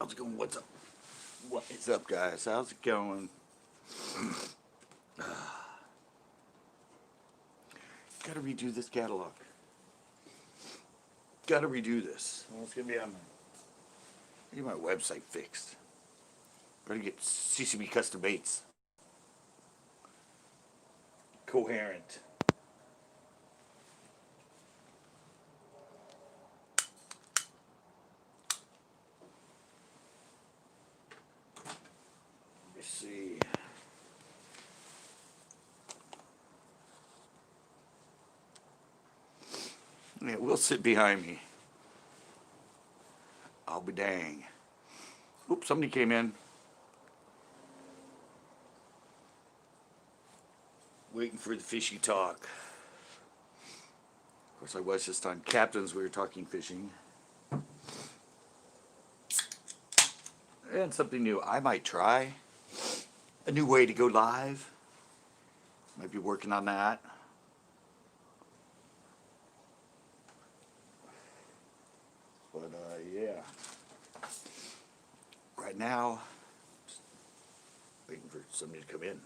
How's it going? What's up? What is up, guys? How's it going? Gotta redo this catalog. Gotta redo this. Well, it's gonna be on get my website fixed. Gotta get CCB custom baits. Coherent. Let's see. Yeah, it will sit behind me. I'll be dang. Oops, somebody came in. Waiting for the fishy talk. Of course, I was just on Captain's. We were talking fishing. And something new. I might try a new way to go live. Might be working on that. But yeah. Right now, just waiting for somebody to come in.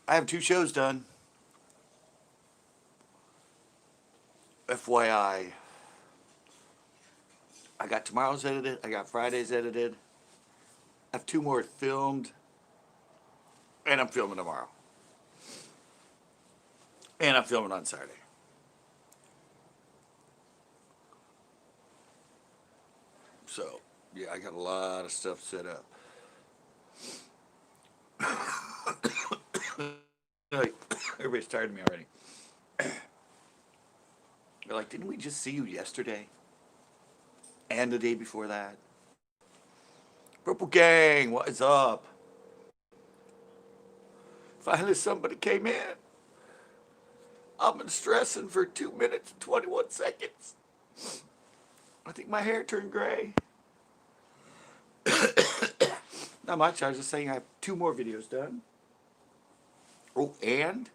I have 2 shows done. FYI. I got tomorrow's edited. I got Friday's edited. I have 2 more filmed. And I'm filming tomorrow. And I'm filming on Saturday. So, yeah, I got a lot of stuff set up. Everybody's tired of me already. They're like, didn't we just see you yesterday? And the day before that? Purple Gang, what is up? Finally somebody came in. I've been stressing for 2 minutes and 21 seconds. I think my hair turned gray. Not much, I was just saying I have 2 more videos done. Oh, and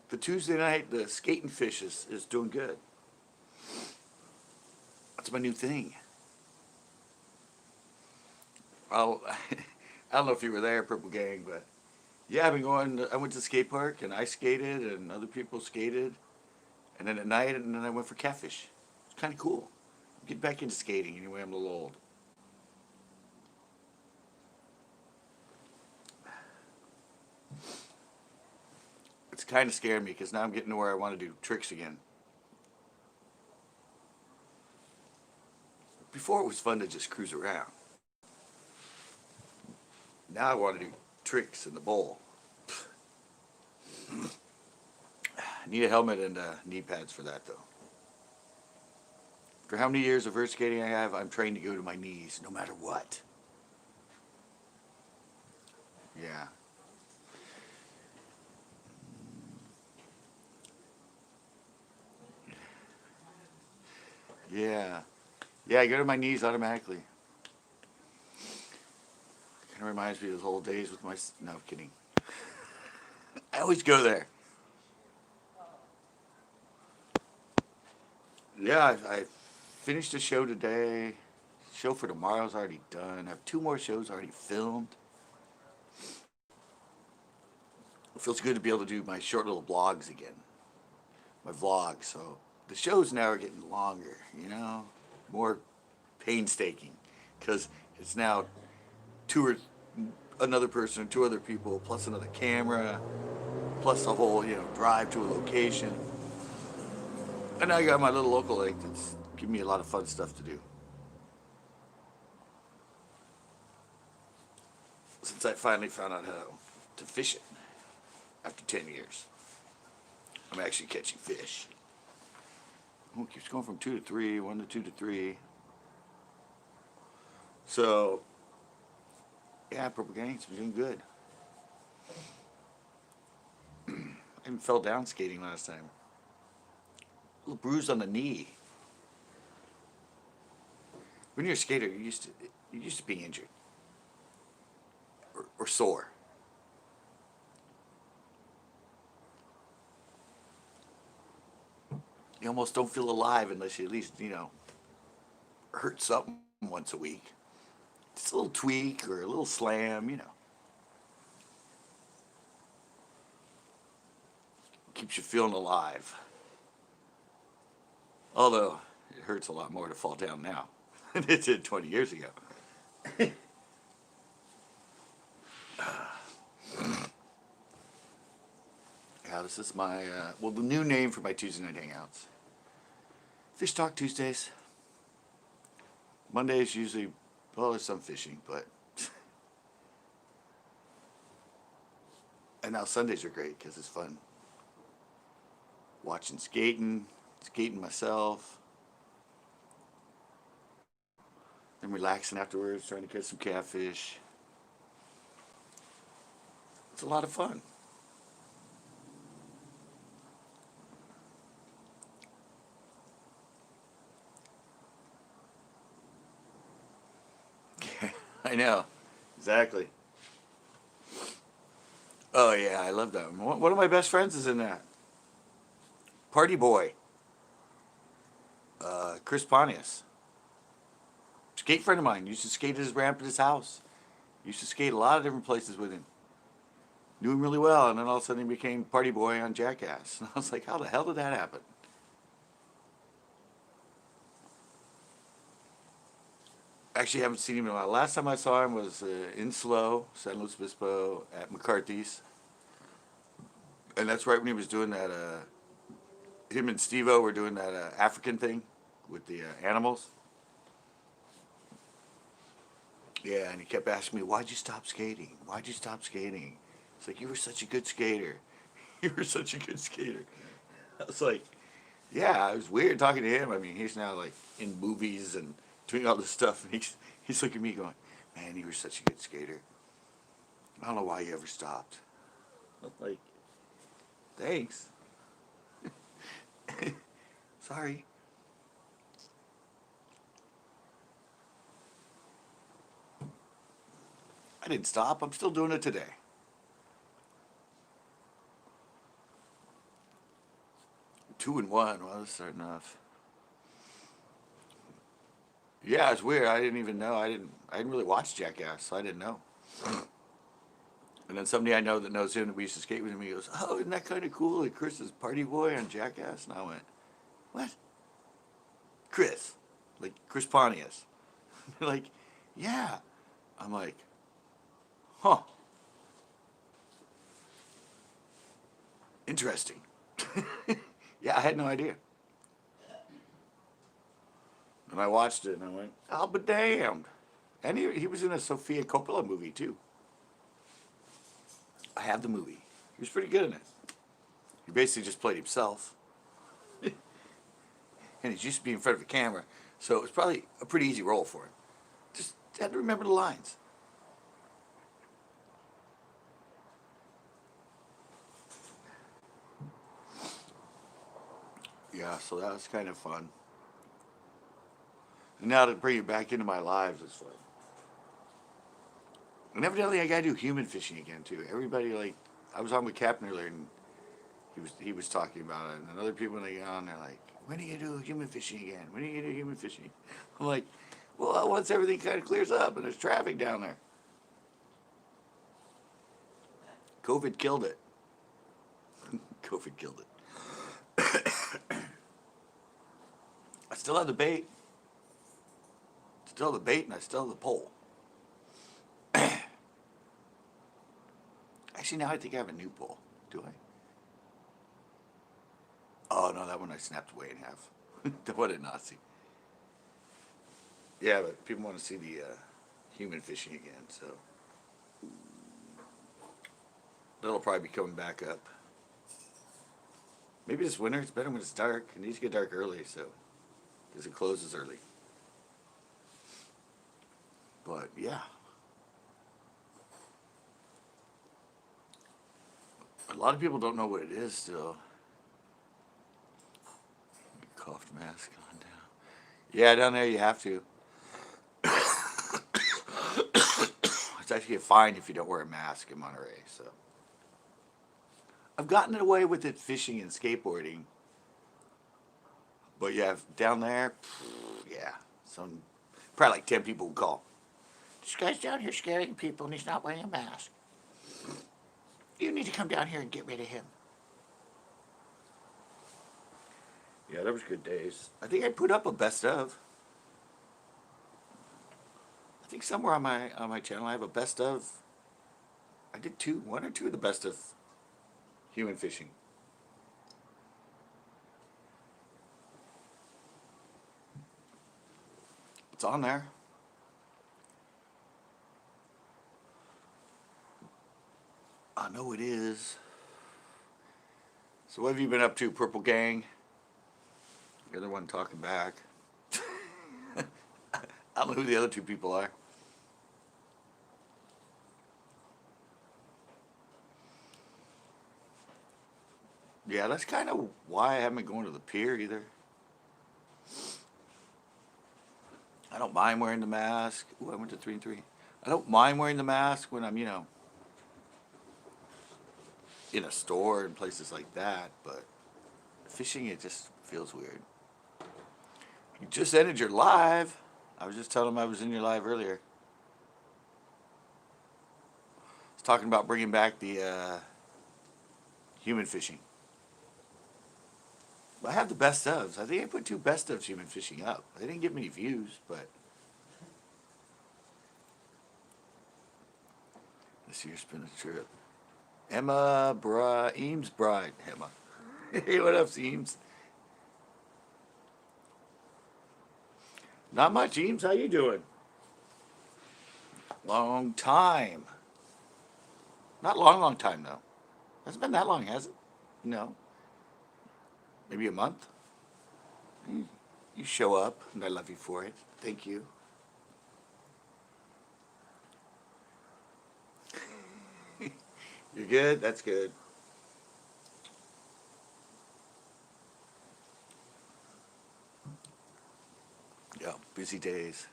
the Tuesday night, the skating fish is doing good. That's my new thing. Well, I don't know if you were there, Purple Gang, but yeah, I've been going. I went to the skate park and I skated, and other people skated, and then at night, and then I went for catfish. It's kind of cool. Get back into skating anyway. I'm a little old. It's kind of scared me because now I'm getting to where I want to do tricks again. Before it was fun to just cruise around. Now I want to do tricks in the bowl. I need a helmet and knee pads for that, though. For how many years of vert skating I have, I'm trained to go to my knees no matter what. Yeah. Yeah. Yeah, I go to my knees automatically. Kind of reminds me of those old days with my... No, I'm kidding. I always go there. Yeah, I finished a show today. Show for tomorrow's already done. I have 2 more shows already filmed. It feels good to be able to do my short little blogs again. My vlogs. So the shows now are getting longer, you know? More painstaking. Because it's now 2 or another person, 2 other people, plus another camera, plus a whole, drive to a location. And I got my little local lake that's giving me a lot of fun stuff to do. Since I finally found out how to fish it after 10 years. I'm actually catching fish. Oh, it keeps going from 2 to 3, 1 to 2 to 3. So, yeah, Purple Gang's been doing good. I even fell down skating last time. A little bruise on the knee. When you're a skater, you're used to being injured. or sore. You almost don't feel alive unless you at least, hurt something once a week. Just a little tweak or a little slam. Keeps you feeling alive. Although, it hurts a lot more to fall down now than it did 20 years ago. Yeah, this is my, the new name for my Tuesday night hangouts. Fish Talk Tuesdays. Mondays usually, there's some fishing, but... And now Sundays are great because it's fun. Watching skating myself. Then relaxing afterwards, trying to catch some catfish. It's a lot of fun. I know, exactly. Oh yeah, I love that. One of my best friends is in that. Party Boy, Chris Pontius. Skate friend of mine. Used to skate at his ramp at his house. Used to skate a lot of different places with him. Knew him really well, and then all of a sudden he became Party Boy on Jackass. And I was like, how the hell did that happen? Actually, haven't seen him in a while. Last time I saw him was in Slow, San Luis Obispo, at McCarthy's. And that's right when he was doing that, him and Steve-O were doing that African thing with the animals. Yeah, and he kept asking me, why'd you stop skating? Why'd you stop skating? It's like, you were such a good skater. You were such a good skater. I was like, yeah, it was weird talking to him. I mean, he's now like in movies and doing all this stuff. And he's looking at me going, man, you were such a good skater. I don't know why you ever stopped. I'm like, thanks. Sorry. I didn't stop. I'm still doing it today. Two and one. Well, that's starting off. Yeah, it's weird. I didn't even know. I didn't really watch Jackass, so I didn't know. And then somebody I know that knows him that we used to skate with him, he goes, oh, isn't that kind of cool that Chris is Party Boy on Jackass? And I went, what? Chris. Like Chris Pontius. Like, yeah. I'm like, huh. Interesting. Yeah, I had no idea. And I watched it and I went, I'll be damned. And he was in a Sofia Coppola movie too. I have the movie. He was pretty good in it. He basically just played himself. And he's used to be in front of a camera, so it was probably a pretty easy role for him. Just had to remember the lines. Yeah, so that was kind of fun. And now to bring it back into my lives is fun. And evidently I gotta do human fishing again too. Everybody, like, I was on with Captain earlier and he was talking about it, and other people when they get on, they're like, when are you gonna do human fishing again? When are you gonna do human fishing? I'm like, well, once everything kind of clears up and there's traffic down there. COVID killed it. COVID killed it. I still have the bait. Still have the bait and I still have the pole. Actually, now I think I have a new pole. Do I? Oh, no, that one I snapped away in half. The one at Nazi. Yeah, but people want to see the human fishing again, so that'll probably be coming back up. Maybe this winter, it's better when it's dark. It needs to get dark early, so, because it closes early. But, yeah. A lot of people don't know what it is still. Coughed mask on down. Yeah, down there you have to. I actually get fined if you don't wear a mask in Monterey. So I've gotten away with it fishing and skateboarding, but yeah, down there, yeah, some probably like 10 people would call. This guy's down here scaring people, and he's not wearing a mask. You need to come down here and get rid of him. Yeah, that was good days. I think I put up a best of. I think somewhere on my channel I have a best of. I did one or two of the best of human fishing. It's on there. I know it is. So what have you been up to, Purple Gang? The other one talking back. I don't know who the other two people are. Yeah, that's kind of why I haven't been going to the pier either. I don't mind wearing the mask. Ooh, I went to 3 and 3. I don't mind wearing the mask when I'm, you know, in a store and places like that, but fishing, it just feels weird. You just ended your live. I was just telling him I was in your live earlier. I was talking about bringing back the human fishing. I have the best ofs. I think I put 2 best ofs human fishing up. They didn't get many views, but this year's been a trip. Eames Bride. Emma. Hey, what up, Eames? Not much, Eames. How you doing? Long time. Not long time, though. Hasn't been that long, has it? No. Maybe a month? You show up, and I love you for it. Thank you. You're good? That's good. Yeah, busy days.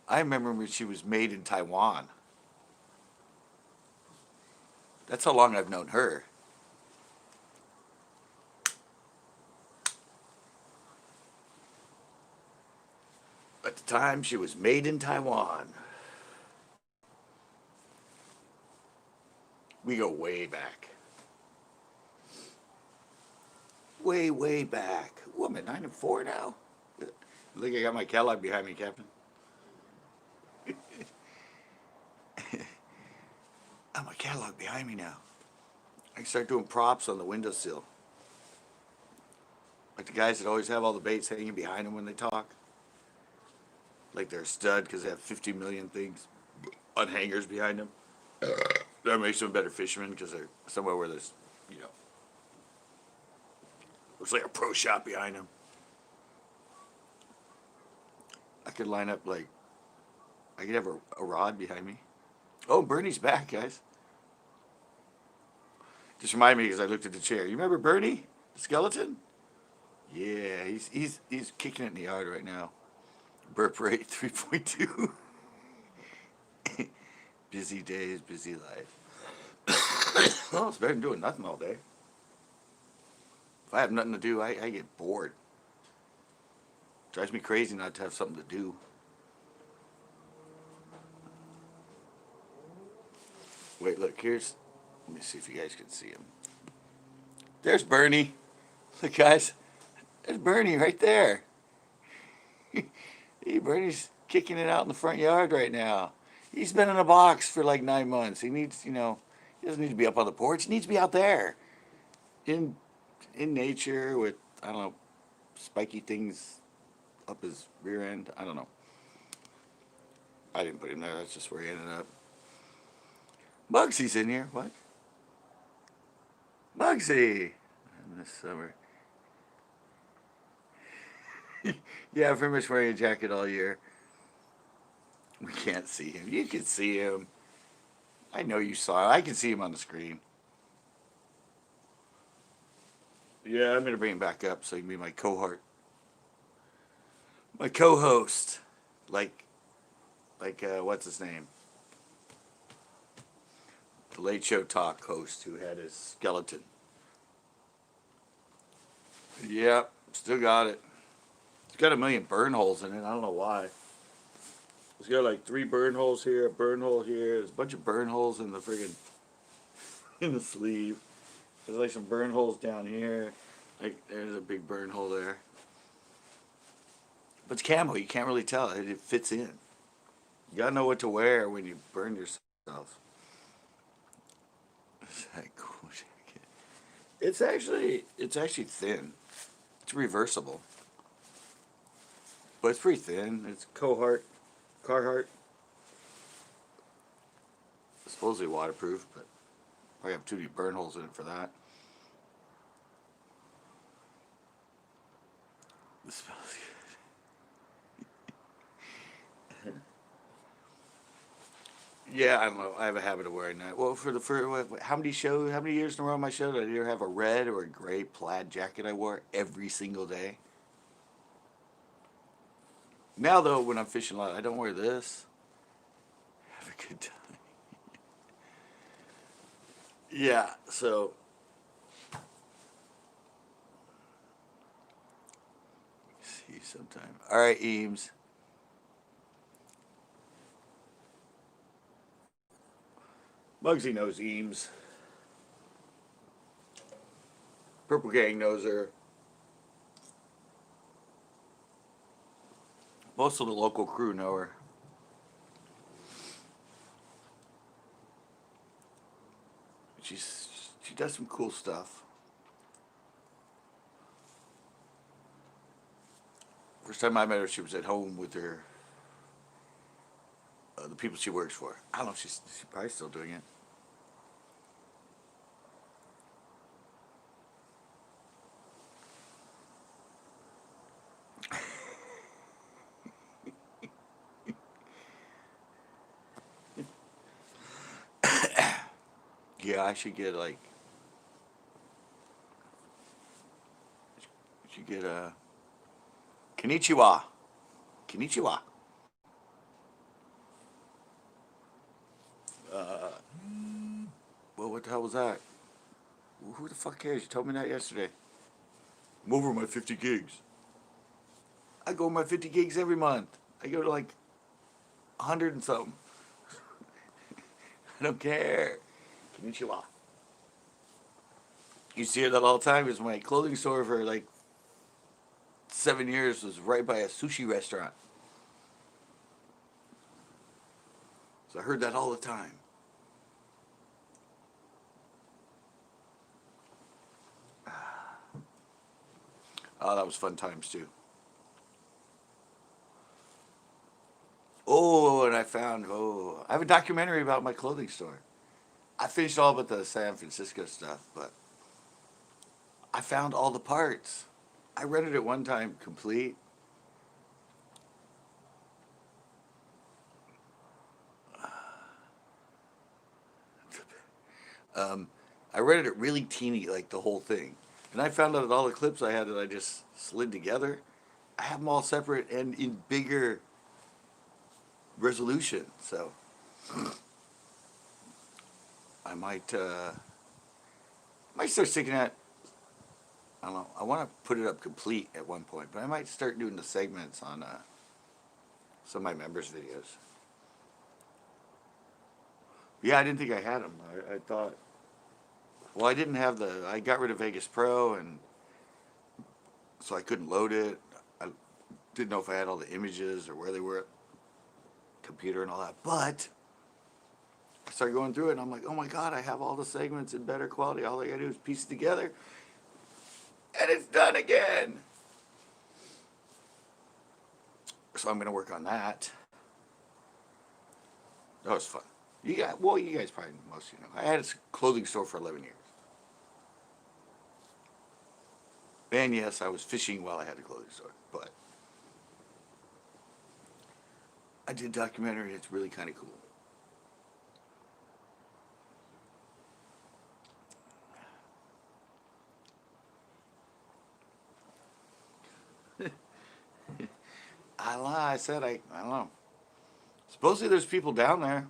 I remember when she was made in Taiwan. That's how long I've known her. At the time, she was made in Taiwan. We go way back. Way back. Ooh, I'm at 9 and 4 now. Look, I got my Kellogg behind me, Captain. I'm a Kellogg behind me now. I can start doing props on the windowsill. Like the guys that always have all the baits hanging behind them when they talk. Like they're a stud because they have 50 million things on hangers behind them. That makes them a better fisherman because they're somewhere where there's, you know, looks like a pro shop behind them. I could line up like, I could have a rod behind me. Oh, Bernie's back, guys. Just remind me because I looked at the chair. You remember Bernie, the skeleton? Yeah, he's kicking it in the yard right now. Burp rate 3.2. Busy days, busy life. Well, it's better than doing nothing all day. If I have nothing to do, I get bored. Drives me crazy not to have something to do. Wait, look, let me see if you guys can see him. There's Bernie. Look, guys, there's Bernie right there. Bernie's kicking it out in the front yard right now. He's been in a box for like 9 months. He needs, you know, he doesn't need to be up on the porch. He needs to be out there in nature with, I don't know, spiky things up his rear end. I don't know. I didn't put him there. That's just where he ended up. Mugsy's in here. What? Mugsy. This summer. Yeah, pretty much wearing a jacket all year. We can't see him. You can see him. I know you saw it. I can see him on the screen. Yeah, I'm going to bring him back up so he can be my cohort. My co-host, like what's his name? The Late Show Talk host who had his skeleton. Yep, still got it. It's got a million burn holes in it. I don't know why. It's got like 3 burn holes here, a burn hole here. There's a bunch of burn holes in the friggin' in the sleeve. There's like some burn holes down here. Like there's a big burn hole there. But it's camo. You can't really tell. It fits in. You gotta know what to wear when you burn yourself. Is that cool jacket? It's actually thin. It's reversible, but it's pretty thin. It's Carhartt. It's supposedly waterproof, but I have too many burn holes in it for that. It smells good. Yeah, I don't know. I have a habit of wearing that. Well, how many years in a row on my show did I either have a red or a gray plaid jacket I wore every single day? Now though, when I'm fishing a lot, I don't wear this. Have a good time. Yeah, so see you sometime. All right, Eames. Muggsy knows Eames. Purple Gang knows her. Most of the local crew know her. She does some cool stuff. First time I met her, she was at home with her the people she works for. I don't know if she's probably still doing it. Yeah, I should get like should get a konnichiwa. Konnichiwa. Uh, well, what the hell was that? Who the fuck cares? You told me that yesterday. I'm over my 50 gigs. I go over my 50 gigs every month. I go to like 100 and something. I don't care. Konnichiwa. You see that all the time. Because my clothing store for like 7 years was right by a sushi restaurant. So I heard that all the time. Oh, that was fun times too. Oh, and I have a documentary about my clothing store. I finished all but the San Francisco stuff, but I found all the parts. I rented it one time complete. Um, I rented it really teeny, like the whole thing. And I found out that all the clips I had that I just slid together, I have them all separate and in bigger resolution. So I might start sticking at. I don't know. I want to put it up complete at one point, but I might start doing the segments on some of my members' videos. Yeah, I didn't think I had them. I thought, well, I didn't have I got rid of Vegas Pro, and so I couldn't load it. I didn't know if I had all the images or where they were, computer and all that. But I started going through it, and I'm like, oh my God, I have all the segments in better quality. All I gotta do is piece it together, and it's done again. So I'm gonna work on that. That was fun. You guys probably most of you know. I had a clothing store for 11 years. And yes, I was fishing while I had a clothing store, but I did a documentary. It's really kind of cool. Well, I said I don't know. Supposedly there's people down there.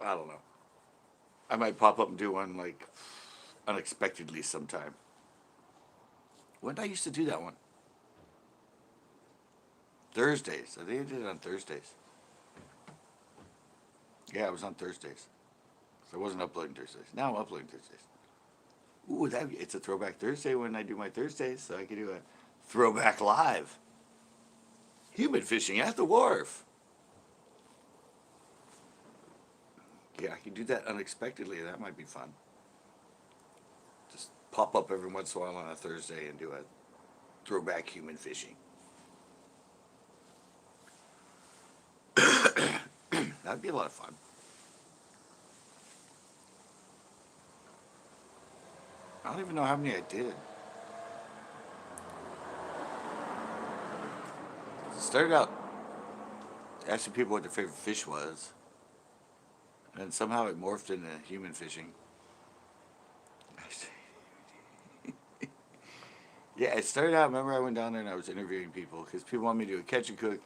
I don't know. I might pop up and do one like unexpectedly sometime. When did I used to do that one? Thursdays. I think I did it on Thursdays. Yeah, it was on Thursdays. So I wasn't uploading Thursdays. Now I'm uploading Thursdays. Ooh, it's a throwback Thursday when I do my Thursdays, so I can do a throwback live. Human fishing at the wharf. Yeah, I can do that unexpectedly. That might be fun. Just pop up every once in a while on a Thursday and do a throwback human fishing. That'd be a lot of fun. I don't even know how many I did. Started out asking people what their favorite fish was, and somehow it morphed into human fishing. Yeah, it started out, remember I went down there and I was interviewing people because people want me to do a catch and cook,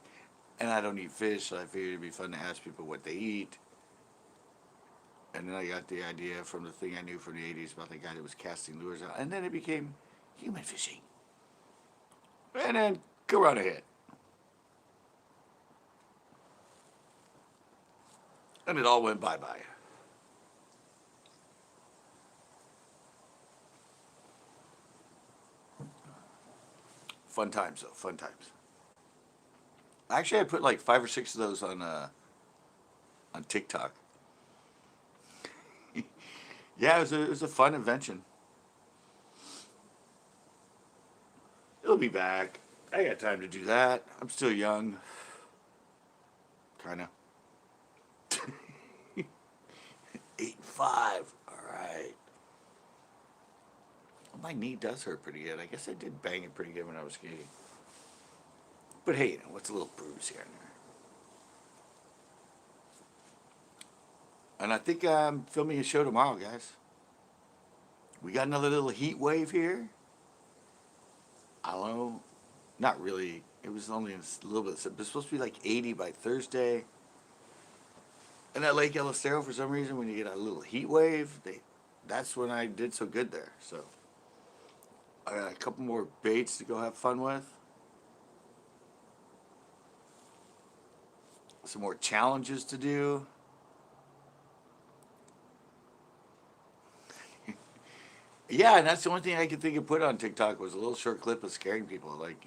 and I don't eat fish, so I figured it'd be fun to ask people what they eat. And then I got the idea from the thing I knew from the 80s about the guy that was casting lures out, and then it became human fishing. And then go right ahead. And it all went bye-bye. Fun times, though. Fun times. Actually, I put like 5 or 6 of those on TikTok. Yeah, it was a fun invention. It'll be back. I got time to do that. I'm still young. Kind of. 8 and 5. All right. Well, my knee does hurt pretty good. I guess I did bang it pretty good when I was skating. But hey, you know, what's a little bruise here and there? And I think I'm filming a show tomorrow, guys. We got another little heat wave here. I don't know. Not really. It was only a little bit. It was supposed to be like 80 by Thursday. And at Lake Elistero, for some reason, when you get a little heat wave, that's when I did so good there. So I got a couple more baits to go have fun with. Some more challenges to do. Yeah, and that's the only thing I could think of put on TikTok was a little short clip of scaring people, like,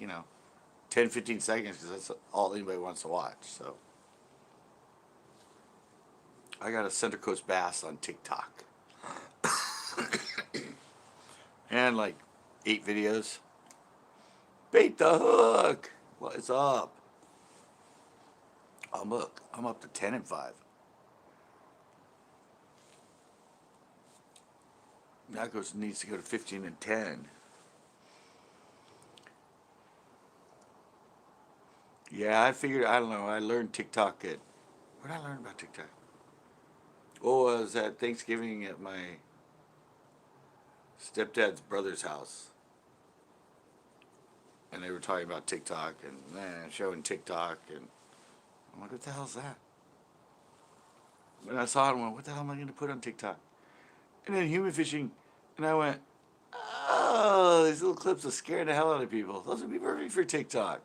10, 15 seconds, because that's all anybody wants to watch. So I got a Center Coast Bass on TikTok. And like 8 videos. Bait the hook! What is up? I'm up to 10 and 5. Now needs to go to 15 and 10. Yeah, I figured, I don't know, I learned TikTok what did I learn about TikTok? Oh, I was at Thanksgiving at my stepdad's brother's house. And they were talking about TikTok and showing TikTok, and I'm like, what the hell is that? When I saw it, I went, what the hell am I going to put on TikTok? And then human fishing, and I went, oh, these little clips are scaring the hell out of people. Those would be perfect for TikTok.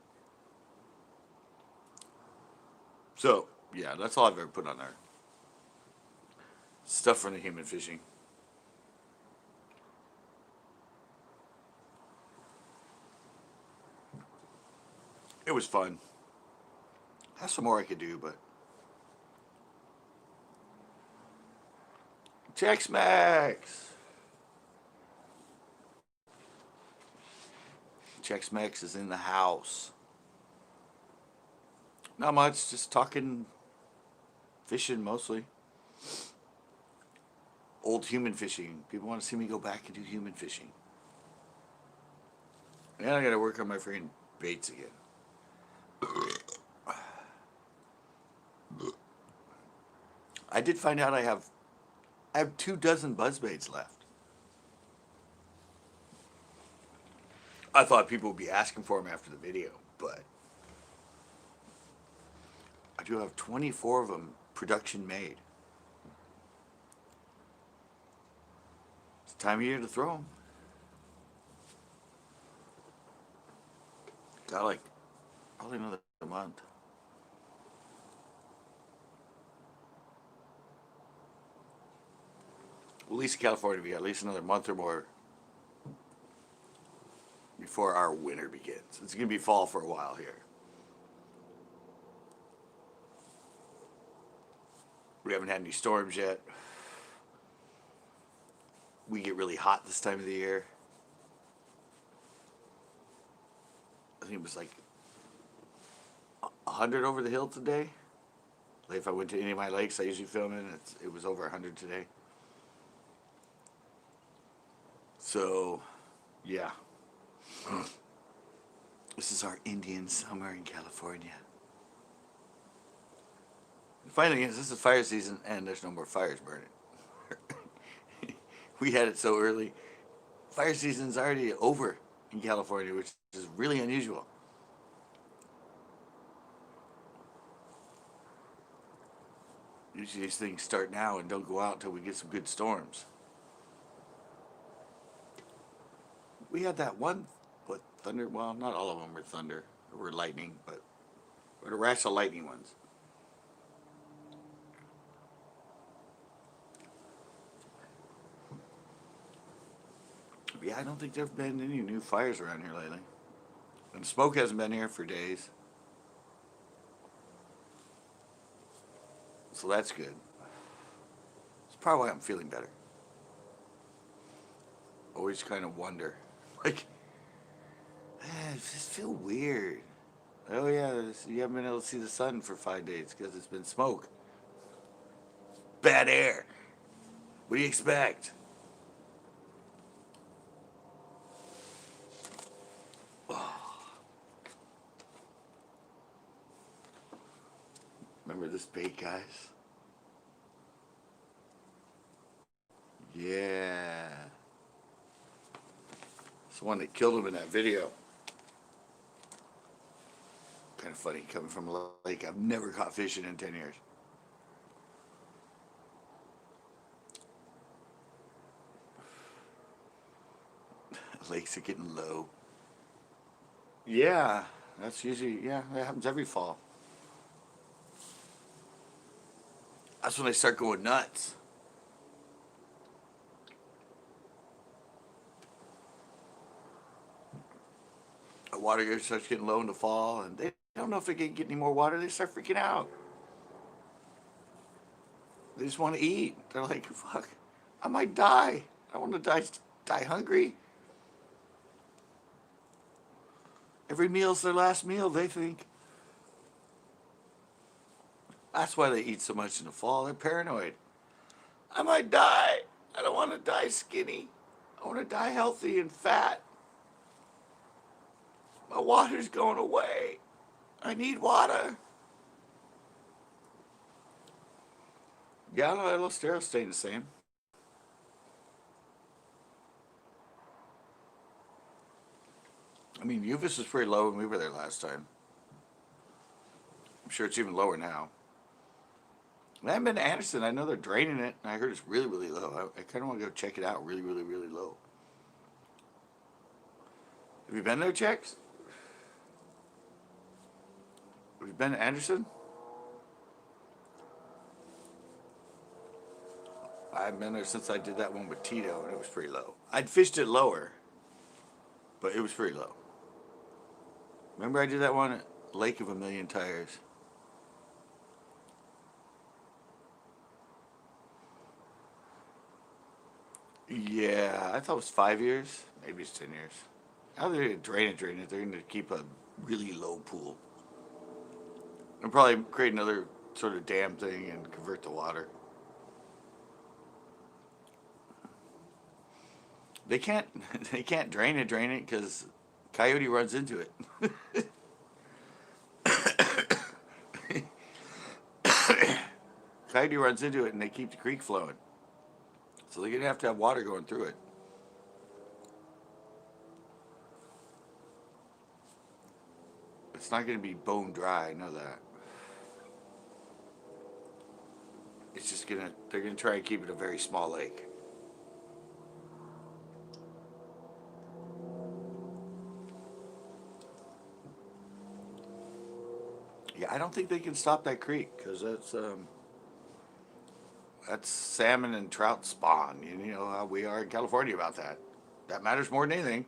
So, yeah, that's all I've ever put on there. Stuff from the human fishing. It was fun. That's some more I could do, but Chex-Mex. Chex-Mex is in the house. Not much, just talking, fishing mostly. Old human fishing. People want to see me go back and do human fishing. And I gotta work on my freaking baits again. I did find out I have 24 buzz baits left. I thought people would be asking for them after the video, but I do have 24 of them production made. It's time of year to throw them. Got like probably another month. At least in California, we got at least another month or more before our winter begins. It's going to be fall for a while here. We haven't had any storms yet. We get really hot this time of the year. I think it was like 100 over the hill today. Like if I went to any of my lakes I usually film in, it was over 100 today. So, yeah. This is our Indian summer in California. And finally, this is fire season and there's no more fires burning. We had it so early. Fire season's already over in California, which is really unusual. Usually these things start now and don't go out until we get some good storms. We had that one, what, thunder, well, not all of them were thunder, or lightning, but a rash of lightning ones. Yeah, I don't think there have been any new fires around here lately. And smoke hasn't been here for days. So that's good. It's probably why I'm feeling better. Always kind of wonder. Like, I just feel weird. Oh yeah, you haven't been able to see the sun for 5 days because it's been smoke. Bad air. What do you expect? Remember this bait, guys? Yeah. It's the one that killed him in that video. Kind of funny coming from a lake I've never caught fishing in 10 years. Lakes are getting low. Yeah, that's usually, yeah, that happens every fall. That's when they start going nuts. The water starts getting low in the fall, and they don't know if they can get any more water. They start freaking out. They just want to eat. They're like, fuck, I might die. I want to die hungry. Every meal's their last meal, they think. That's why they eat so much in the fall. They're paranoid. I might die. I don't want to die skinny. I want to die healthy and fat. My water's going away. I need water. Yeah, no, Allostero's staying the same. I mean, Uvis was pretty low when we were there last time. I'm sure it's even lower now. I haven't been to Anderson. I know they're draining it, and I heard it's really, really low. I kind of want to go check it out. Really, really, really low. Have you been there, Chex? Have you been to Anderson? I haven't been there since I did that one with Tito, and it was pretty low. I'd fished it lower, but it was pretty low. Remember I did that one at Lake of a Million Tires? Yeah, I thought it was 5 years. Maybe it's 10 years. How they're going to drain it. They're going to keep a really low pool. And probably create another sort of dam thing and convert the water. They can't drain it because Coyote runs into it. Coyote runs into it and they keep the creek flowing. So they're going to have water going through it. It's not going to be bone dry, I know that. It's just going to, they're going to try and keep it a very small lake. Yeah, I don't think they can stop that creek because that's salmon and trout spawn. You know how we are in California about that. That matters more than anything.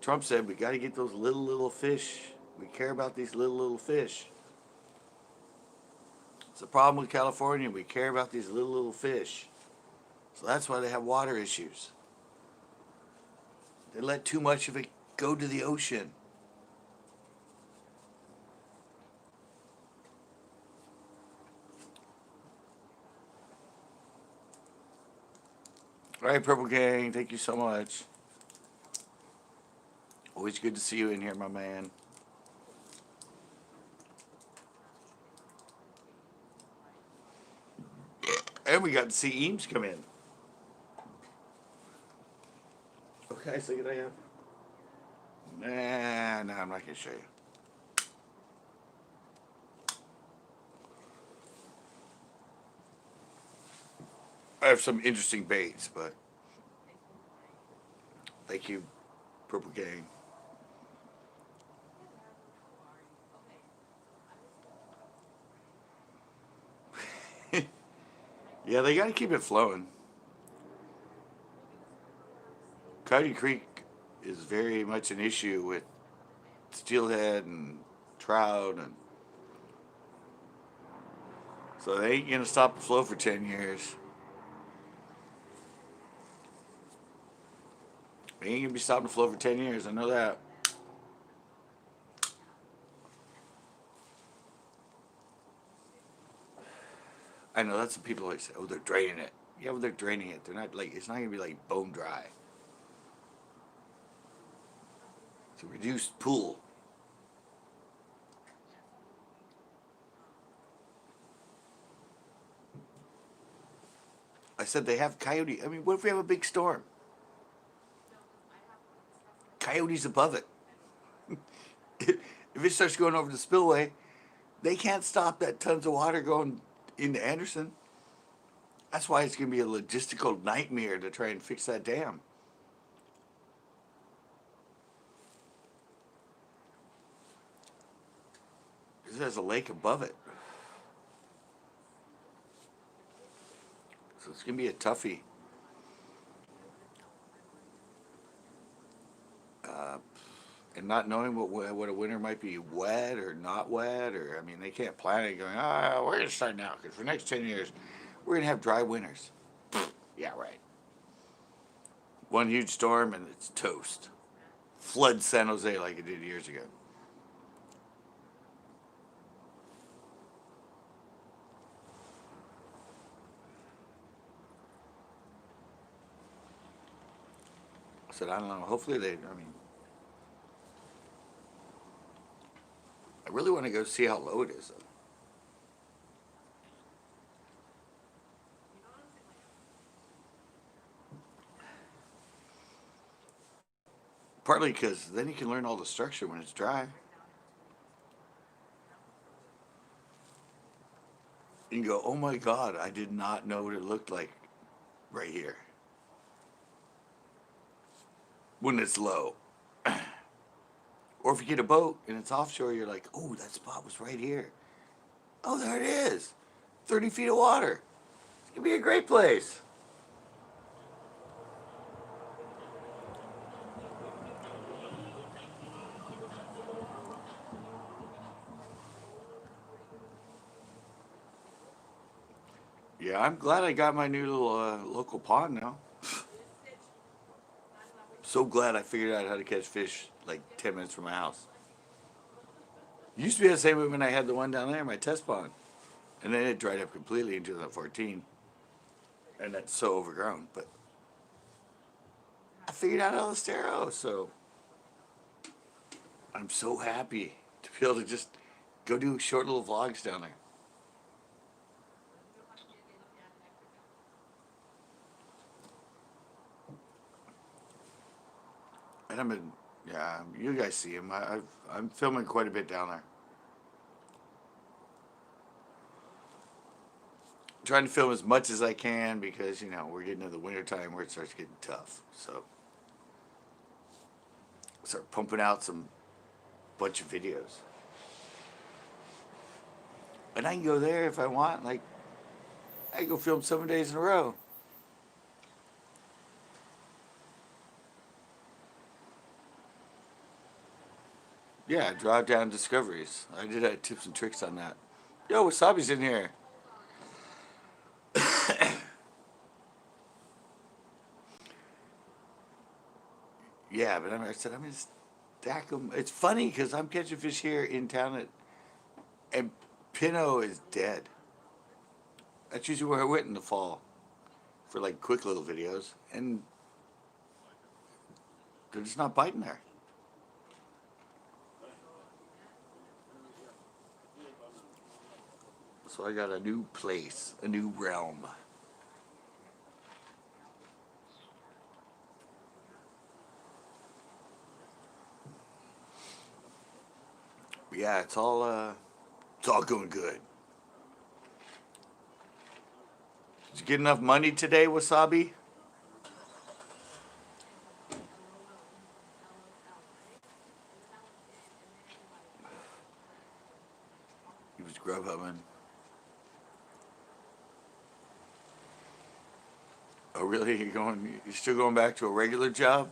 Trump said we got to get those little fish. We care about these little fish. It's a problem with California. We care about these little fish. So that's why they have water issues. They let too much of it go to the ocean. All right, Purple Gang, thank you so much. Always good to see you in here, my man. And we got to see Eames come in. Okay, so can I have? Nah, I'm not going to show you. I have some interesting baits, but thank you, Purple Gang. Yeah, they got to keep it flowing. Coyote Creek is very much an issue with steelhead and trout, and so they ain't gonna stop the flow for 10 years. They ain't gonna be stopping the flow for 10 years. I know that. I know that's what people always say. Oh, they're draining it. Yeah, well, they're draining it. They're not like it's not gonna be like bone dry. It's a reduced pool. I said they have coyote. I mean, what if we have a big storm? Coyotes above it. If it starts going over the spillway, they can't stop that tons of water going into Anderson. That's why it's going to be a logistical nightmare to try and fix that dam. Because there's a lake above it. So it's going to be a toughie. And not knowing what a winter might be wet or not wet, or I mean, they can't plan it going, we're going to start now because for the next 10 years, we're going to have dry winters. Yeah, right. One huge storm and it's toast. Flood San Jose like it did years ago. I said, I don't know. Hopefully they, I mean, I really want to go see how low it is, though. Partly because then you can learn all the structure when it's dry. You can go, oh my God, I did not know what it looked like right here when it's low. Or if you get a boat and it's offshore, you're like, oh, that spot was right here. Oh, there it is. 30 feet of water. It's going to be a great place. Yeah, I'm glad I got my new little local pond now. So glad I figured out how to catch fish like 10 minutes from my house. Used to be the same way when I had the one down there, my test pond. And then it dried up completely in 2014. And that's so overgrown. But I figured out El Estero, so I'm so happy to be able to just go do short little vlogs down there. And Yeah, you guys see him. I'm filming quite a bit down there. Trying to film as much as I can because, we're getting into the winter time where it starts getting tough. So, start pumping out some bunch of videos. And I can go there if I want. Like, I can go film 7 days in a row. Yeah, drive down discoveries. I did have tips and tricks on that. Yo, Wasabi's in here. Yeah, but I said I'm gonna stack them. It's funny because I'm catching fish here in town, and Pinot is dead. That's usually where I went in the fall for like quick little videos, and they're just not biting there. So I got a new place, a new realm. But yeah, it's all going good. Did you get enough money today, Wasabi? He was grub hubbing. Oh really? You're still going back to a regular job?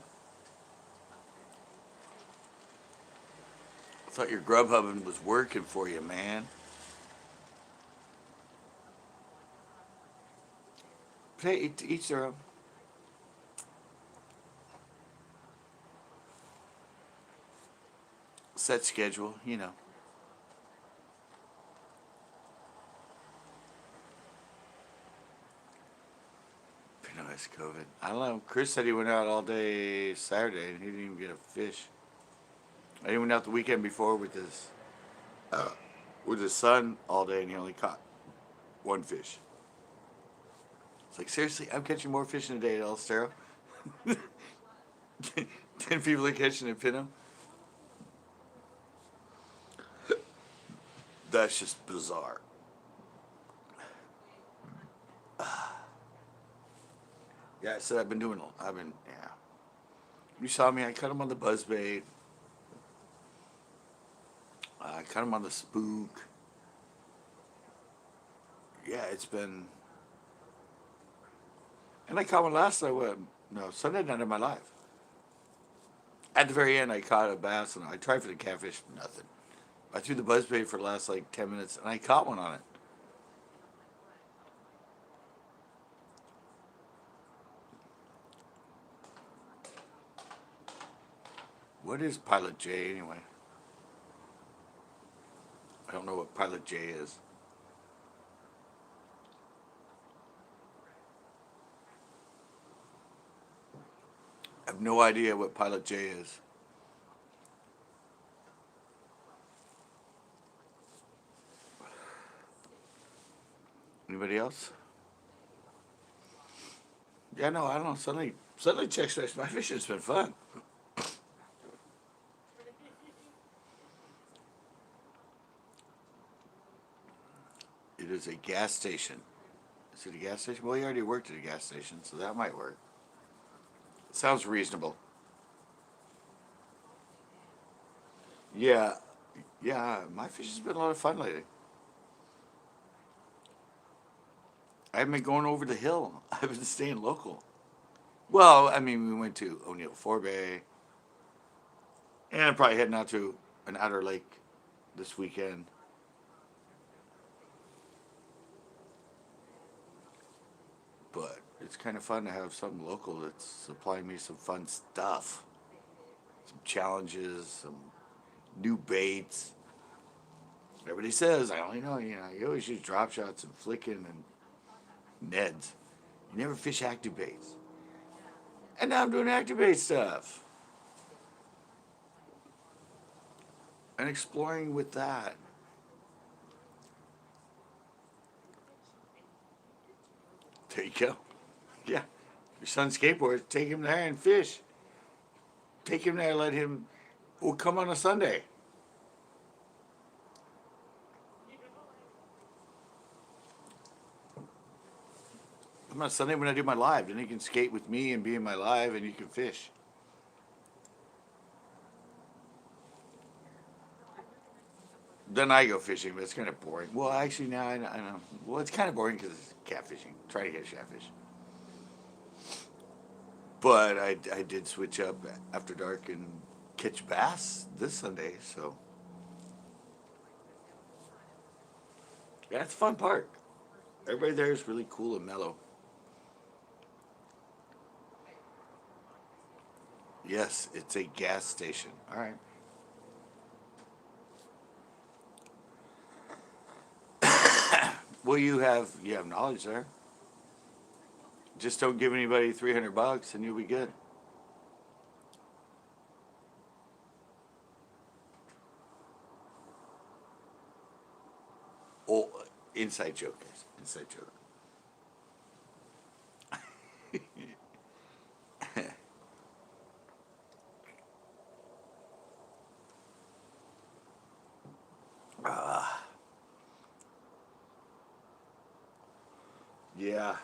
I thought your grub hubbing was working for you, man. But hey, each their own. Set schedule. Pinot has COVID. I don't know. Chris said he went out all day Saturday and he didn't even get a fish. He went out the weekend before uh, with his son all day and he only caught one fish. It's like, seriously, I'm catching more fish in a day at El Estero 10 people are catching in Pinot. That's just bizarre. Yeah, I said yeah. You saw me, I cut him on the buzzbait. I cut him on the spook. Yeah, it's been. And I caught one last night. No, Sunday night of my life. At the very end, I caught a bass and I tried for the catfish, nothing. I threw the buzzbait for the last like 10 minutes and I caught one on it. What is Pilot J anyway? I don't know what Pilot J is. I have no idea what Pilot J is. Anybody else? Yeah, no, I don't know. Suddenly checks fish. My fishing's been fun. It is a gas station. Is it a gas station? Well, he already worked at a gas station, so that might work. Sounds reasonable. Yeah, yeah, my fishing's been a lot of fun lately. I haven't been going over the hill. I've been staying local. Well, I mean, we went to O'Neill Forebay, and I'm probably heading out to an outer lake this weekend. But it's kind of fun to have something local that's supplying me some fun stuff, some challenges, some new baits. Everybody says I only know, you always use drop shots and flicking and Neds. You never fish active baits. And now I'm doing active bait stuff and exploring with that. There you go. Yeah. Your son skateboards, take him there and fish. Take him there. Let him. We'll come on a Sunday. Come on a Sunday when I do my live. Then you can skate with me and be in my live, and you can fish. Then I go fishing, but it's kind of boring. Well, actually, now I know. Well, it's kind of boring because it's catfishing. Trying to get catfish. But I did switch up after dark and catch bass this Sunday. So yeah, it's a fun park. Everybody there is really cool and mellow. Yes, it's a gas station. All right. Well, you have knowledge there. Just don't give anybody $300 and you'll be good. Oh, inside joke, guys. Inside joke. Yeah.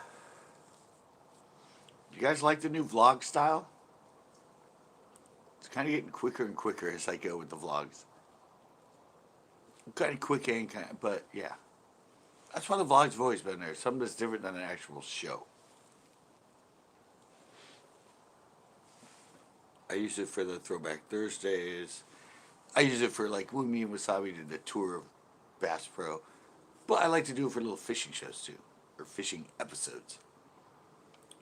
You guys like the new vlog style? It's kind of getting quicker and quicker as I go with the vlogs. Kind of quick and kind of, but yeah. That's why the vlogs have always been there. Something that's different than an actual show. I use it for the Throwback Thursdays. I use it for like when me and Wasabi did the tour of Bass Pro. But I like to do it for little fishing shows too, or fishing episodes.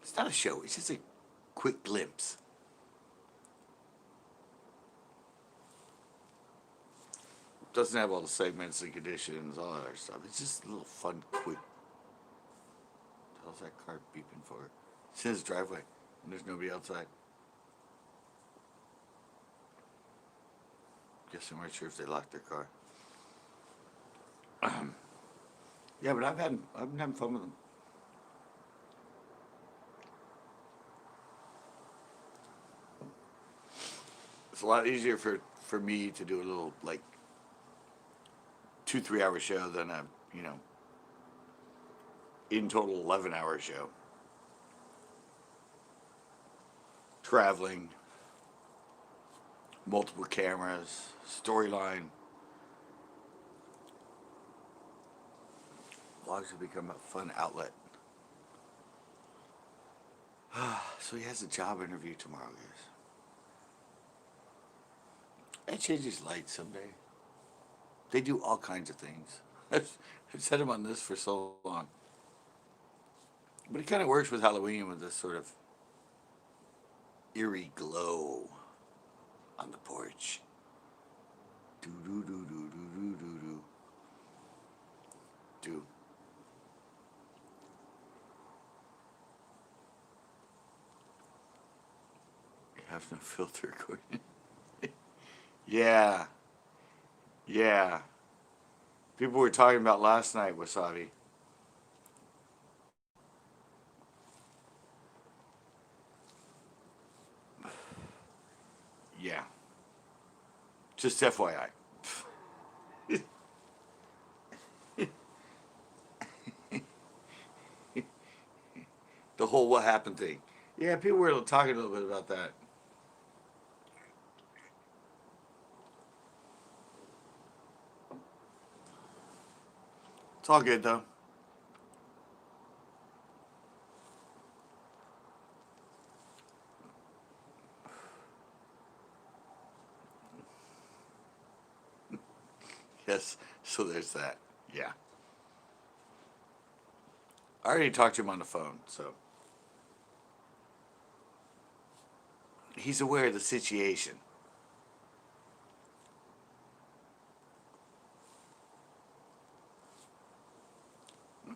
It's not a show, it's just a quick glimpse. It doesn't have all the segments and conditions, all that other stuff. It's just a little fun, quick. How's that car beeping for? It's in his driveway, and there's nobody outside. Guess I'm not sure if they locked their car. Yeah, but I've been having fun with them. It's a lot easier for me to do a little like 2-3 hour show than a in total 11 hour show. Traveling, multiple cameras, storyline. Vlogs have become a fun outlet. So he has a job interview tomorrow, guys. I change his lights someday. They do all kinds of things. I've said him on this for so long. But it kind of works with Halloween with this sort of eerie glow on the porch. Do do do do do do do do. Do. You have no filter, Gordon. Yeah. Yeah. People were talking about last night, Wasabi. Yeah. Just FYI. The whole what happened thing. Yeah, people were talking a little bit about that. It's all good though. Yes, so there's that. Yeah. I already talked to him on the phone, so he's aware of the situation.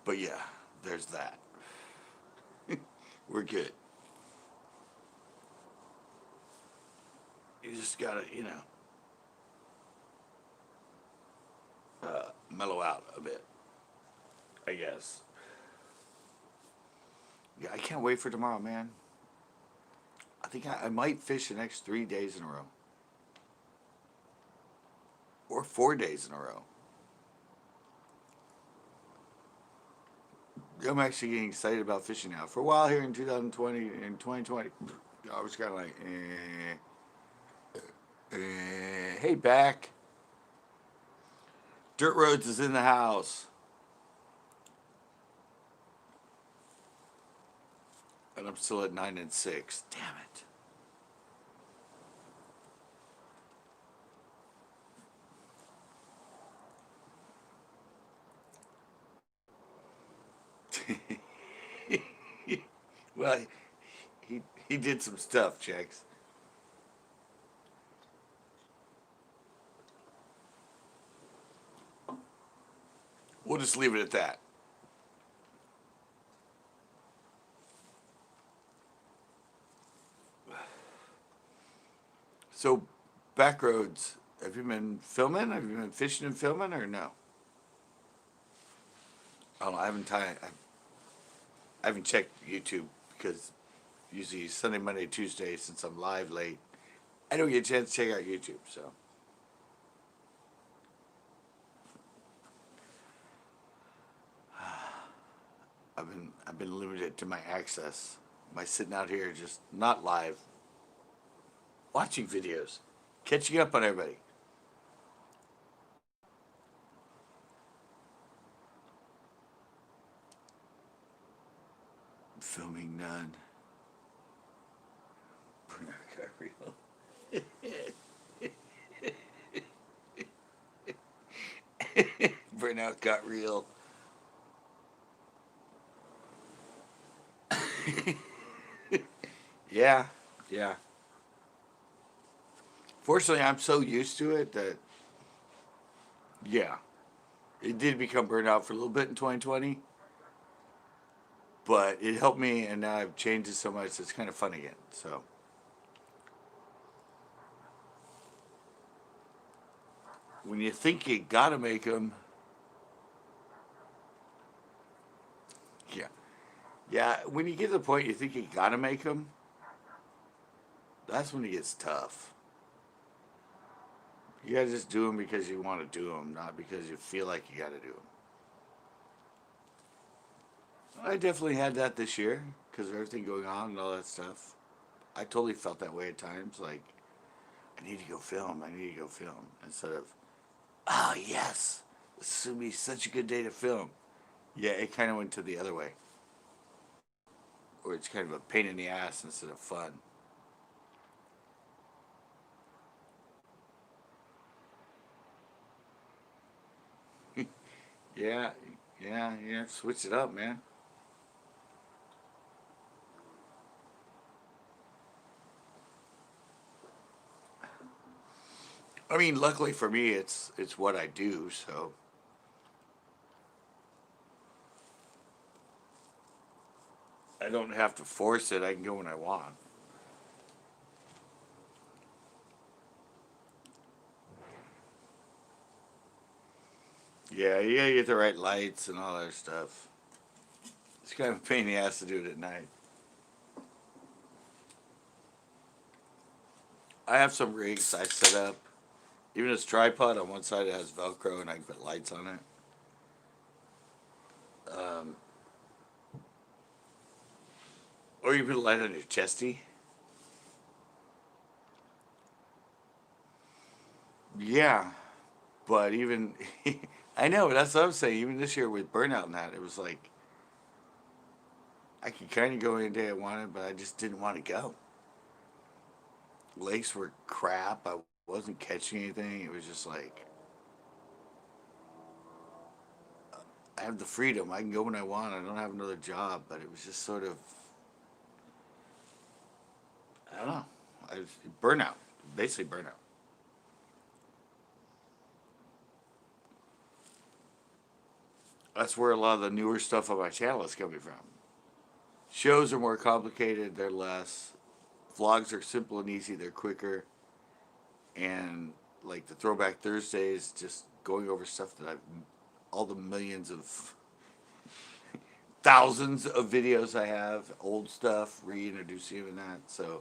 But yeah, there's that. We're good. You just gotta, mellow out a bit, I guess. Yeah, I can't wait for tomorrow, man. think I might fish the next 3 days in a row. Or 4 days in a row. I'm actually getting excited about fishing now. For a while here in 2020, in 2020, I was kind of like, hey, back. Dirt Roads is in the house. And I'm still at 9 and 6. Damn it. Well, he did some stuff, Checks. We'll just leave it at that. So, Backroads, have you been filming? Have you been fishing and filming, or no? I don't know. I haven't checked YouTube because usually Sunday, Monday, Tuesday, since I'm live late, I don't get a chance to check out YouTube. So, I've been limited to my access. My sitting out here just not live, watching videos, catching up on everybody. Filming none. Burnout got real. Burnout got real. Yeah, yeah. Fortunately, I'm so used to it that, yeah, it did become burnout for a little bit in 2020, but it helped me, and now I've changed it so much it's kind of fun again. So, when you think you gotta make them, yeah, yeah. When you get to the point you think you gotta make them, that's when it gets tough. You gotta just do them because you want to do them, not because you feel like you gotta do them. I definitely had that this year because of everything going on and all that stuff. I totally felt that way at times. Like, I need to go film. I need to go film. Instead of, oh, yes, this would be such a good day to film. Yeah, it kind of went to the other way. Or it's kind of a pain in the ass instead of fun. Yeah, yeah, switch it up, man. I mean, luckily for me, it's what I do, so I don't have to force it. I can go when I want. Yeah, you gotta get the right lights and all that stuff. It's kind of a pain in the ass to do it at night. I have some rigs I set up. Even this tripod on one side it has Velcro and I can put lights on it. Um, or you put a light on your chesty. Yeah, but even I know that's what I'm saying. Even this year with burnout and that, it was like I could kind of go any day I wanted, but I just didn't want to go. Lakes were crap. I wasn't catching anything. It was just like I have the freedom. I can go when I want. I don't have another job, but it was just sort of I don't know. I was, burnout, basically burnout. That's where a lot of the newer stuff on my channel is coming from. Shows are more complicated. They're less. Vlogs are simple and easy. They're quicker, and like the Throwback Thursdays, just going over stuff that I've all the millions of thousands of videos I have, old stuff, reintroducing them and that. So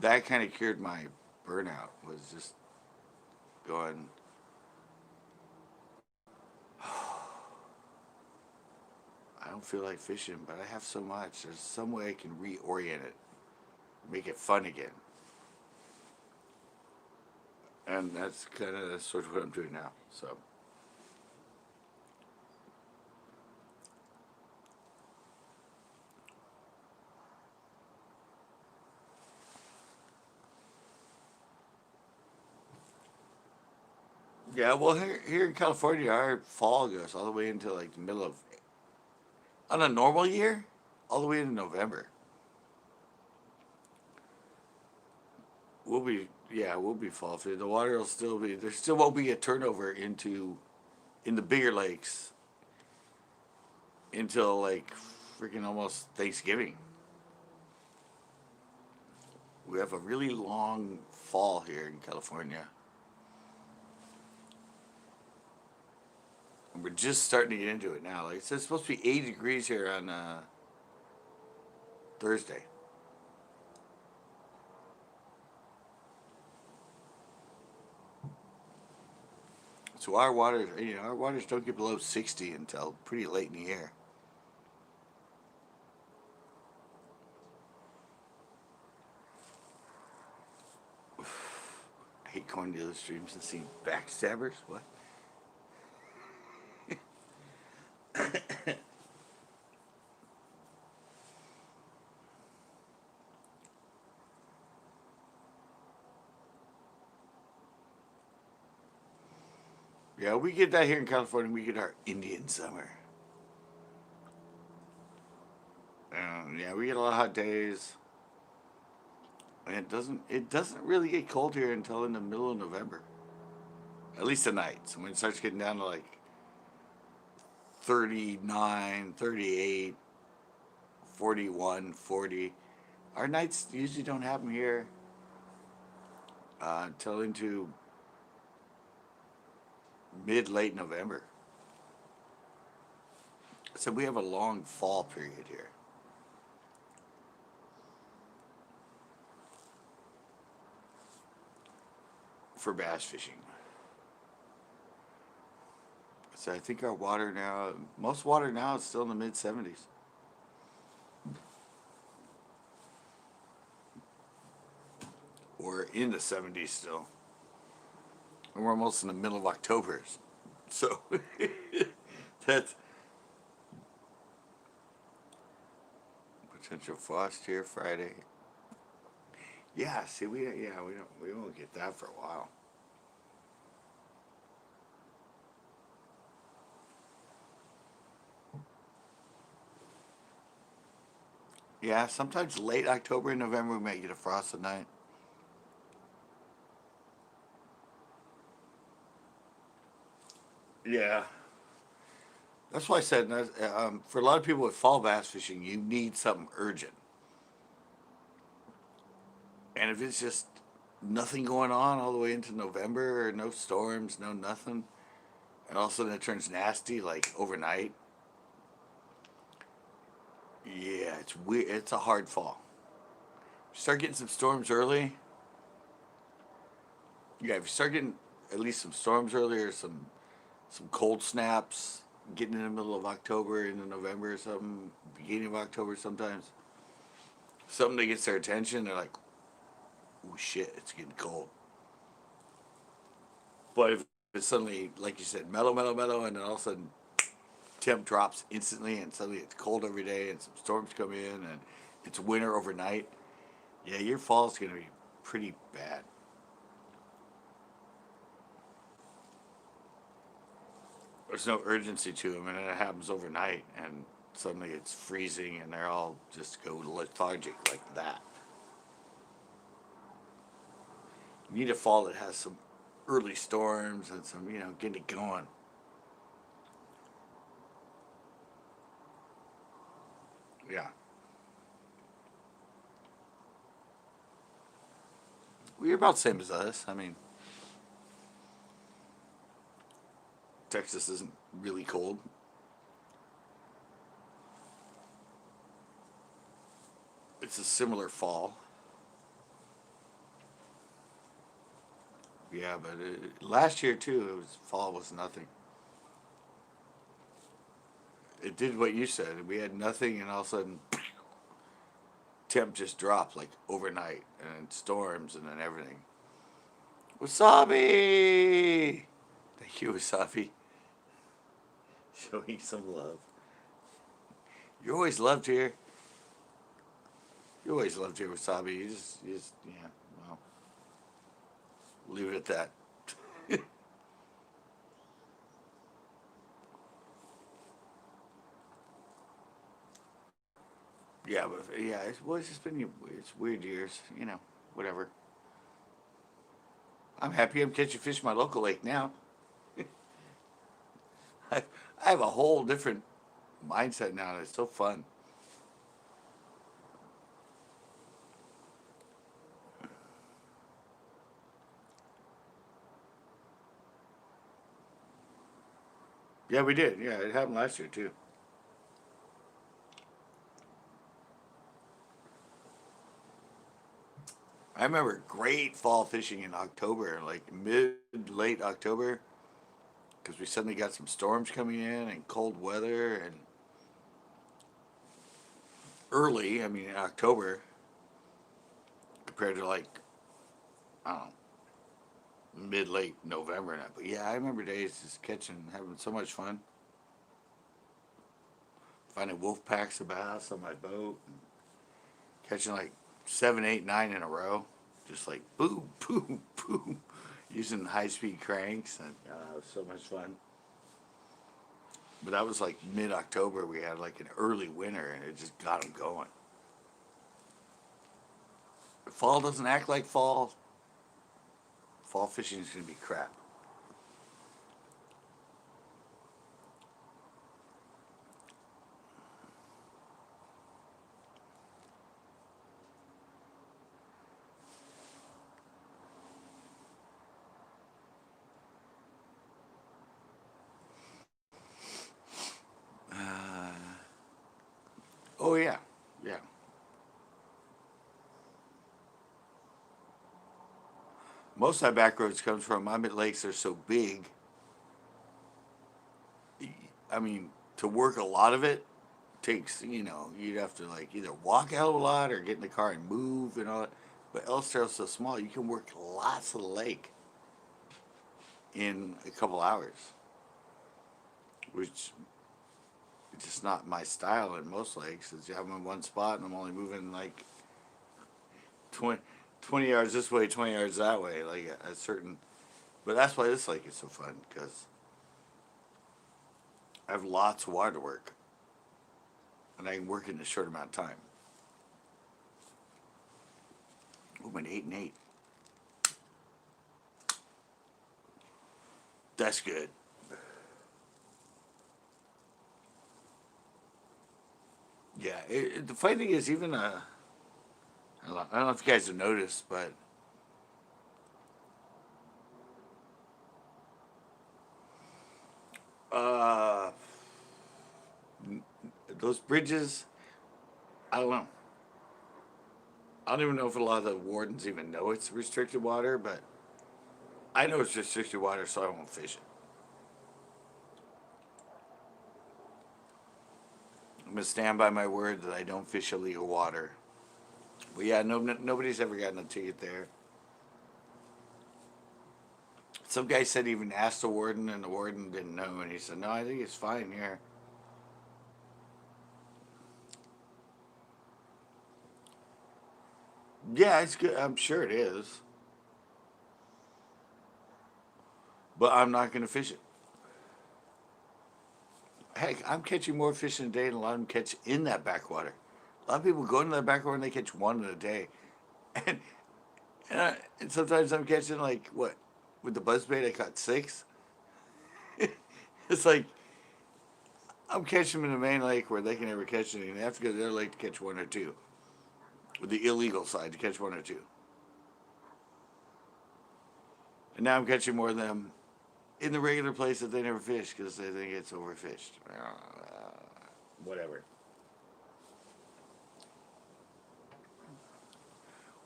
that kind of cured my burnout. Was just going, I don't feel like fishing, but I have so much. There's some way I can reorient it, make it fun again. And that's kind of sort of what I'm doing now. So, yeah, well, here in California, our fall goes all the way into like the middle of, on a normal year, all the way into November. We'll be fall fishing. The water will still be, there still won't be a turnover in the bigger lakes until like freaking almost Thanksgiving. We have a really long fall here in California. And we're just starting to get into it now. Like it says, it's supposed to be 80 degrees here on Thursday. So our waters don't get below 60 until pretty late in the year. I hate going to the streams and seeing backstabbers. What? Yeah, we get that here in California. We get our Indian summer. Yeah, we get a lot of hot days. And it doesn't really get cold here until in the middle of November. At least at night. So when it starts getting down to like 39, 38, 41, 40. Our nights usually don't happen here until into mid late November. So we have a long fall period here. For bass fishing. So I think our water now, most water now is still in the mid 70s. Or in the 70s still. And we're almost in the middle of October. So that's potential frost here Friday. Yeah, see we won't get that for a while. Yeah, sometimes late October and November we might get a frost at night. Yeah. That's why I said for a lot of people with fall bass fishing, you need something urgent. And if it's just nothing going on all the way into November, or no storms, no nothing, and all of a sudden it turns nasty like overnight, yeah, it's weird. It's a hard fall. If you start getting some storms early, yeah, if you start getting at least some storms early or some cold snaps, getting in the middle of October into November or something, beginning of October sometimes, something that gets their attention, they're like, oh shit, it's getting cold. But if it's suddenly, like you said, mellow, mellow, mellow, and then all of a sudden temp drops instantly, and suddenly it's cold every day, and some storms come in, and it's winter overnight, yeah, your fall's going to be pretty bad. There's no urgency to them, and it happens overnight, and suddenly it's freezing, and they're all just go lethargic like that. You need a fall that has some early storms and some, getting it going. Yeah. Well, you're about the same as us. I mean, Texas isn't really cold. It's a similar fall. Yeah, but last year too, it was fall was nothing. It did what you said. We had nothing, and all of a sudden, temp just dropped like overnight, and storms, and then everything. Wasabi! Thank you, Wasabi. Showing some love. You're always loved here. You always loved here, Wasabi. Yeah, well, leave it at that. Yeah, but yeah, it's just been it's weird years, whatever. I'm happy I'm catching fish in my local lake now. I, I have a whole different mindset now, and it's so fun. Yeah, we did. Yeah, it happened last year too. I remember great fall fishing in October, like mid late October, because we suddenly got some storms coming in and cold weather and early. I mean, in October compared to like I don't know mid late November now. But yeah, I remember days just catching, having so much fun, finding wolf packs of bass on my boat, and catching like seven, eight, nine in a row, just like boom, boom, boom, using high speed cranks, and it was so much fun. But that was like mid October. We had like an early winter, and it just got them going. If fall doesn't act like fall, fall fishing is going to be crap. Oh yeah, yeah. Most of that back roads comes from my mid lakes are so big. I mean, to work a lot of it takes, you'd have to like either walk out a lot or get in the car and move and all that. But Elster's so small, you can work lots of the lake in a couple hours, which is just not my style in most lakes. Is you have them in one spot and I'm only moving like 20, 20 yards this way, 20 yards that way, like a certain. But that's why this lake is so fun because I have lots of water to work and I can work in a short amount of time. Oh, went 8 and 8. That's good. Yeah, the funny thing is, even I don't know if you guys have noticed, but uh, those bridges, I don't know. I don't even know if a lot of the wardens even know it's restricted water, but I know it's restricted water, so I won't fish it. I'm gonna stand by my word that I don't fish illegal water. But yeah, nobody's ever gotten a ticket there. Some guy said he even asked the warden, and the warden didn't know, and he said, "No, I think it's fine here." Yeah, it's good. I'm sure it is, but I'm not gonna fish it. Heck, I'm catching more fish in a day than a lot of them catch in that backwater. A lot of people go into that backwater and they catch one in a day, and and sometimes I'm catching like what with the buzzbait I caught six. It's like I'm catching them in the main lake where they can never catch anything. They have to go to their lake to catch one or two, with the illegal side to catch one or two. And now I'm catching more of them in the regular place that they never fish because they think it's overfished. Whatever.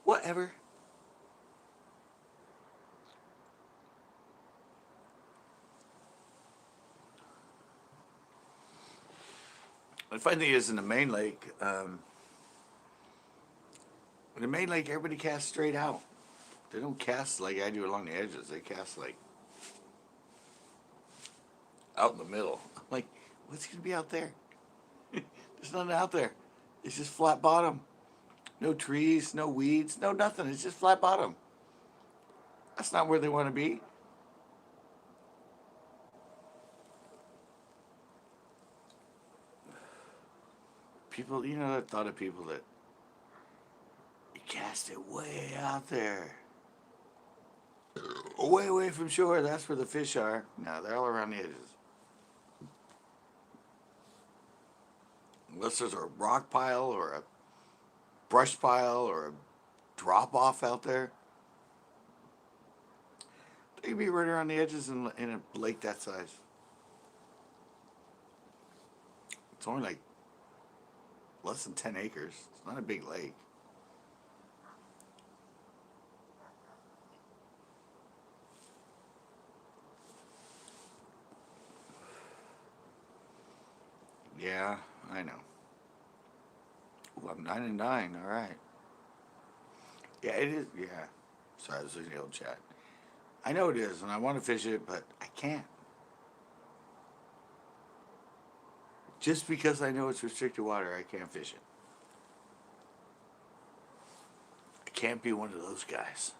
Whatever. The funny thing is, in the main lake, in the main lake, everybody casts straight out. They don't cast like I do along the edges. They cast like out in the middle. I'm like, what's going to be out there? There's nothing out there. It's just flat bottom. No trees, no weeds, no nothing. It's just flat bottom. That's not where they want to be. People, you know, the thought of people that you cast it way out there. Way away from shore, that's where the fish are. No, they're all around the edges. Unless there's a rock pile or a brush pile or a drop off out there, they can be right around the edges in a lake that size. It's only like less than 10 acres. It's not a big lake. Yeah, I know. Ooh, I'm 9-9. All right. Yeah, it is. Yeah. Sorry, this is the old chat. I know it is, and I want to fish it, but I can't. Just because I know it's restricted water, I can't fish it. I can't be one of those guys.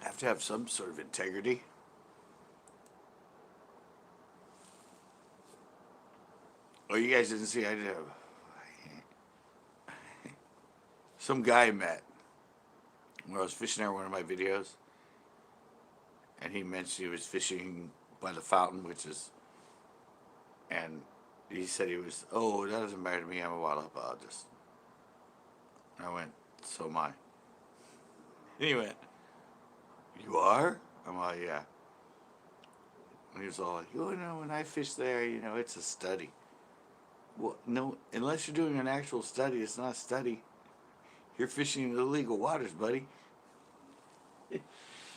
I have to have some sort of integrity. Oh, you guys didn't see? I did have some guy I met when I was fishing there in one of my videos, and he mentioned he was fishing by the fountain, and he said he was, oh, that doesn't matter to me, I'm a wildlife biologist. And I went, so am I. And he went, you are? I'm like, yeah. And he was all like, oh, no, when I fish there, you know, it's a study. Well, no, unless you're doing an actual study, it's not a study. You're fishing in illegal waters, buddy.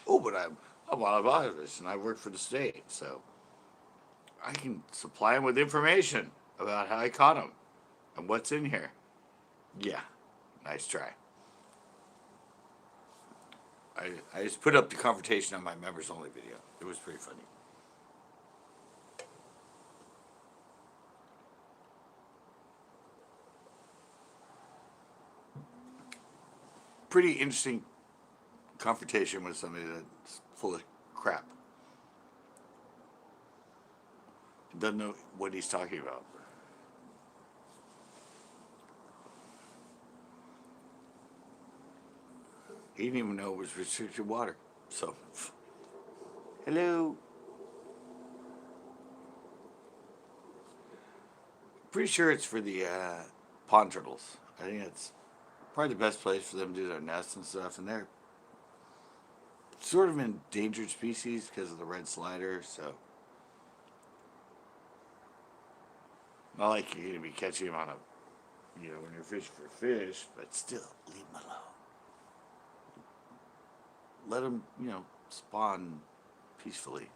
Oh, but I'm a wildlife biologist, and I work for the state, so I can supply them with information about how I caught them and what's in here. Yeah, nice try. I just put up the confrontation on my members only video. It was pretty funny. Pretty interesting confrontation with somebody that's full of crap. Doesn't know what he's talking about. He didn't even know it was restricted water. So, hello. Pretty sure it's for the pond turtles. I think it's probably the best place for them to do their nests and stuff. And they're sort of endangered species because of the red slider. So, not like you're going to be catching them on a, you know, when you're fishing for fish, but still, leave them alone. Let them, you know, spawn peacefully.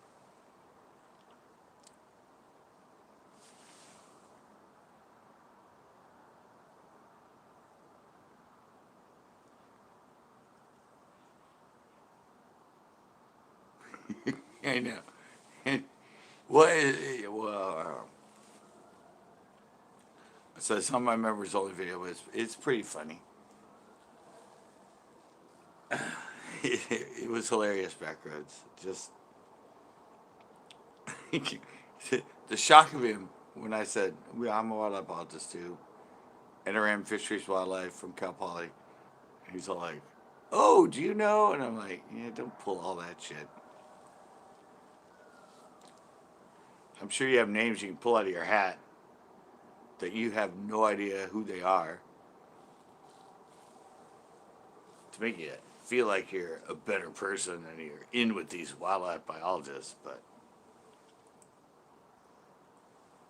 I know. Well, so some of my members only video it's pretty funny. It was hilarious, Backroads. Just the shock of him when I said, well, I'm a wildlife biologist too. NRM Fisheries Wildlife from Cal Poly. And he's all like, oh, do you know? And I'm like, yeah, don't pull all that shit. I'm sure you have names you can pull out of your hat that you have no idea who they are to make you feel like you're a better person and you're in with these wildlife biologists, but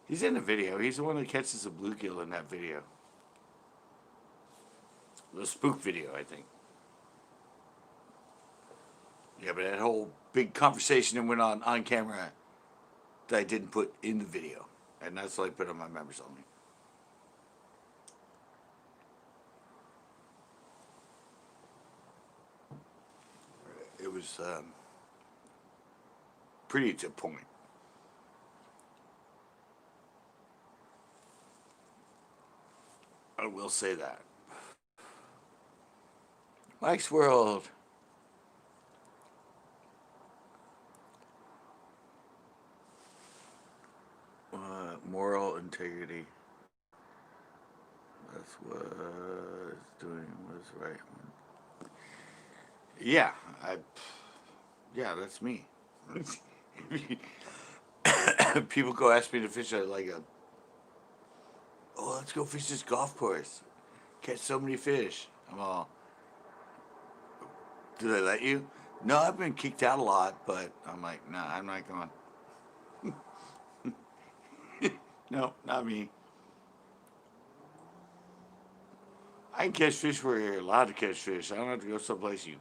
he's in the video. He's the one that catches a bluegill in that video. The spook video, I think. Yeah, but that whole big conversation that went on camera that I didn't put in the video, and that's what I put on my members only. It was pretty to the point. I will say that. Mike's World. Moral integrity. That's what it's doing was right. Yeah, yeah, that's me. People go ask me to fish at like oh, let's go fish this golf course. Catch so many fish. I'm all, do they let you? No, I've been kicked out a lot, but I'm like, nah, I'm not going. No, not me. I can catch fish where you're allowed to catch fish. I don't have to go someplace you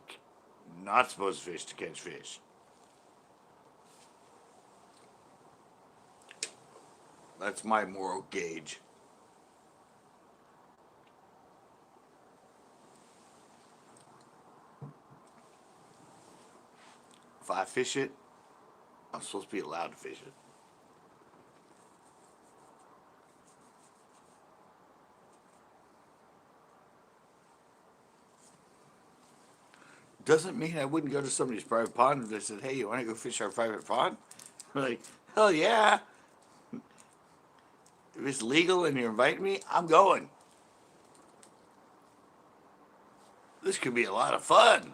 not supposed to fish to catch fish. That's my moral gauge. If I fish it, I'm supposed to be allowed to fish it. Doesn't mean I wouldn't go to somebody's private pond if they said, hey, you want to go fish our private pond? I'm like, hell yeah. If it's legal and you're inviting me, I'm going. This could be a lot of fun.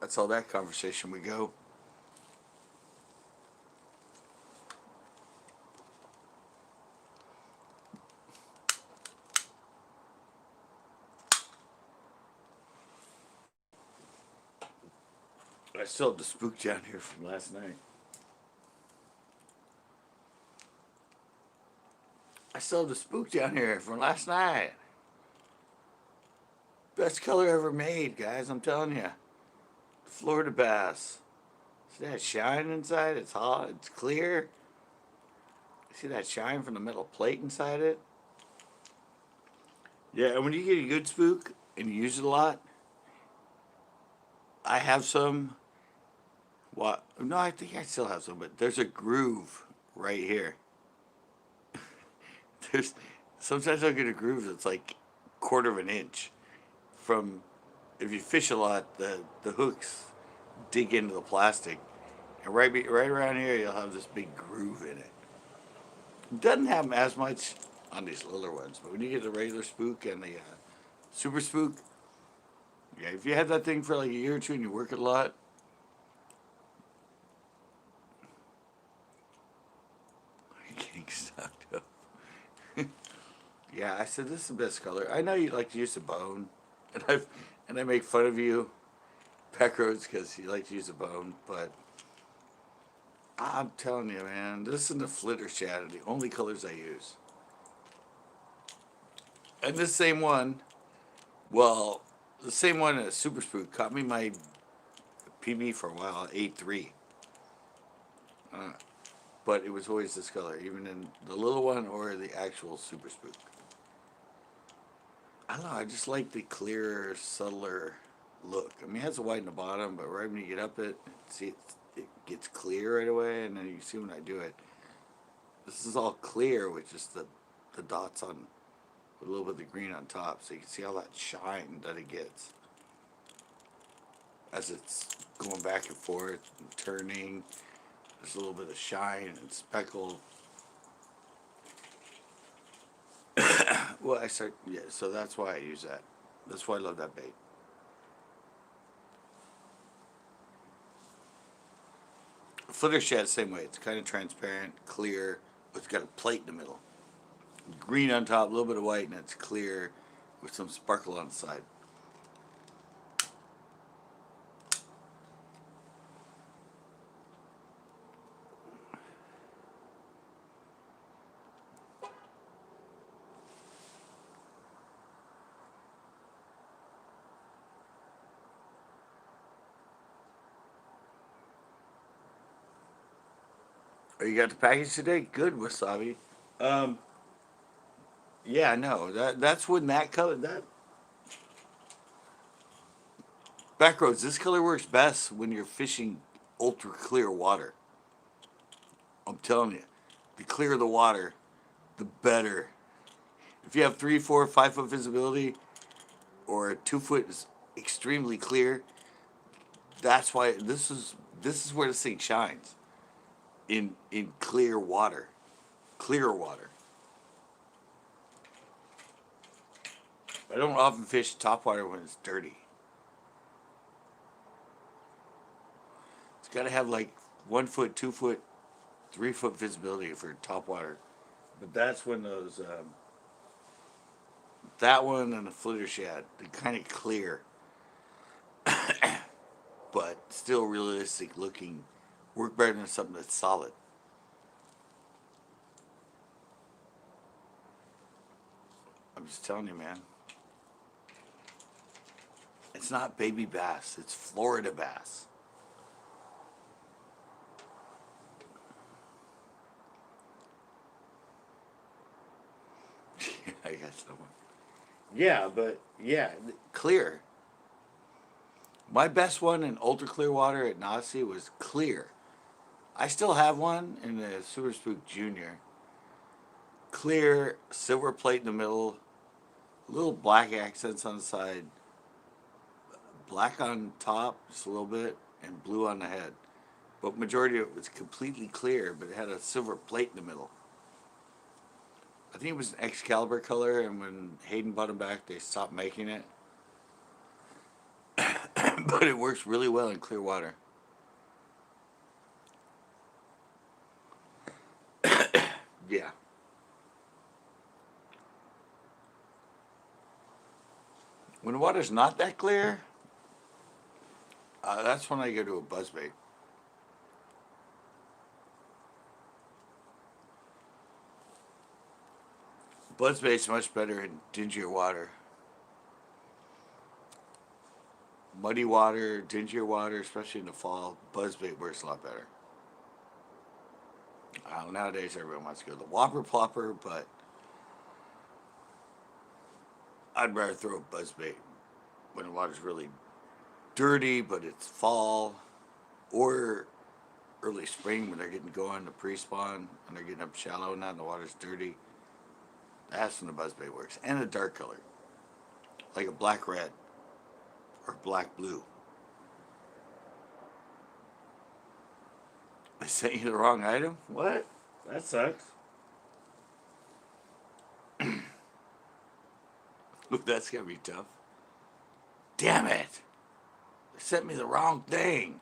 That's how that conversation would go. I still have the spook down here from last night. I still have the spook down here from last night. Best color ever made, guys, I'm telling you. Florida bass. See that shine inside? It's hot, it's clear. See that shine from the metal plate inside it? Yeah, and when you get a good spook and you use it a lot, I have some. What? No, I think I still have some, but there's a groove right here. There's sometimes I'll get a groove that's like quarter of an inch from. If you fish a lot, the hooks dig into the plastic, and right around here you'll have this big groove in it. It doesn't happen as much on these littler ones, but when you get the regular spook and the super spook, yeah, if you have that thing for like a year or two and you work it a lot, you're getting sucked up. Yeah, I said this is the best color. I know you like to use a bone, and I make fun of you, Peckrose, because you like to use a bone, but I'm telling you, man, this and the flitter shad are the only colors I use. And this same one, well, the same one as Super Spook caught me my PB for a while, 8.3. Uh, but it was always this color, even in the little one or the actual Super Spook. I don't know, I just like the clearer, subtler look. I mean, it has a white in the bottom, but right when you get up it, see it gets clear right away, and then you see when I do it. This is all clear with just the dots on, with a little bit of the green on top, so you can see all that shine that it gets as it's going back and forth and turning. There's a little bit of shine and speckle. Well, yeah, so that's why I use that. That's why I love that bait. Flitter shad, same way. It's kind of transparent, clear, but it's got a plate in the middle. Green on top, a little bit of white, and it's clear with some sparkle on the side. Oh, you got the package today? Good, Wasabi. Um, yeah, no, that's when that color, that backroads, this color works best when you're fishing ultra clear water. I'm telling you, the clearer the water, the better. If you have 3, 4, 5 foot visibility, or a 2 foot is extremely clear, that's why this is where this thing shines in clear water, clear water. I don't often fish topwater when it's dirty. It's got to have like 1 foot, 2 foot, 3 foot visibility for topwater. But that's when those that one and the flitter shad, they're kind of clear, but still realistic looking. Work better than something that's solid. I'm just telling you, man. It's not baby bass. It's Florida bass. I got someone. Yeah, but yeah, clear. My best one in ultra clear water at Nazi was clear. I still have one in the Super Spook Junior. Clear, silver plate in the middle, little black accents on the side, black on top, just a little bit, and blue on the head. But majority of it was completely clear, but it had a silver plate in the middle. I think it was an Excalibur color, and when Hayden bought them back, they stopped making it. But it works really well in clear water. Yeah. When the water's not that clear, that's when I go to a buzzbait. Buzzbait's much better in dingier water. Muddy water, dingier water, especially in the fall, buzzbait works a lot better. Nowadays, everyone wants to go to the whopper plopper, but I'd rather throw a buzzbait when the water's really dirty, but it's fall, or early spring when they're getting going to pre-spawn and they're getting up shallow now and the water's dirty. That's when the buzzbait works. And a dark color, like a black red or black blue. I sent you the wrong item? What? That sucks. Look, that's gonna be tough. Damn it! They sent me the wrong thing.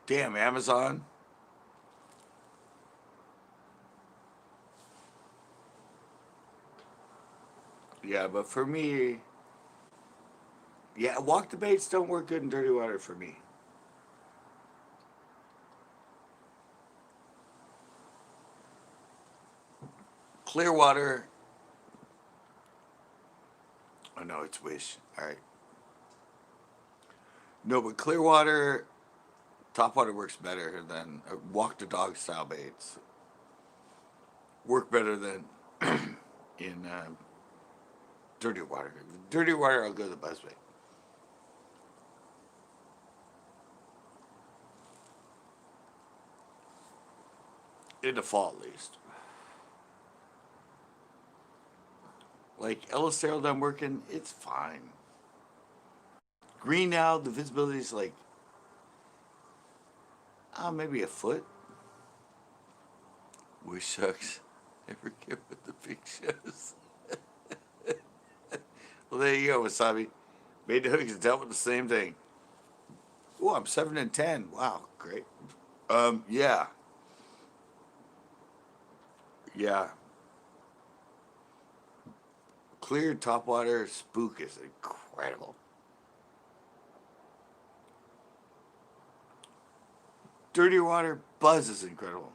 Damn, Amazon. Yeah, but for me, yeah, walk the baits don't work good in dirty water for me. Clear water. Oh no, it's Wish. All right. No, but clear water, top water works better than walk the dog style baits. Work better than in dirty water. Dirty water, I'll go to the buzzbait. In the fall, at least. Like Ellisdale, I'm working, it's fine. Green now, the visibility is like, maybe a foot. Wish sucks. Never get with the big shows. Well, there you go, Wasabi. Made the hooks dealt with the same thing. Oh, I'm 7 and 10. Wow, great. Yeah, yeah. Clear topwater spook is incredible. Dirty water buzz is incredible.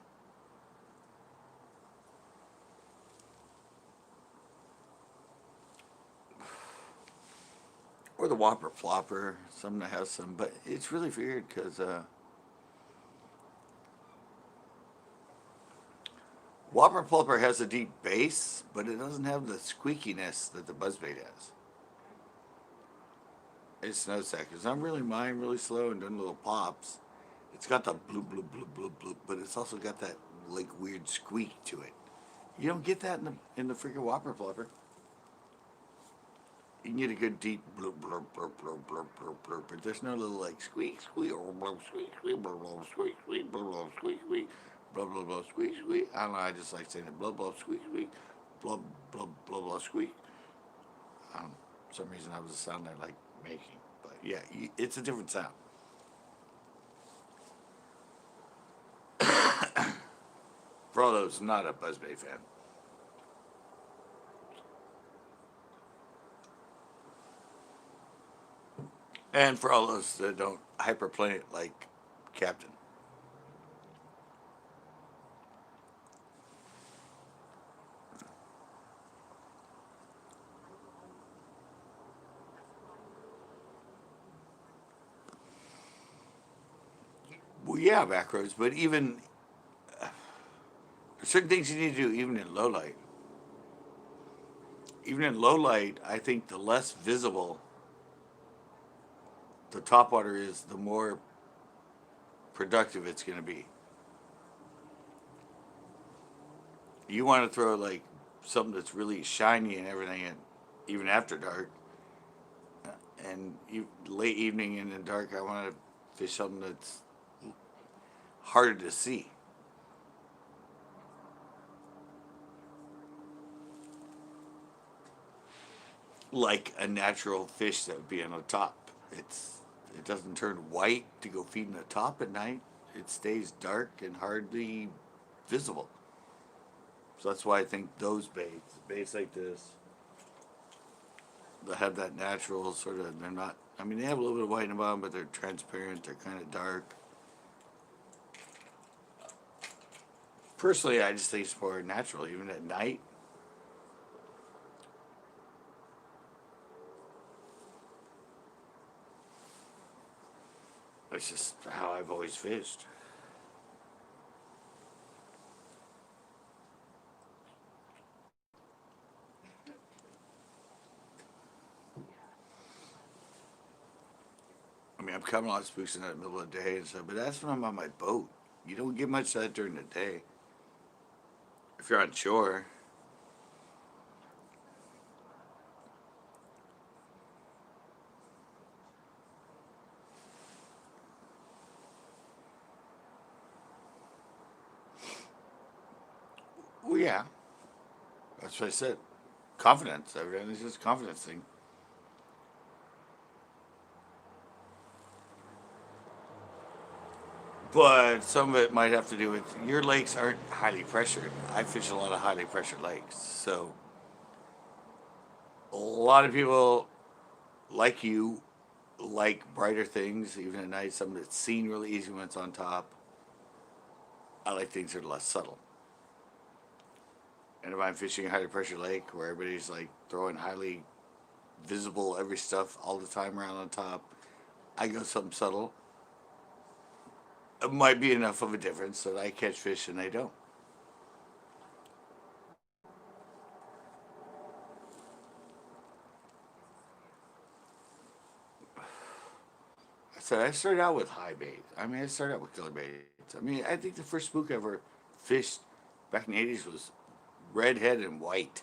Or the Whopper Flopper, some that has some, but it's really weird because Whopper Pulper has a deep bass, but it doesn't have the squeakiness that the buzzbait has. It's no because I'm really mine really slow and doing little pops. It's got the bloop bloop bloop bloop bloop, but it's also got that like weird squeak to it. You don't get that in the freaking Whopper Flopper. You can get a good deep bloop bloop bloop bloop bloop bloop bloop, but there's no little like squeak squeak or bloop squeak squeak bloop bloop squeak squeak bloop bloop squeak squeak bloop bloop bloop squeak squeak. I don't know. I just like saying it bloop bloop squeak squeak bloop bloop bloop bloop squeak. For some reason that was a sound I like making, but yeah, it's a different sound. For all those not a Buzzbait fan. And for all those that don't hyperplane it like Captain. Well, yeah, macros, but even certain things you need to do even in low light. Even in low light, I think the less visible the top water is, the more productive it's going to be. You want to throw like something that's really shiny and everything, and even after dark, and late evening and in dark, I want to fish something that's harder to see. Like a natural fish that would be on the top. It doesn't turn white to go feed in the top at night. It stays dark and hardly visible. So that's why I think those baits like this, that have that natural sort of, they're not, I mean, they have a little bit of white in the bottom, but they're transparent, they're kind of dark. Personally, I just think it's more natural, even at night. It's just how I've always fished. I mean, I'm coming on spooks in the middle of the day and stuff, but that's when I'm on my boat. You don't get much of that during the day. If you're on shore, well, yeah, that's what I said. Confidence. Everything's just a confidence thing. But some of it might have to do with your lakes aren't highly pressured. I fish a lot of highly pressured lakes, so a lot of people like you like brighter things, even at night. Something that's seen really easy when it's on top. I like things that are less subtle. And if I'm fishing a highly pressure lake where everybody's like throwing highly visible every stuff all the time around on top, I go something subtle. It might be enough of a difference that I catch fish and they don't. I said I started out with high bait. I mean, I started out with killer baits. I mean, I think the first spook I ever fished back in the 80s was redhead and white.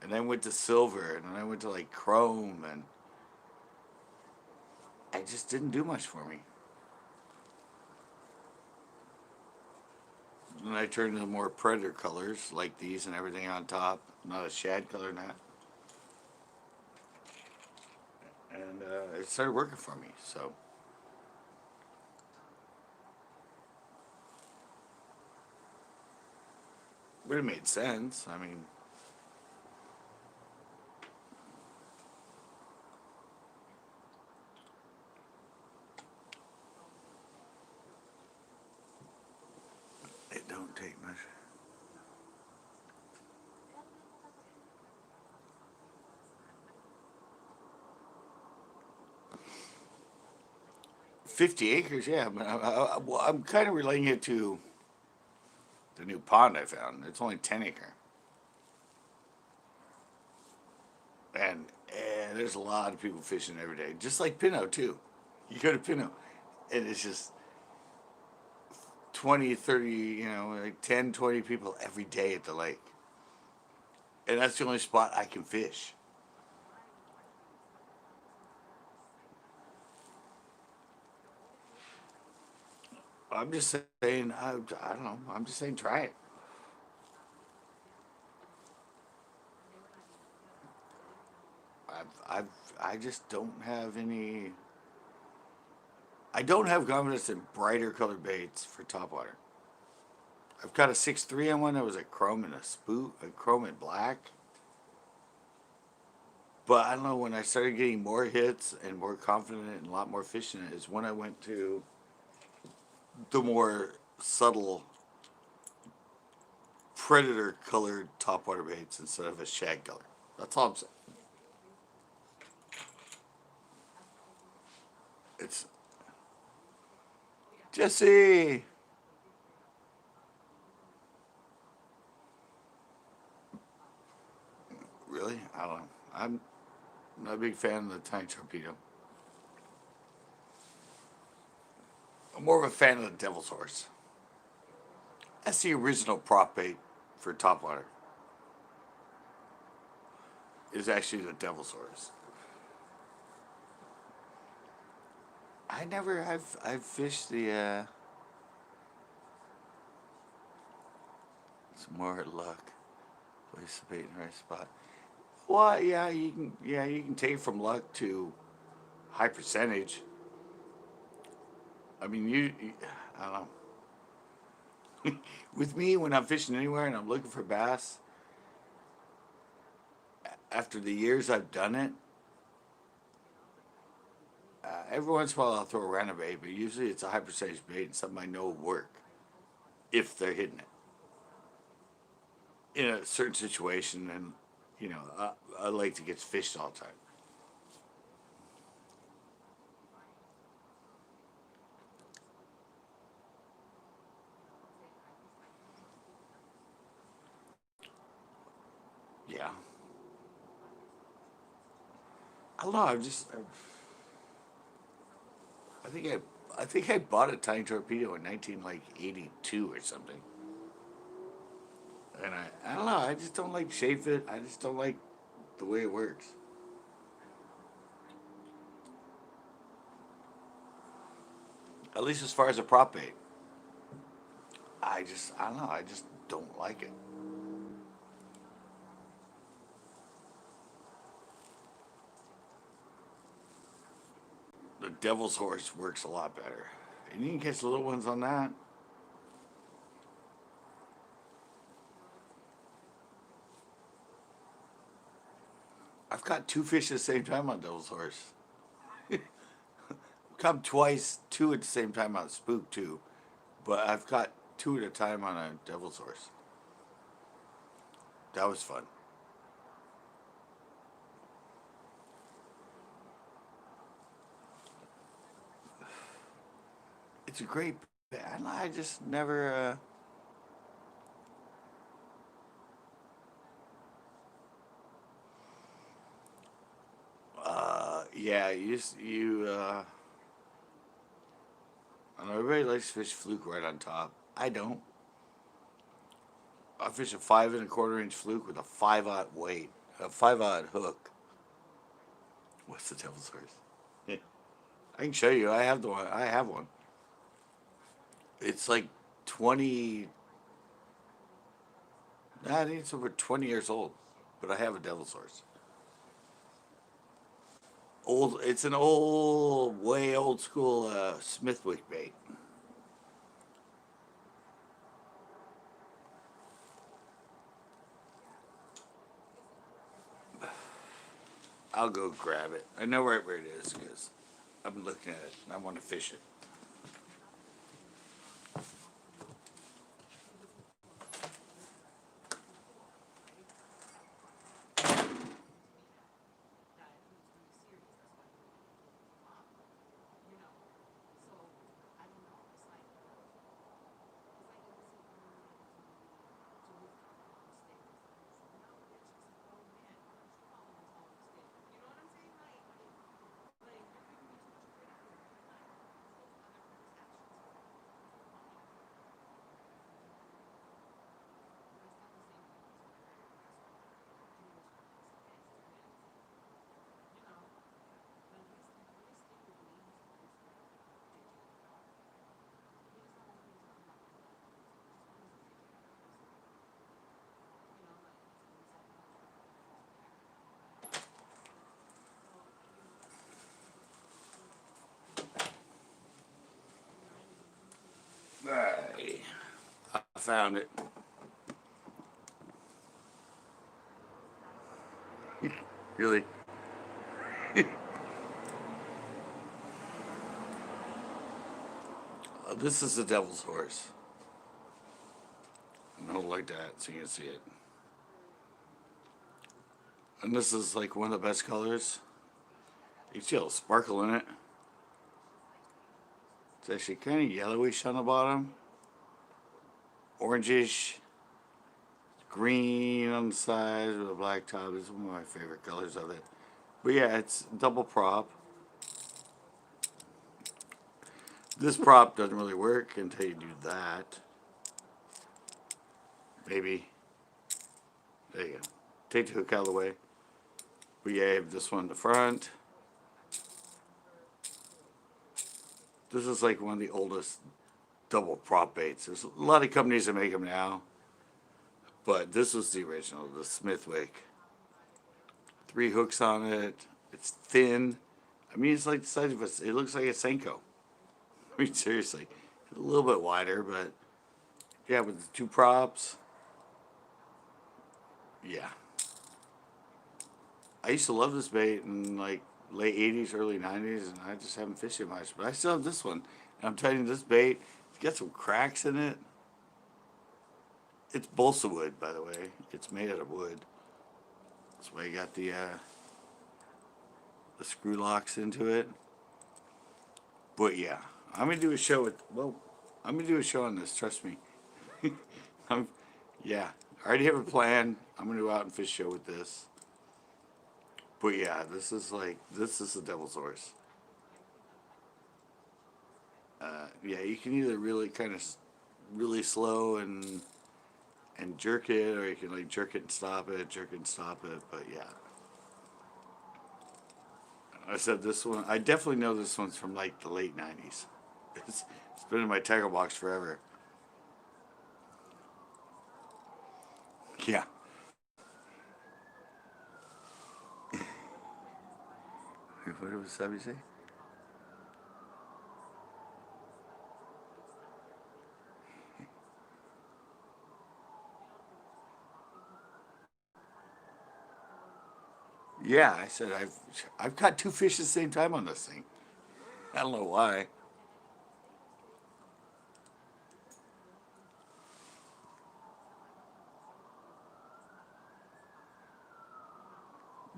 And then went to silver, and then I went to like chrome, and I just didn't do much for me. And I turned to more predator colors like these and everything on top, not a shad color net. And it started working for me. So, but it made sense. I mean, it don't take much. 50 acres, yeah. But I'm kind of relating it to the new pond I found. It's only 10 acre, and there's a lot of people fishing every day, just like Pinot too. You go to Pinot, and it's just 20, 30, like 10, 20 people every day at the lake, and that's the only spot I can fish. I'm just saying, I don't know. I'm just saying, try it. I've, I just don't have any. I don't have confidence in brighter colored baits for topwater. I've got a 6.3 on one that was a chrome and a chrome and black. But I don't know, when I started getting more hits and more confident and a lot more fishing is when I went to the more subtle predator colored topwater baits instead of a shag color. That's all I'm saying. It's Jesse. Really? I don't know. I'm not a big fan of the tiny torpedo. I'm more of a fan of the devil's horse. That's the original prop bait for topwater. Is actually the devil's horse. I've fished the some more luck. Place the bait in the right spot. Well, you can take it from luck to high percentage. I mean, I don't know. With me, when I'm fishing anywhere and I'm looking for bass, after the years I've done it, every once in a while I'll throw a random bait, but usually it's a high percentage bait and something I know will work if they're hitting it in a certain situation. And I like to get fished all the time. Yeah, I don't know. I think I bought a tiny torpedo in 1982 or something, and I don't know. I just don't like shape it. I just don't like the way it works. At least as far as a prop bait, I don't know. I just don't like it. The devil's horse works a lot better, and you can catch little ones on that. I've caught two fish at the same time on devil's horse. Come twice, two at the same time on spook too, but I've caught two at a time on a devil's horse. That was fun. It's a great band. I just never. Yeah, I know everybody likes to fish fluke right on top. I don't. I fish a 5 1/4 inch fluke with a 5/0 weight, a 5/0 hook. What's the devil's horse? Yeah. I can show you. I have the one. I have one. It's like 20. Nah, I think it's over 20 years old, but I have a devil's horse. Old. It's an old, way old school Smithwick bait. I'll go grab it. I know right where it is because I'm looking at it and I want to fish it. found it. Really? This is the devil's horse. And hold it like that so you can see it. And this is like one of the best colors. You can see a little sparkle in it. It's actually kind of yellowish on the bottom. Orangish. Green on the side with a black top. This is one of my favorite colors of it. But yeah, it's double prop. This prop doesn't really work until you do that. Maybe. There you go. Take the hook out of the way. We have this one in the front. This is like one of the oldest double prop baits. There's a lot of companies that make them now. But this was the original, the Smithwick. 3 hooks on it. It's thin. I mean, it's like the size of a, it looks like a Senko. I mean, seriously. A little bit wider, but yeah, with the 2 props. Yeah. I used to love this bait in like late 80s, early 90s, and I just haven't fished it much. But I still have this one. And I'm telling you, this bait, it's got some cracks in it. It's balsa wood, by the way. It's made out of wood. That's why you got the screw locks into it. But yeah, I'm gonna do a show with. Well, I'm gonna do a show on this. Trust me. Yeah, I already have a plan. I'm gonna go out and fish show with this. But yeah, this is the devil's horse. Yeah, you can either really kind of really slow and jerk it, or you can like jerk it and stop it, jerk it and stop it. But yeah, I said this one. I definitely know this one's from like the late '90s. It's been in my tackle box forever. Yeah. What was Sabby say? Yeah, I said I've caught 2 fish at the same time on this thing. I don't know why.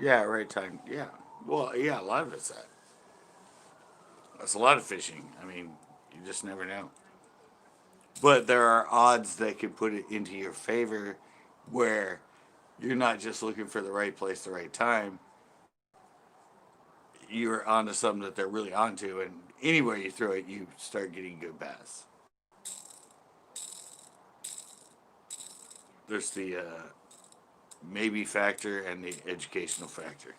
Yeah, right time. Yeah. Well, yeah, a lot of it's that. That's a lot of fishing. I mean, you just never know. But there are odds that can put it into your favor where you're not just looking for the right place, the right time. You're onto something that they're really onto, and anywhere you throw it, you start getting good bass. There's the maybe factor and the educational factor.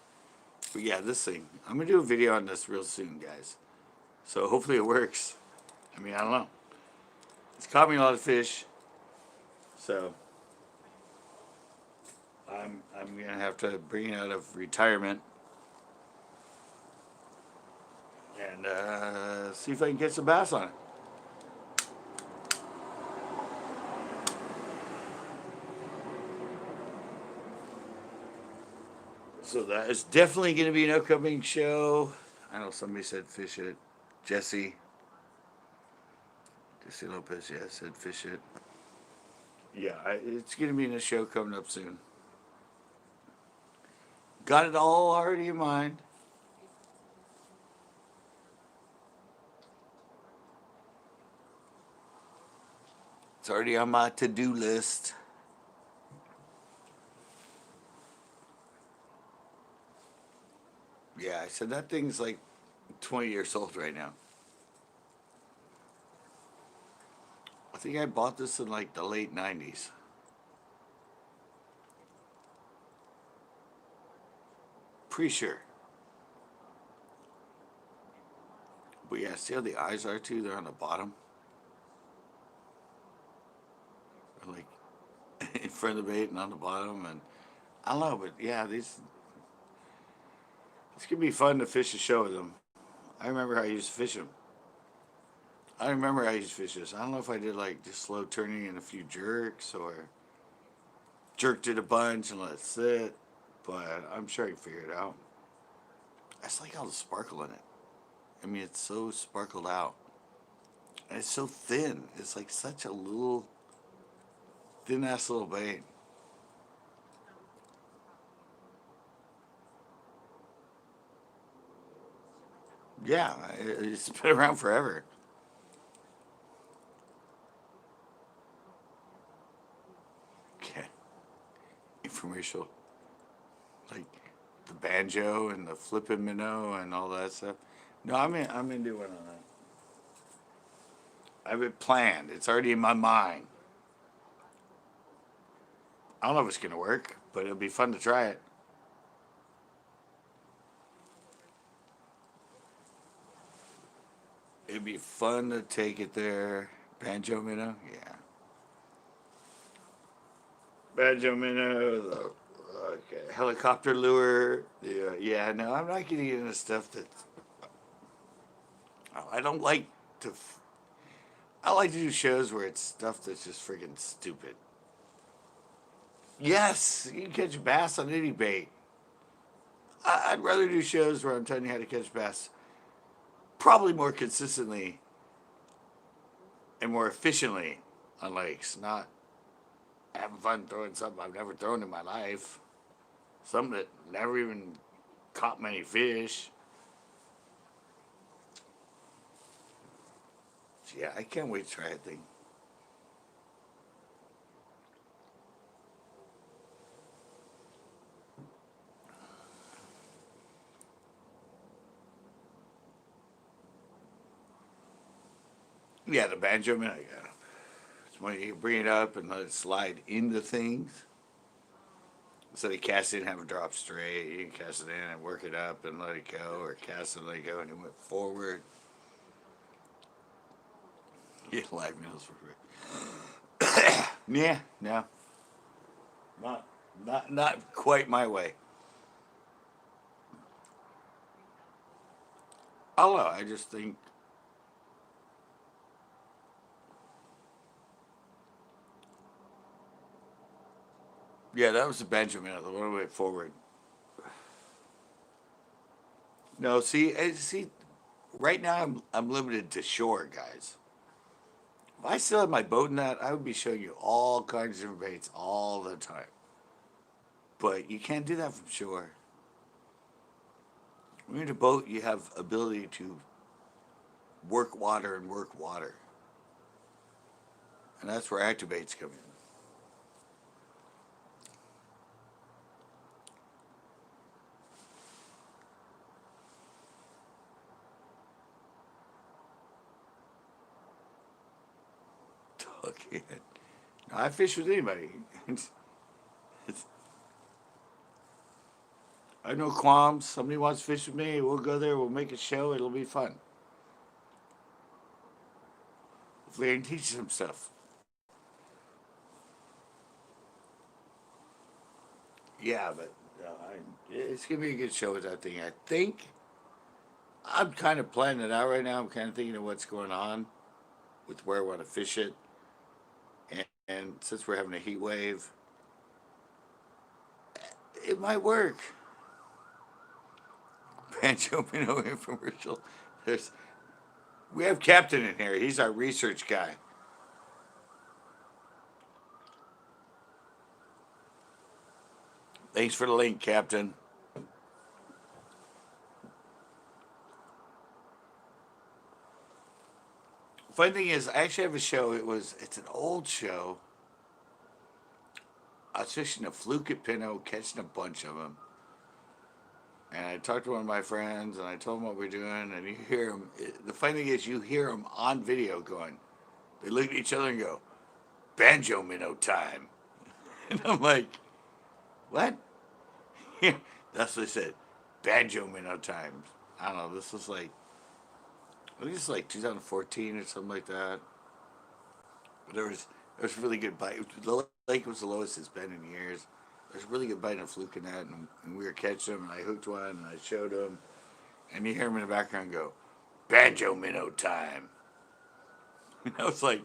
But yeah, this thing, I'm going to do a video on this real soon, guys. So hopefully it works. I mean, I don't know. It's caught me a lot of fish. So I'm going to have to bring it out of retirement and see if I can catch some bass on it. So that is definitely going to be an upcoming show. I know somebody said fish it. Jesse Lopez, yeah, said fish it. Yeah, it's going to be in a show coming up soon. Got it all already in mind. It's already on my to-do list. Yeah, I said that thing's like 20 years old right now. I think I bought this in like the late 90s. Pretty sure. But yeah, see how the eyes are too? They're on the bottom. They're like in front of the bait and on the bottom. And I don't know, but yeah, it's going to be fun to fish a show with them. I remember how I used to fish them. I remember I used to fish this. I don't know if I did like just slow turning and a few jerks or jerked it a bunch and let it sit, but I'm sure I can figure it out. I just like all the sparkle in it. I mean, it's so sparkled out. And it's so thin. It's like such a little, thin ass little bait. Yeah, it's been around forever. Okay, infomercial. Like the banjo and the flippin' minnow and all that stuff. No, I'm into one on that. I have it planned. It's already in my mind. I don't know if it's gonna work, but it'll be fun to try it. It'd be fun to take it there. Banjo minnow, yeah. Banjo minnow, the okay. Helicopter lure. Yeah, yeah. No, I'm not getting into stuff that I don't like to. I like to do shows where it's stuff that's just freaking stupid. Yes, you can catch bass on any bait. I'd rather do shows where I'm telling you how to catch bass, probably more consistently and more efficiently on lakes, not having fun throwing something I've never thrown in my life, something that never even caught many fish. So yeah, I can't wait to try that thing. Yeah, the banjo man, yeah. It's when you bring it up and let it slide into things. So they cast it and have it drop straight. You can cast it in and work it up and let it go, or cast it and let it go and it went forward. Yeah, live meals for free. Yeah, no, not not quite my way. I don't know. I just think, yeah, that was the Benjamin, the one way forward. No, see, right now I'm limited to shore, guys. If I still had my boat in that, I would be showing you all kinds of different baits all the time. But you can't do that from shore. When you're in a boat, you have ability to work water and work water, and that's where activates come in. Okay. I fish with anybody. It's, I have no qualms. Somebody wants to fish with me, we'll go there. We'll make a show. It'll be fun. Hopefully, I can teach them stuff. Yeah, but it's gonna be a good show with that thing. I think I'm kind of planning it out right now. I'm kind of thinking of what's going on with where I want to fish it, and since we're having a heat wave, it might work. Banjo Minnow infomercial. There's we have Captain in here. He's our research guy. Thanks for the link, Captain. Funny thing is, I actually have a show. It's an old show. I was fishing a fluke at Pinot, catching a bunch of them. And I talked to one of my friends, and I told him what we're doing, and you hear them. The funny thing is, you hear them on video going. They look at each other and go, "Banjo minnow time," and I'm like, "What?" That's what they said. Banjo minnow time. I don't know. This was like, I think it's like 2014 or something like that. But there was a really good bite. The lake was the lowest it's been in years. There's a really good bite of fluke in that, and we were catching them, and I hooked one, and I showed him, and you hear him in the background go, "Banjo minnow time." I was like,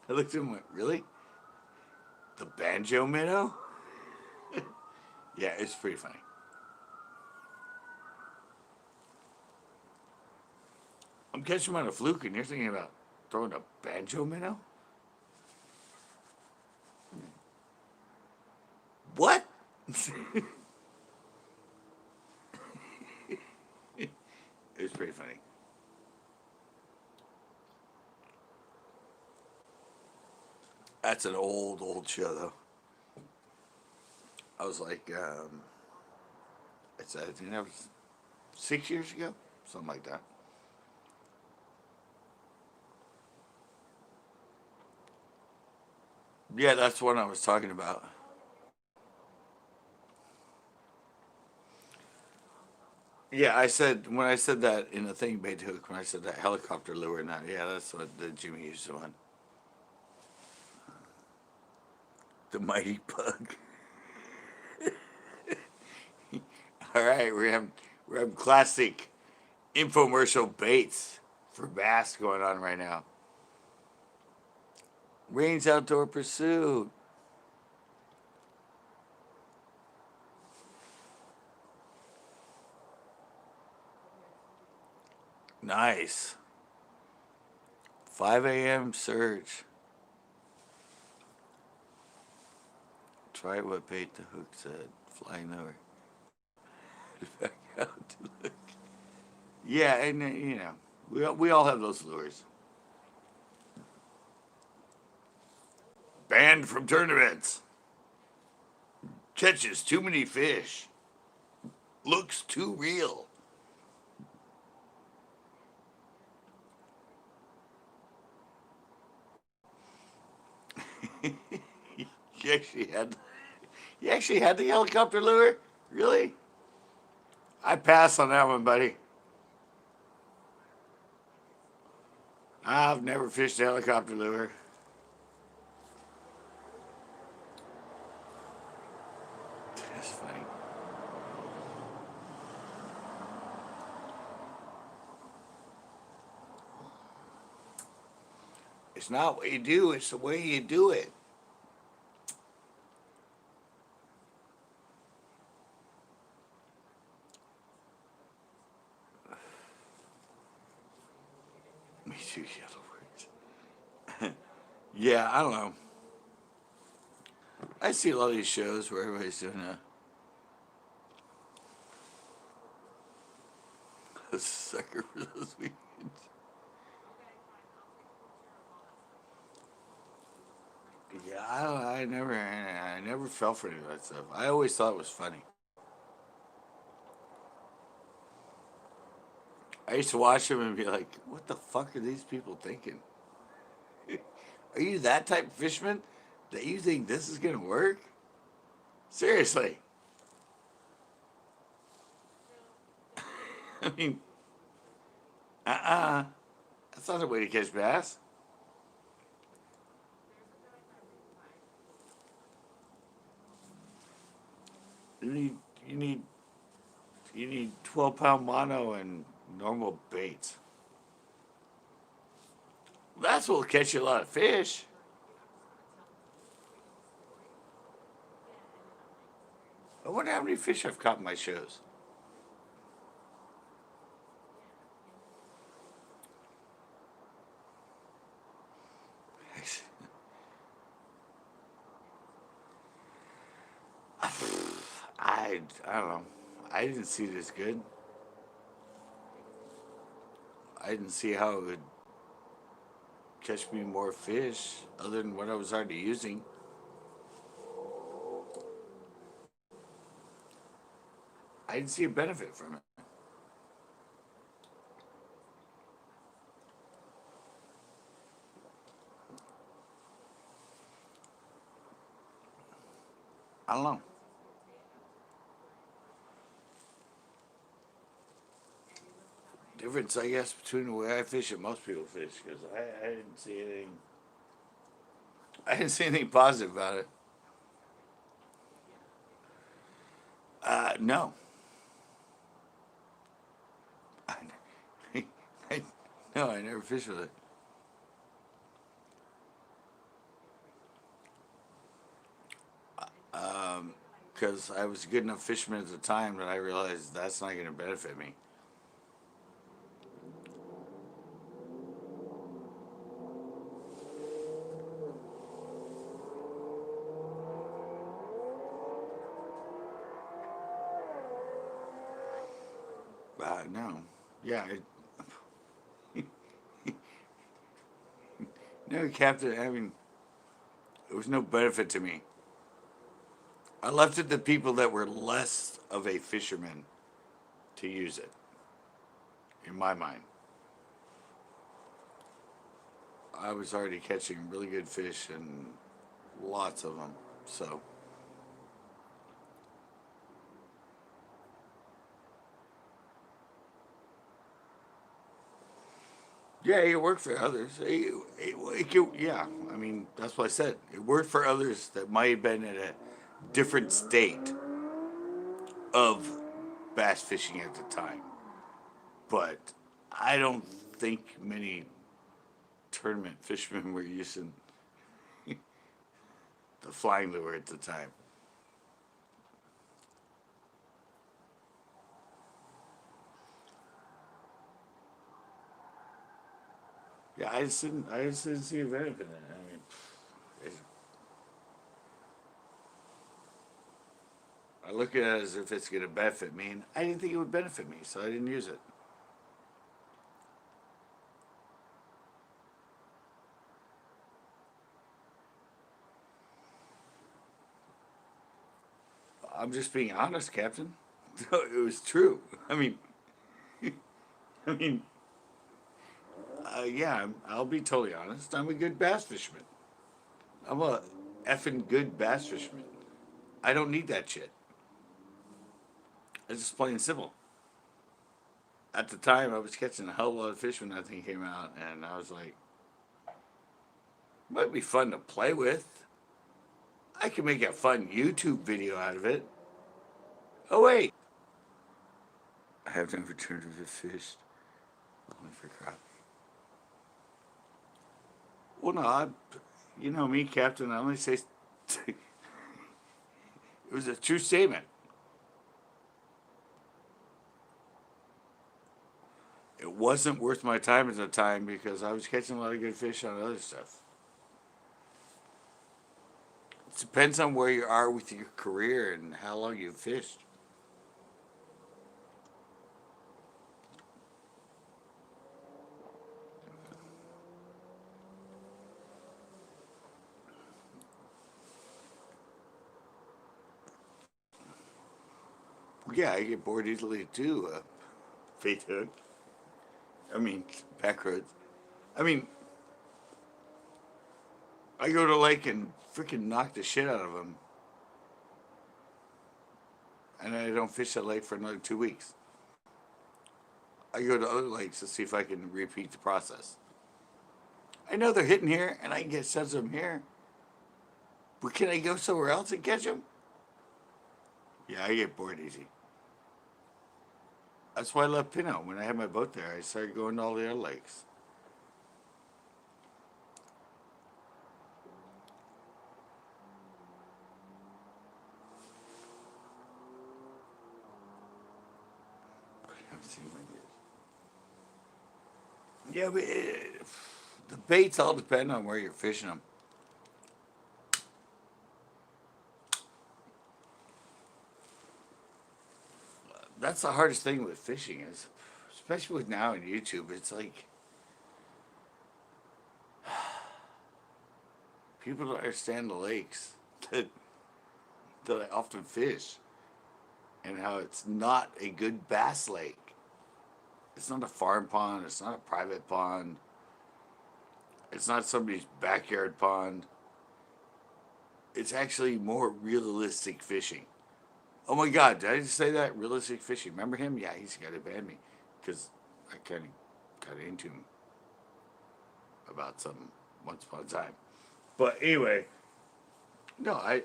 I looked at him and went, really? The banjo minnow? Yeah, it's pretty funny. I'm catching him on a fluke, and you're thinking about throwing a banjo minnow? What? It was pretty funny. That's an old show, though. I was like, I think that was 6 years ago, something like that. Yeah, that's what I was talking about. Yeah, I said when I said that in the thing bait hook when I said that helicopter lure and that yeah that's what the Jimmy used on the mighty bug. All right, we're having classic infomercial baits for bass going on right now. Rain's Outdoor Pursuit. Nice. 5 a.m. surge. Try what bait the hook said. Flying over. Back out to look. Yeah, and we all have those lures. Banned from tournaments. Catches too many fish. Looks too real. You actually had you actually had the helicopter lure? Really? I pass on that one, buddy. I've never fished a helicopter lure. That's funny. It's not what you do, it's the way you do it. Me too, yellow words. Yeah, I don't know. I see a lot of these shows where everybody's doing a sucker for those weekends. Yeah, I never fell for any of that stuff. I always thought it was funny. I used to watch them and be like, "What the fuck are these people thinking? Are you that type of fisherman that you think this is gonna work? Seriously? I mean, that's not a way to catch bass. You need you need you need 12-pound mono and normal baits. That's what'll catch you a lot of fish. I wonder how many fish I've caught in my shows. I don't know. I didn't see it as good. I didn't see how it would catch me more fish other than what I was already using. I didn't see a benefit from it. I don't know. Difference, I guess, between the way I fish and most people fish because I didn't see anything. I didn't see anything positive about it. No. I, no, I never fished with it. because I was a good enough fisherman at the time that I realized that's not going to benefit me. No. Yeah. No, Captain, I mean, it was no benefit to me. I left it to people that were less of a fisherman to use it, in my mind. I was already catching really good fish and lots of them. So, yeah, it worked for others. Yeah, I mean, that's what I said. It worked for others that might have been in a different state of bass fishing at the time. But I don't think many tournament fishermen were using the flying lure at the time. Yeah, I just didn't see a benefit in it. I mean, it, I look at it as if it's going to benefit me, and I didn't think it would benefit me, so I didn't use it. I'm just being honest, Captain. It was true. I mean, yeah, I'll be totally honest. I'm a good bass fisherman. I'm a effing good bass fisherman. I don't need that shit. It's just plain and simple. At the time, I was catching a hell of a lot of fish when that thing came out, and I was like, might be fun to play with. I could make a fun YouTube video out of it. Oh, wait. I have never turned of a fish. Only for crap. Well, no, you know me, Captain. I only say it was a true statement. It wasn't worth my time at the time because I was catching a lot of good fish on other stuff. It depends on where you are with your career and how long you've fished. Yeah, I get bored easily too. Faith hook. I mean, back roads. I mean, I go to the lake and freaking knock the shit out of them, and I don't fish that lake for another 2 weeks. I go to other lakes to see if I can repeat the process. I know they're hitting here, and I can get sets of them here, but can I go somewhere else and catch them? Yeah, I get bored easy. That's why I left Pino. When I had my boat there, I started going to all the other lakes. Yeah, but the baits all depend on where you're fishing them. That's the hardest thing with fishing is, especially with now on YouTube, it's like people don't understand the lakes that I often fish and how it's not a good bass lake. It's not a farm pond. It's not a private pond. It's not somebody's backyard pond. It's actually more realistic fishing. Oh my God, did I just say that? Realistic fishing. Remember him? Yeah, he's got to ban me because I kind of got into him about something once upon a time. But anyway, no, I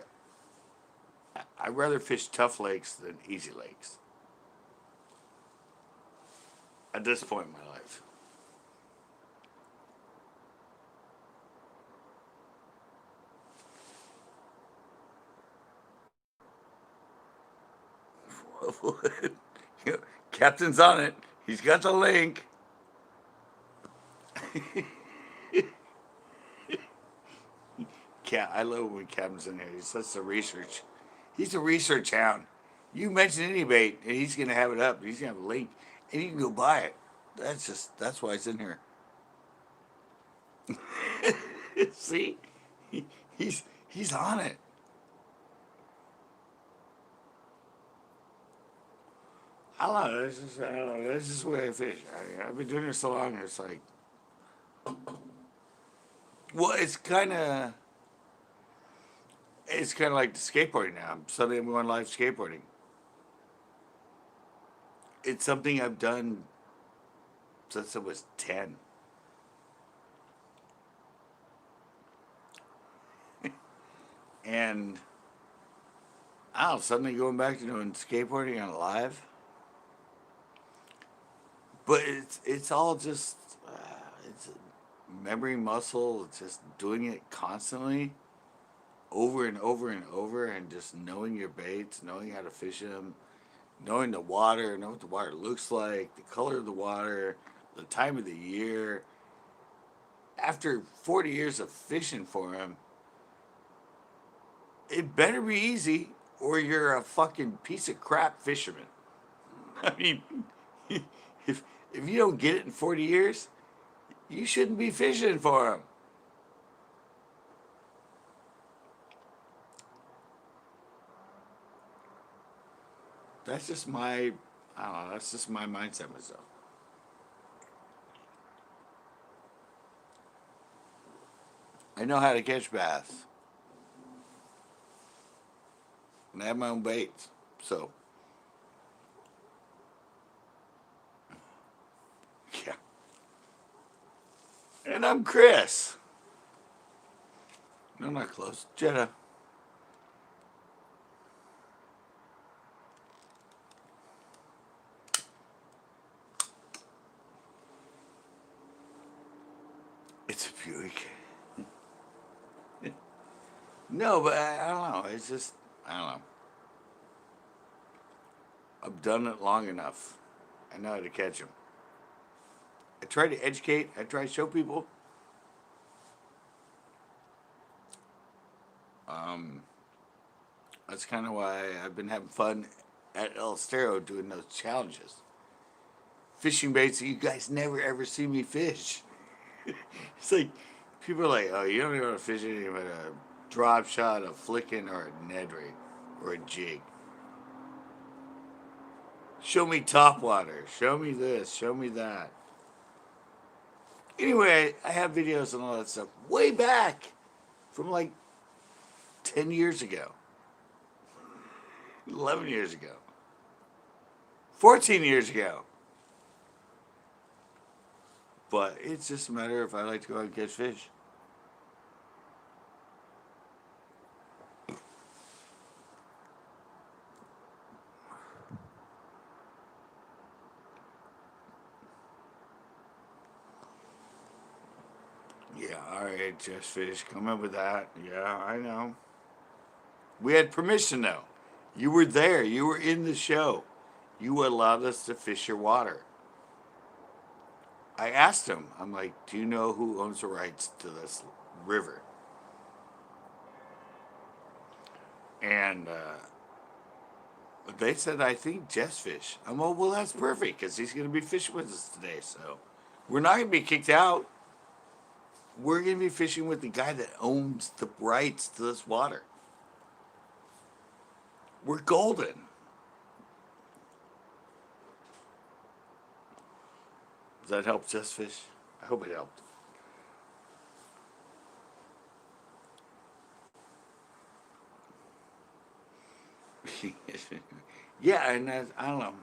rather fish tough lakes than easy lakes at this point in my life. of wood. Captain's on it. He's got the link. I love when Captain's in here. He's such a research. He's a research hound. You mention any bait, and he's gonna have it up. He's gonna have a link, and you can go buy it. That's why it's in here. See, he, he's on it. I don't know. I don't know. That's just the way I fish. I've been doing this so long. It's like, well, it's kind of like the skateboarding now. Suddenly I'm going live skateboarding. It's something I've done since I was 10. And I don't know, suddenly going back to doing skateboarding on live. But it's all just it's a memory muscle. It's just doing it constantly, over and over and over, and just knowing your baits, knowing how to fish them, knowing the water, know what the water looks like, the color of the water, the time of the year. After 40 years of fishing for them, it better be easy, or you're a fucking piece of crap fisherman. I mean, if you don't get it in 40 years, you shouldn't be fishing for them. That's just my, I don't know, that's just my mindset myself. I know how to catch bass. And I have my own baits. So, yeah. And I'm Chris. No, not close. Jenna. It's a Buick. No, but I don't know. It's just, I don't know. I've done it long enough. I know how to catch them. I try to educate. I try to show people. That's kind of why I've been having fun at El Estero doing those challenges. Fishing baits that you guys never ever see me fish. It's like, people are like, oh, you don't even know how to fish anything but a drop shot, a flicking, or a Ned rig, or a jig. Show me top water. Show me this. Show me that. Anyway, I have videos and all that stuff way back from like 10 years ago, 11 years ago, 14 years ago. But it's just a matter if I like to go out and catch fish. Yeah, all right, just fish. Come up with that. Yeah, I know. We had permission though. You were there. You were in the show. You allowed us to fish your water. I asked him, I'm like, do you know who owns the rights to this river? And they said, I think Jess fish. I'm like, well, that's perfect because he's going to be fishing with us today. So we're not going to be kicked out. We're going to be fishing with the guy that owns the rights to this water. We're golden. Does that help Just Fish? I hope it helped. Yeah, and I don't know.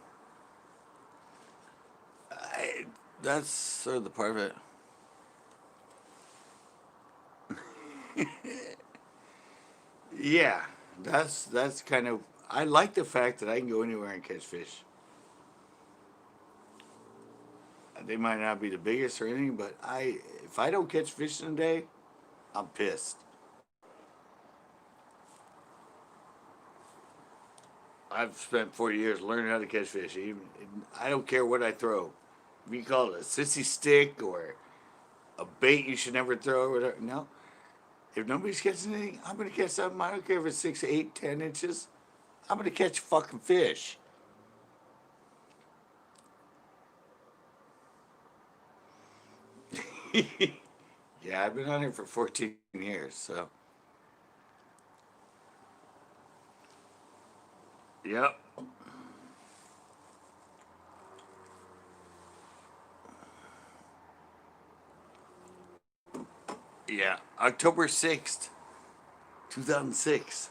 That's sort of the part of it. Yeah, that's kind of. I like the fact that I can go anywhere and catch fish. They might not be the biggest or anything, but if I don't catch fish in a day, I'm pissed. I've spent 40 years learning how to catch fish. Even, I don't care what I throw. If you call it a sissy stick or a bait you should never throw or whatever. No. If nobody's catching anything, I'm going to catch something. I don't care if it's 6, 8, 10 inches. I'm going to catch fucking fish. Yeah, I've been on here for 14 years, so. Yep. Yeah. October 6th, 2006.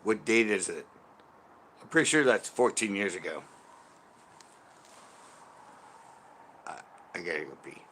What date is it? I'm pretty sure that's 14 years ago. I gotta go pee.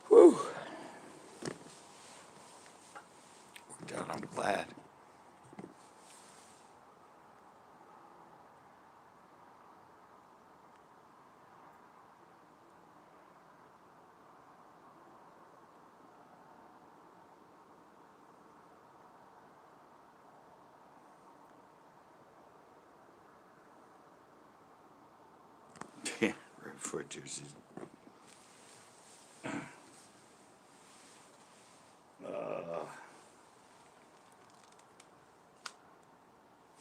Whew. Worked out, I'm glad. Yeah, right before deer season.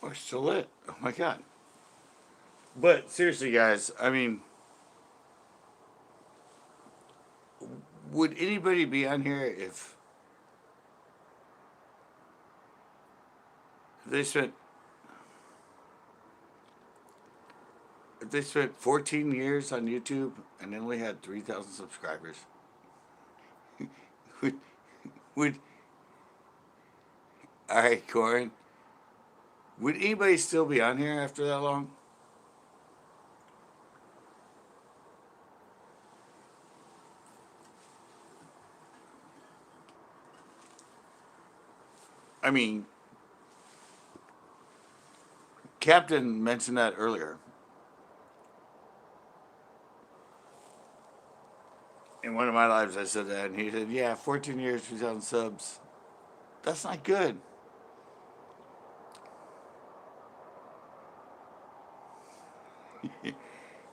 We're still lit. Oh my god. But seriously, guys, I mean, would anybody be on here if they spent if they spent 14 years on YouTube and only had 3,000 subscribers? Would would all right, Corin? Would anybody still be on here after that long? I mean, Captain mentioned that earlier. In one of my lives, I said that, and he said, "Yeah, 14 years, 2,000 subs. That's not good."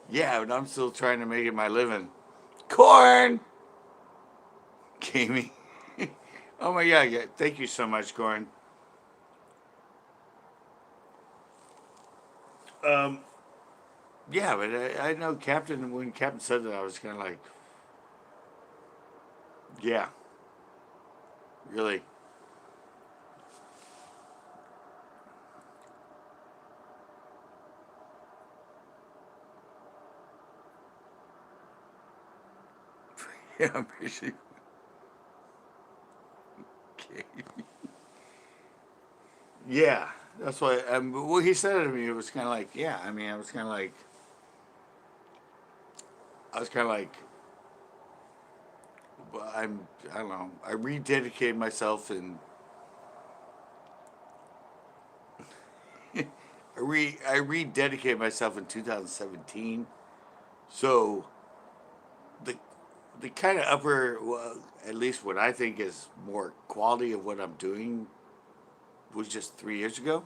Yeah, but I'm still trying to make it my living. Corn, Gamey. Oh my god! Yeah, thank you so much, Corn. Um, yeah, but I know Captain. When Captain said that, I was kind of like, "Yeah, really." Yeah, I'm pretty sure. Okay. Yeah, that's why. Well, he said it to me. It was kind of like, yeah. I mean, I was kind of like, well, I don't know. I rededicated myself and I rededicated myself in 2017. So the the kind of upper, well, at least what I think is more quality of what I'm doing was just 3 years ago.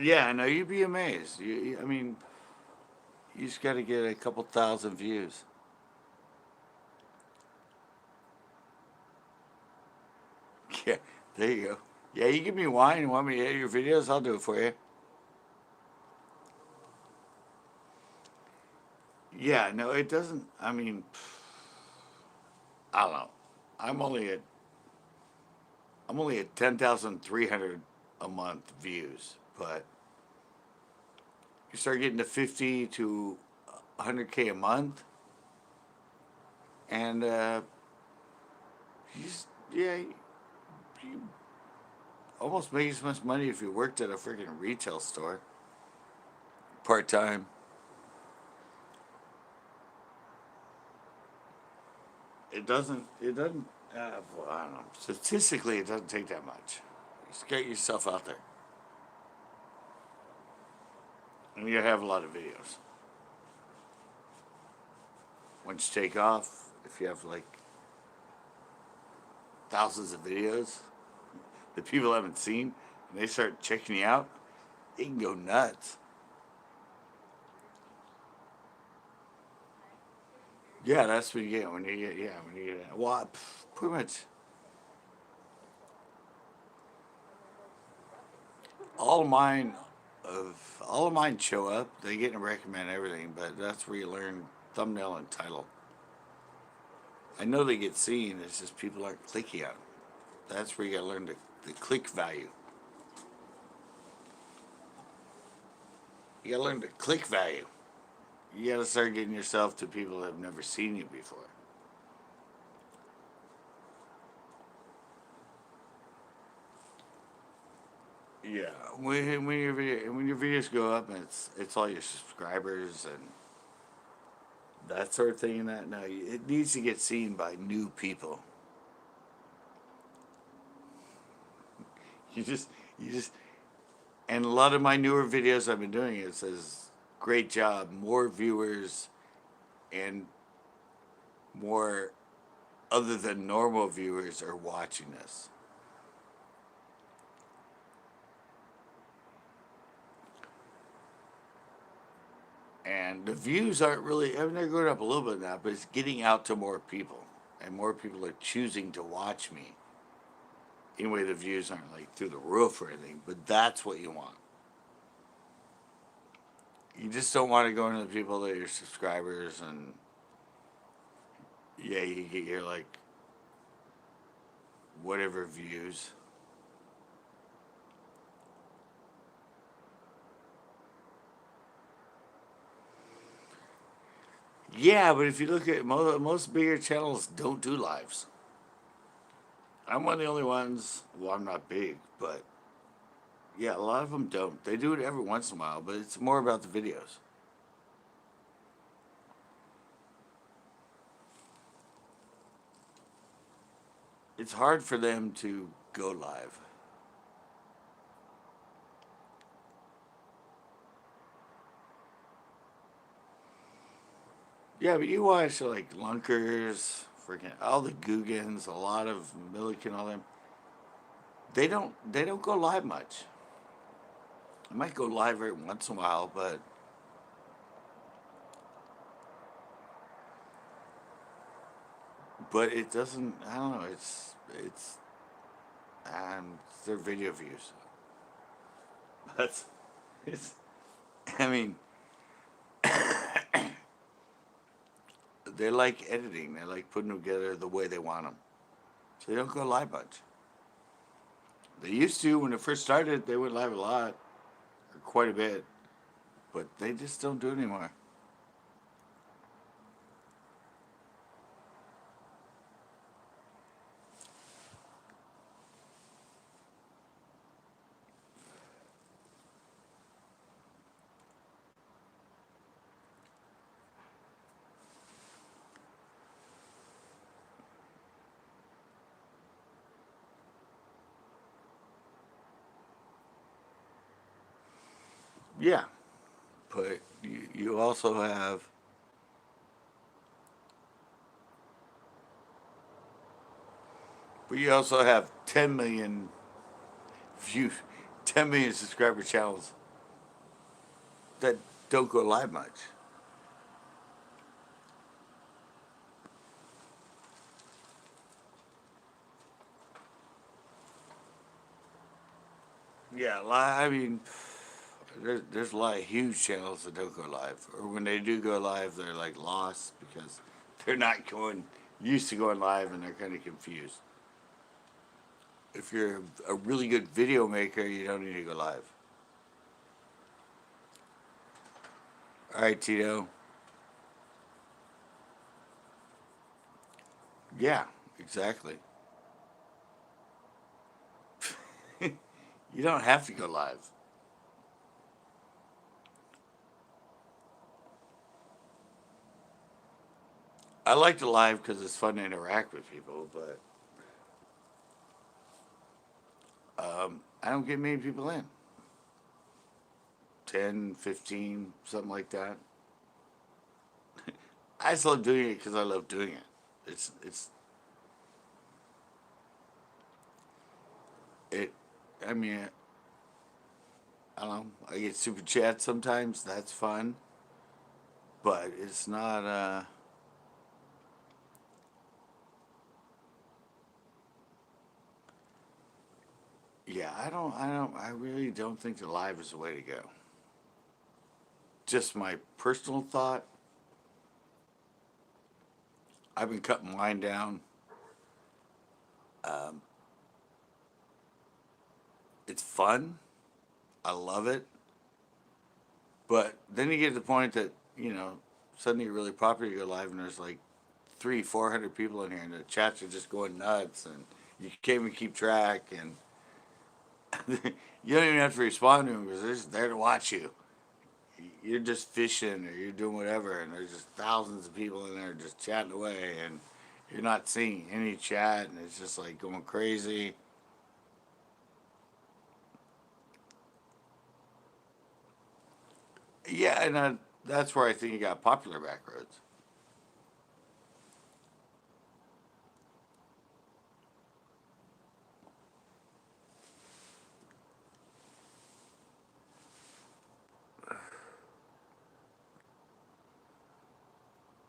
Yeah, no, you'd be amazed. I mean, you just got to get a couple thousand views. Yeah, there you go. Yeah, you give me wine and want me to edit your videos, I'll do it for you. Yeah, no, it doesn't. I mean, I don't know. I'm only at I'm only at 10,300 a month views, but you start getting to 50 to 100K a month, and you just, yeah, you almost make as much money if you worked at a freaking retail store part time. It doesn't. Well, I don't know. Statistically, it doesn't take that much. Just get yourself out there, and you have a lot of videos. Once you take off, if you have like thousands of videos that people haven't seen, and they start checking you out, it can go nuts. Yeah, that's what you get when you get. Yeah, when you get. Well, pretty much all of mine, all of mine show up. They get to recommend everything, but that's where you learn thumbnail and title. I know they get seen. It's just people aren't clicking on them. That's where you got to learn the click value. You got to learn the click value. You got to start getting yourself to people that have never seen you before. Yeah, when your videos go up and it's all your subscribers and that sort of thing, and that no, it needs to get seen by new people. You just you just and a lot of my newer videos I've been doing, it says great job, more viewers and more other than normal viewers are watching this. And the views aren't really, I mean, they're going up a little bit now, but it's getting out to more people. And more people are choosing to watch me. Anyway, the views aren't like through the roof or anything, but that's what you want. You just don't want to go into the people that are your subscribers and, yeah, you get your like whatever views. Yeah, but if you look at most bigger channels don't do lives. I'm one of the only ones. Well, I'm not big, but yeah, a lot of them don't. They do it every once in a while, but it's more about the videos. It's hard for them to go live. Yeah, but you watch like Lunkers, freaking all the Googans, a lot of Milliken, all them. They don't go live much. They might go live every once in a while, but it doesn't. I don't know. It's their video views. That's it's. I mean, they like editing. They like putting them together the way they want them. So they don't go live much. They used to when it first started. They went live a lot, or quite a bit, but they just don't do it anymore. Yeah, but you also have, but you also have 10 million view, 10 million subscriber channels. that don't go live much. Yeah, I mean, there's a lot of huge channels that don't go live, or when they do go live, they're like lost because they're not going used to going live and they're kind of confused. If you're a really good video maker, you don't need to go live. All right, Tito. Yeah, exactly. You don't have to go live. I like to live because it's fun to interact with people, but I don't get many people in. 10, 15, something like that. I just love doing it because I love doing it. It's it. I mean, I don't know. I get super chats sometimes. That's fun, but it's not. Yeah, I don't. I don't. I really don't think the live is the way to go. Just my personal thought. I've been cutting mine down. Um, it's fun. I love it. But then you get to the point that, suddenly you're really popular, you go live and there's like 400 people in here and the chats are just going nuts and you can't even keep track and you don't even have to respond to them because they're just there to watch you. You're just fishing or you're doing whatever and there's just thousands of people in there just chatting away and you're not seeing any chat and it's just like going crazy. Yeah, and that's where I think you got popular back roads.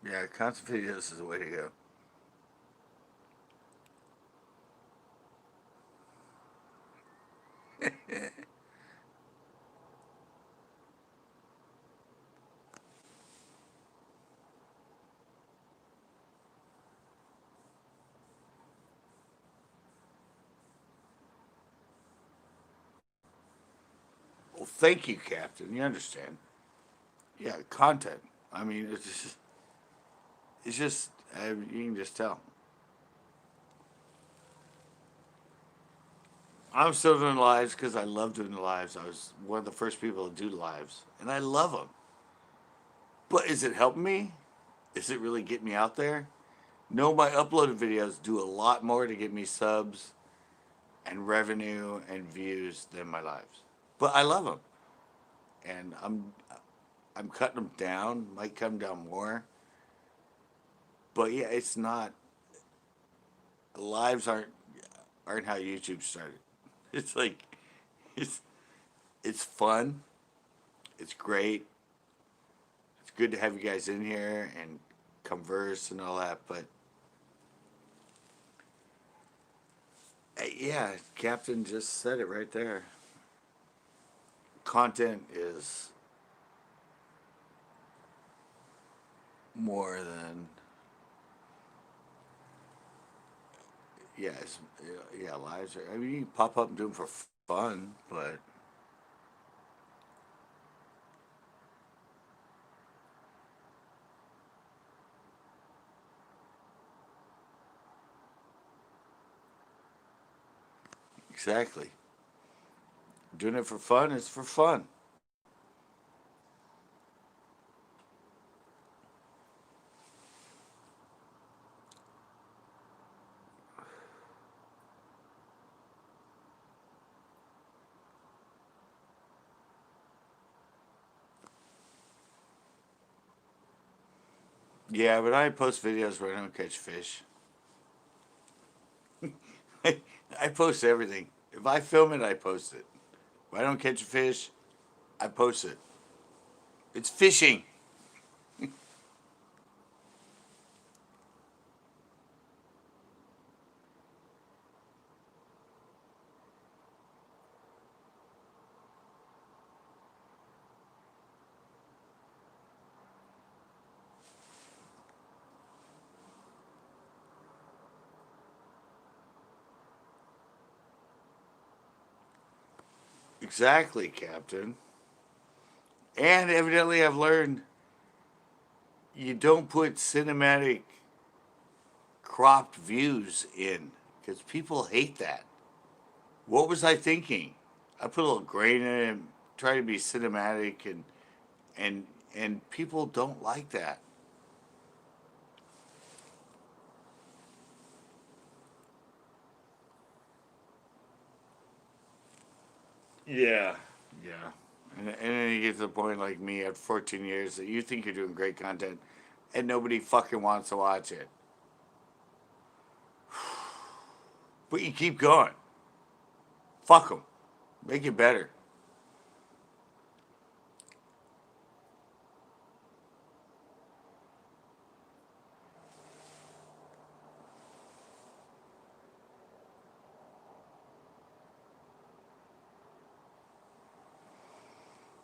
Yeah, constant videos is the way to go. Well, thank you, Captain. You understand? Yeah, content. I mean, you can just tell. I'm still doing lives because I love doing the lives. I was one of the first people to do lives, and I love them. But is it helping me? Is it really getting me out there? No, my uploaded videos do a lot more to get me subs and revenue and views than my lives. But I love them, and I'm cutting them down. Might come down more, but yeah, it's not. Lives aren't how YouTube started. It's like it's it's fun. It's great. It's good to have you guys in here and converse and all that. But yeah, Captain just said it right there. Content is more than yeah. Yeah, lives are. I mean, you can pop up and do them for fun, but exactly. Doing it for fun is for fun. Yeah, but I post videos where I don't catch fish. I post everything. If I film it, I post it. If I don't catch a fish, I post it. It's fishing. Exactly, Captain. And evidently, I've learned you don't put cinematic cropped views in because people hate that. What was I thinking? I put a little grain in it, try to be cinematic, and and people don't like that. Yeah, yeah. And then you get to the point like me at 14 years that you think you're doing great content, and nobody fucking wants to watch it. But you keep going. Fuck them. Make it better.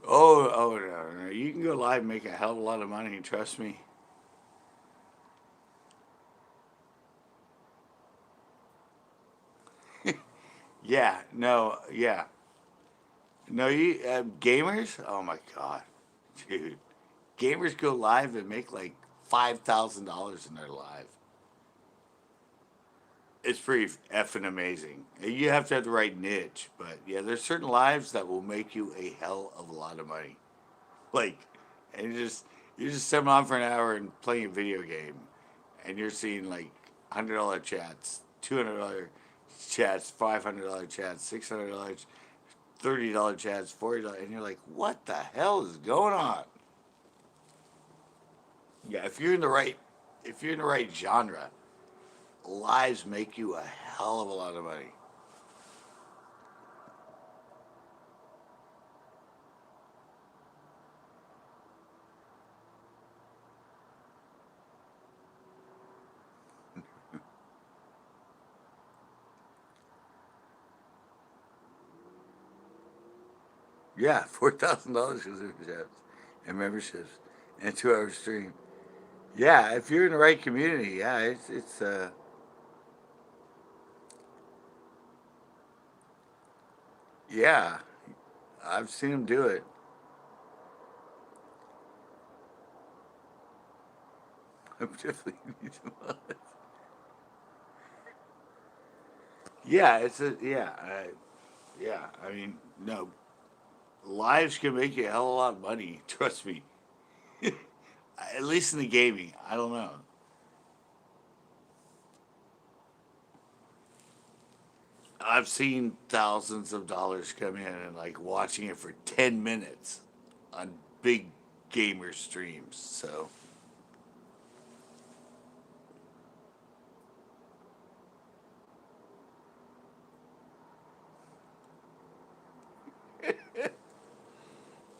Oh no, no. You can go live and make a hell of a lot of money. Trust me. Yeah, no, yeah. No, you gamers. Oh my god, dude. Gamers go live and make like $5,000 in their live. It's pretty effing amazing. You have to have the right niche, but yeah, there's certain lives that will make you a hell of a lot of money. Like, and you're just sitting on for an hour and playing a video game, and you're seeing like $100 chats, $200 chats, $500 chats, $600, $30 chats, $40, and you're like, what the hell is going on? Yeah, if you're in the right genre, lives make you a hell of a lot of money. Yeah, $4,000 for super chats and memberships and a 2 hour stream. Yeah, if you're in the right community, yeah, it's yeah, I've seen them do it. I'm definitely need some others. Yeah, it's a yeah, yeah. I mean, no, lives can make you a hell of a lot of money. Trust me. At least in the gaming, I don't know. I've seen thousands of dollars come in and like watching it for 10 minutes on big gamer streams. So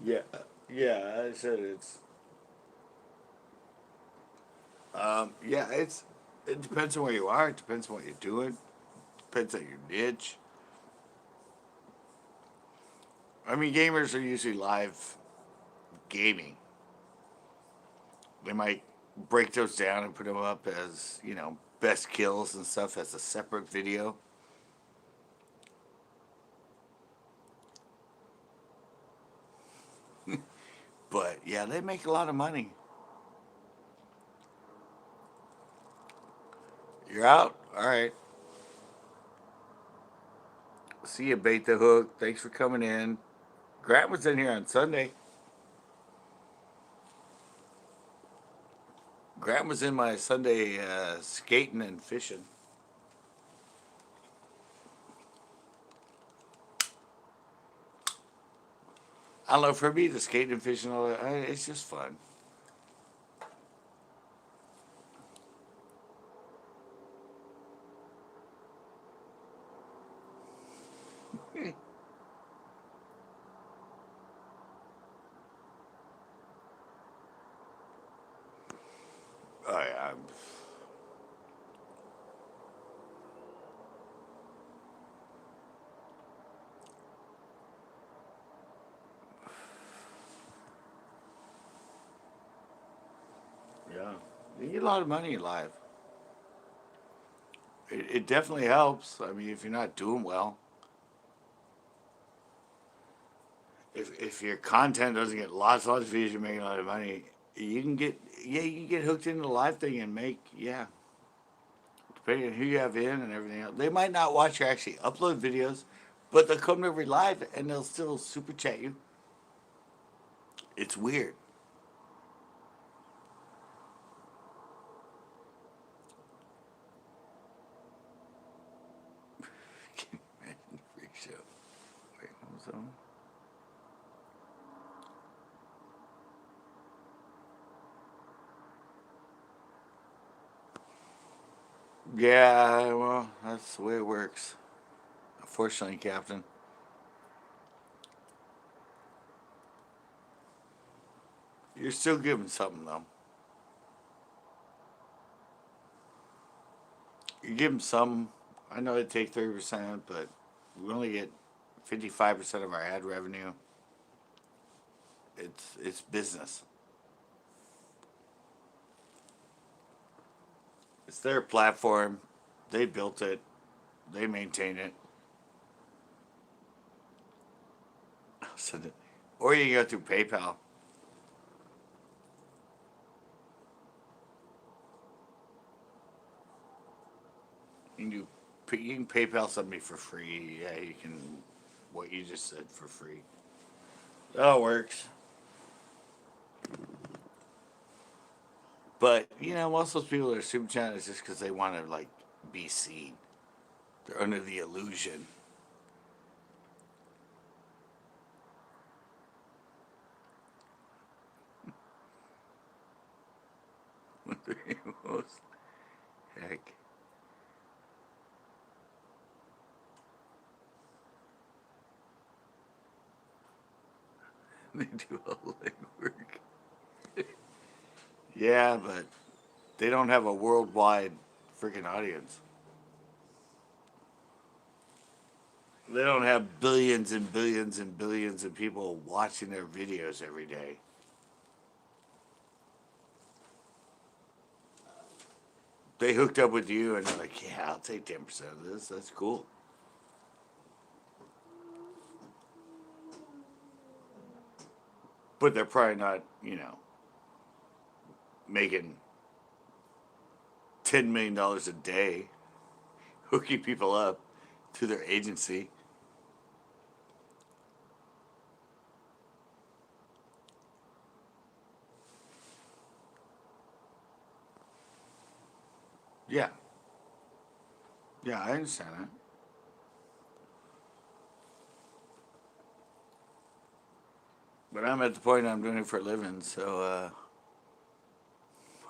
yeah, yeah. I said yeah. It depends on where you are. It depends on what you're doing. Depends on your niche. I mean, gamers are usually live gaming. They might break those down and put them up as best kills and stuff as a separate video. But yeah, they make a lot of money. You're out. All right. See you, bait the hook. Thanks for coming in. Grant was in here on Sunday. Grant was in my Sunday skating and fishing. I don't know, for me, the skating and fishing, it's just fun. Yeah. You get a lot of money live. It definitely helps. I mean, if you're not doing well, if your content doesn't get lots of views, you're making a lot of money. You can get you can get hooked into the live thing and make depending on who you have in and everything else. They might not watch your actually upload videos, but they'll come to every live and they'll still super chat you. It's weird. Freak show. Wait, what was that one? Yeah, well, that's the way it works. Unfortunately, Captain. You're still giving something though. You give them some. I know they take 30%, but we only get 55% of our ad revenue. It's business. It's their platform. They built it. They maintain it. So or you can go through PayPal. You can you can PayPal somebody for free. Yeah, you can. What you just said for free. That works. But most of those people that are super chatting is just because they want to like be seen. They're under the illusion. Most heck. They do all the legwork. Yeah, but they don't have a worldwide freaking audience. They don't have billions and billions and billions of people watching their videos every day. They hooked up with you and they're like, yeah, I'll take 10% of this. That's cool. But they're probably not, making $10 million a day hooking people up to their agency. Yeah. Yeah, I understand that. But I'm at the point I'm doing it for a living, so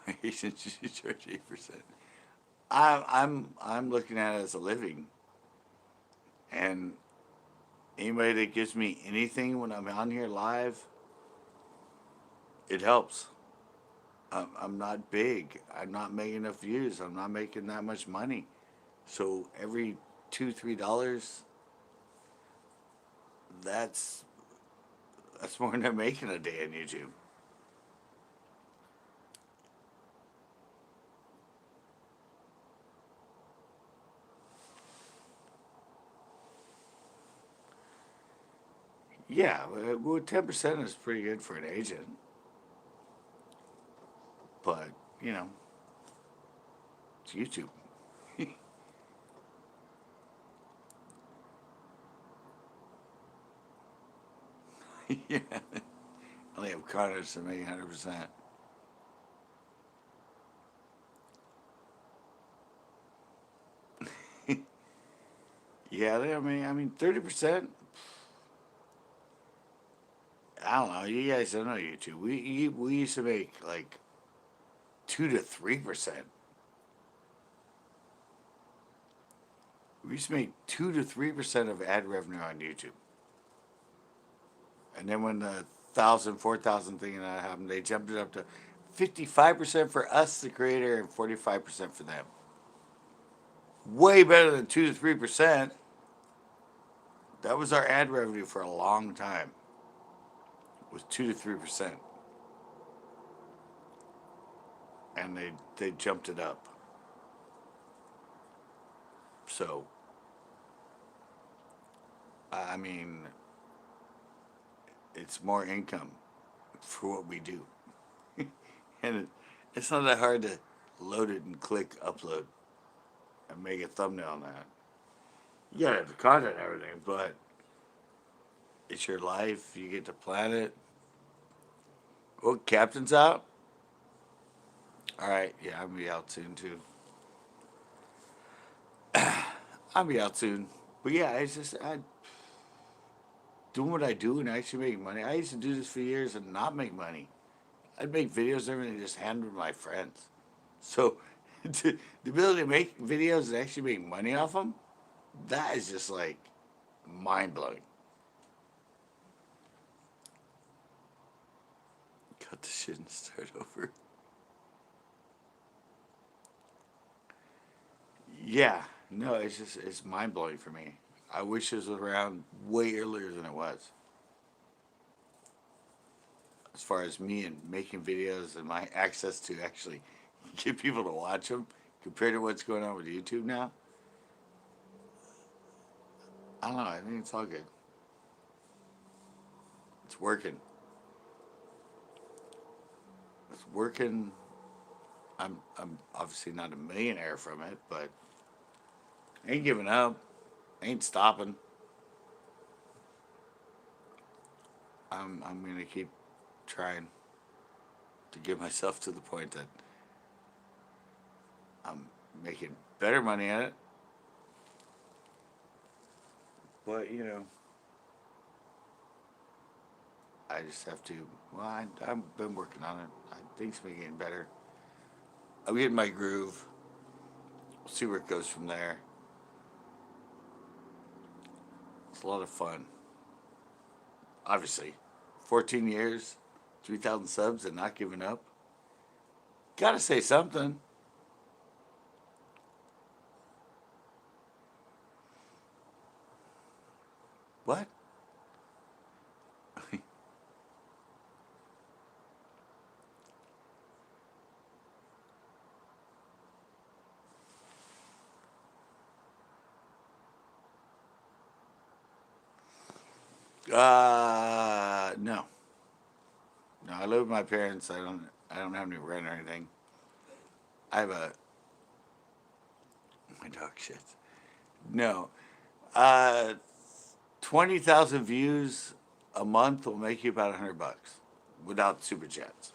my agency should charge 8%. I'm looking at it as a living, and anybody that gives me anything when I'm on here live, it helps. I'm not big. I'm not making enough views. I'm not making that much money. So every $2, $3, that's that's more than I'm making a day on YouTube. Yeah, well, 10% is pretty good for an agent, but you know, it's YouTube. Yeah, I only have Connors to make 100%. Yeah, I mean, 30%. I don't know. You guys don't know YouTube. We used to make like 2 to 3%. We used to make 2 to 3% of ad revenue on YouTube. And then when the 1,000, 4,000 thing and that happened, they jumped it up to 55% for us, the creator, and 45% for them. Way better than 2 to 3%. That was our ad revenue for a long time. It was 2 to 3%. And they jumped it up. So, I mean, it's more income for what we do. It's not that hard to load it and click upload and make a thumbnail on that. You gotta have the content and everything, but it's your life. You get to plan it. Oh, Captain's out? Alright, yeah, I'll be out soon too. I'll be out soon. But yeah, it's just doing what I do and actually making money. I used to do this for years and not make money. I'd make videos and everything and just hand them to my friends. So the ability to make videos and actually make money off them, that is just like mind blowing. Cut the shit and start over. Yeah, no, it's mind blowing for me. I wish it was around way earlier than it was. As far as me and making videos and my access to actually get people to watch them compared to what's going on with YouTube now. I don't know. I think it's all good. It's working. It's working. I'm obviously not a millionaire from it, but I ain't giving up. I ain't stopping. I'm gonna keep trying to get myself to the point that I'm making better money at it. But I just have to. Well, I've been working on it. Things been getting better. I'm getting my groove. We'll see where it goes from there. It's a lot of fun. Obviously, 14 years, 3,000 subs, and not giving up. Gotta say something. What? No. No, I live with my parents. I don't have any rent or anything. I have a my dog shit. No. Uh 20,000 views a month will make you about $100 without super chats.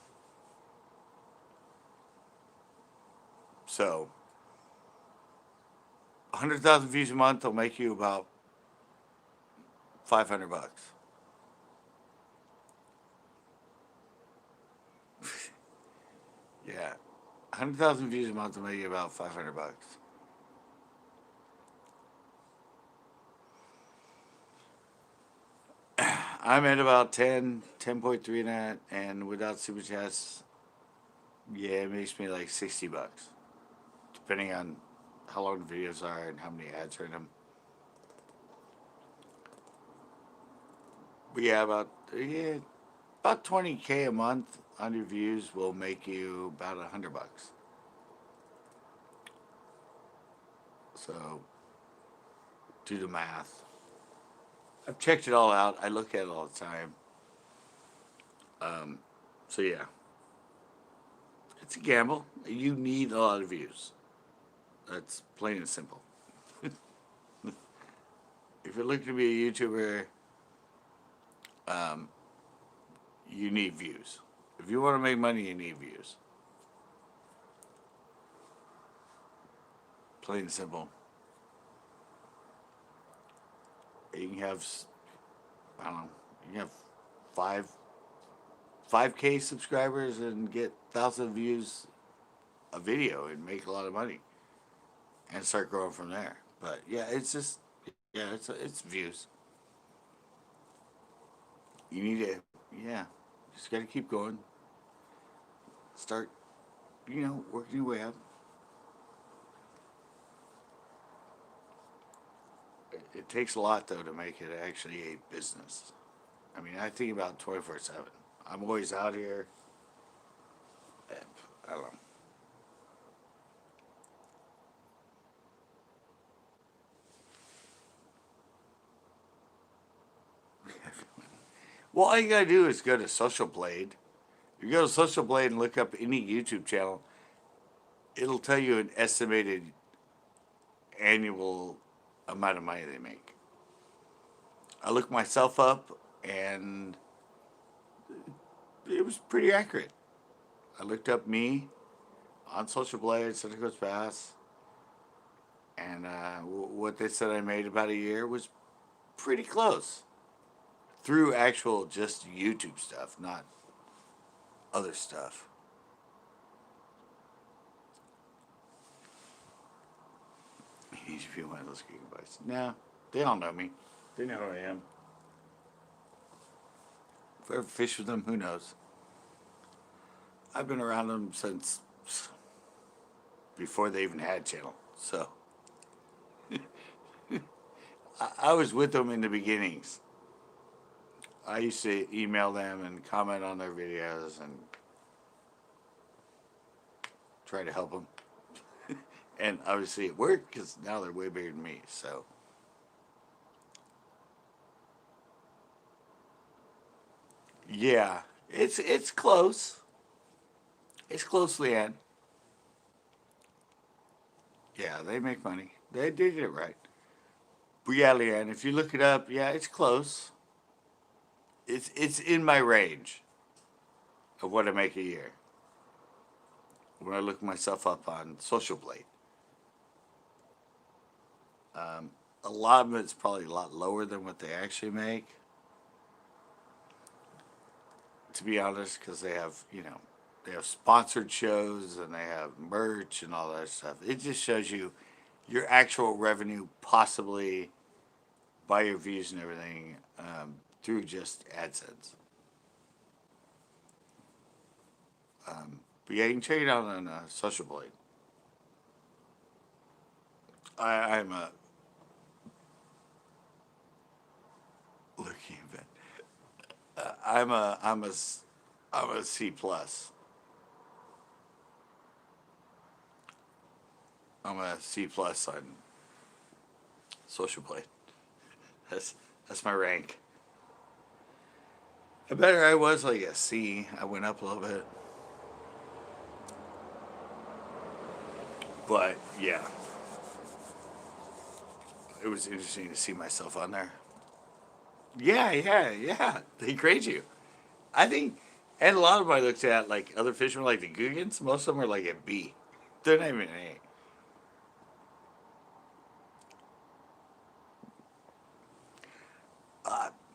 So, 100,000 views a month will make you about $500. Yeah. 100,000 views a month will make you about $500. I'm at about 10.3 net, and without super chats, yeah, it makes me like $60, depending on how long the videos are and how many ads are in them. But yeah, about 20K a month on your views will make you about $100. So do the math. I've checked it all out. I look at it all the time. So yeah, it's a gamble. You need a lot of views. That's plain and simple. If you're looking to be a YouTuber, um, you need views. If you want to make money, you need views. Plain and simple. You can have, I don't know, you can have five 5K subscribers and get 1,000 views a video and make a lot of money and start growing from there. But yeah, it's just it's views. You need to, yeah, just got to keep going. start, working your way up. It takes a lot, though, to make it actually a business. I mean, I think about 24/7. I'm always out here. I don't know. Well, all you gotta do is go to Social Blade. You go to Social Blade and look up any YouTube channel. It'll tell you an estimated annual amount of money they make. I looked myself up, and it was pretty accurate. I looked up me on Social Blade, said it goes fast, and what they said I made about a year was pretty close through actual just YouTube stuff, not other stuff. He needs to be one of those gigabytes. No, they all know me. They know who I am. If I ever fish with them, who knows? I've been around them since before they even had channel. So I was with them in the beginnings. I used to email them and comment on their videos and try to help them. And obviously it worked because now they're way bigger than me. So yeah, it's close. It's close, Leanne. Yeah, they make money. They did it right. But yeah, Leanne, if you look it up, yeah, it's close. It's in my range of what I make a year when I look myself up on Social Blade. A lot of it's probably a lot lower than what they actually make, to be honest, because they have sponsored shows and they have merch and all that stuff. It just shows you your actual revenue, possibly by your views and everything, through just AdSense. But yeah, you can check it out on Social Blade. I'm a looking at I'm a C plus. I'm a C plus on Social Blade. That's my rank. I better I was like a C. I went up a little bit, but yeah, it was interesting to see myself on there. Yeah. They grade you. I think, and a lot of them I looked at, like other fishermen, like the Googans, most of them are like a B. They're not even an A.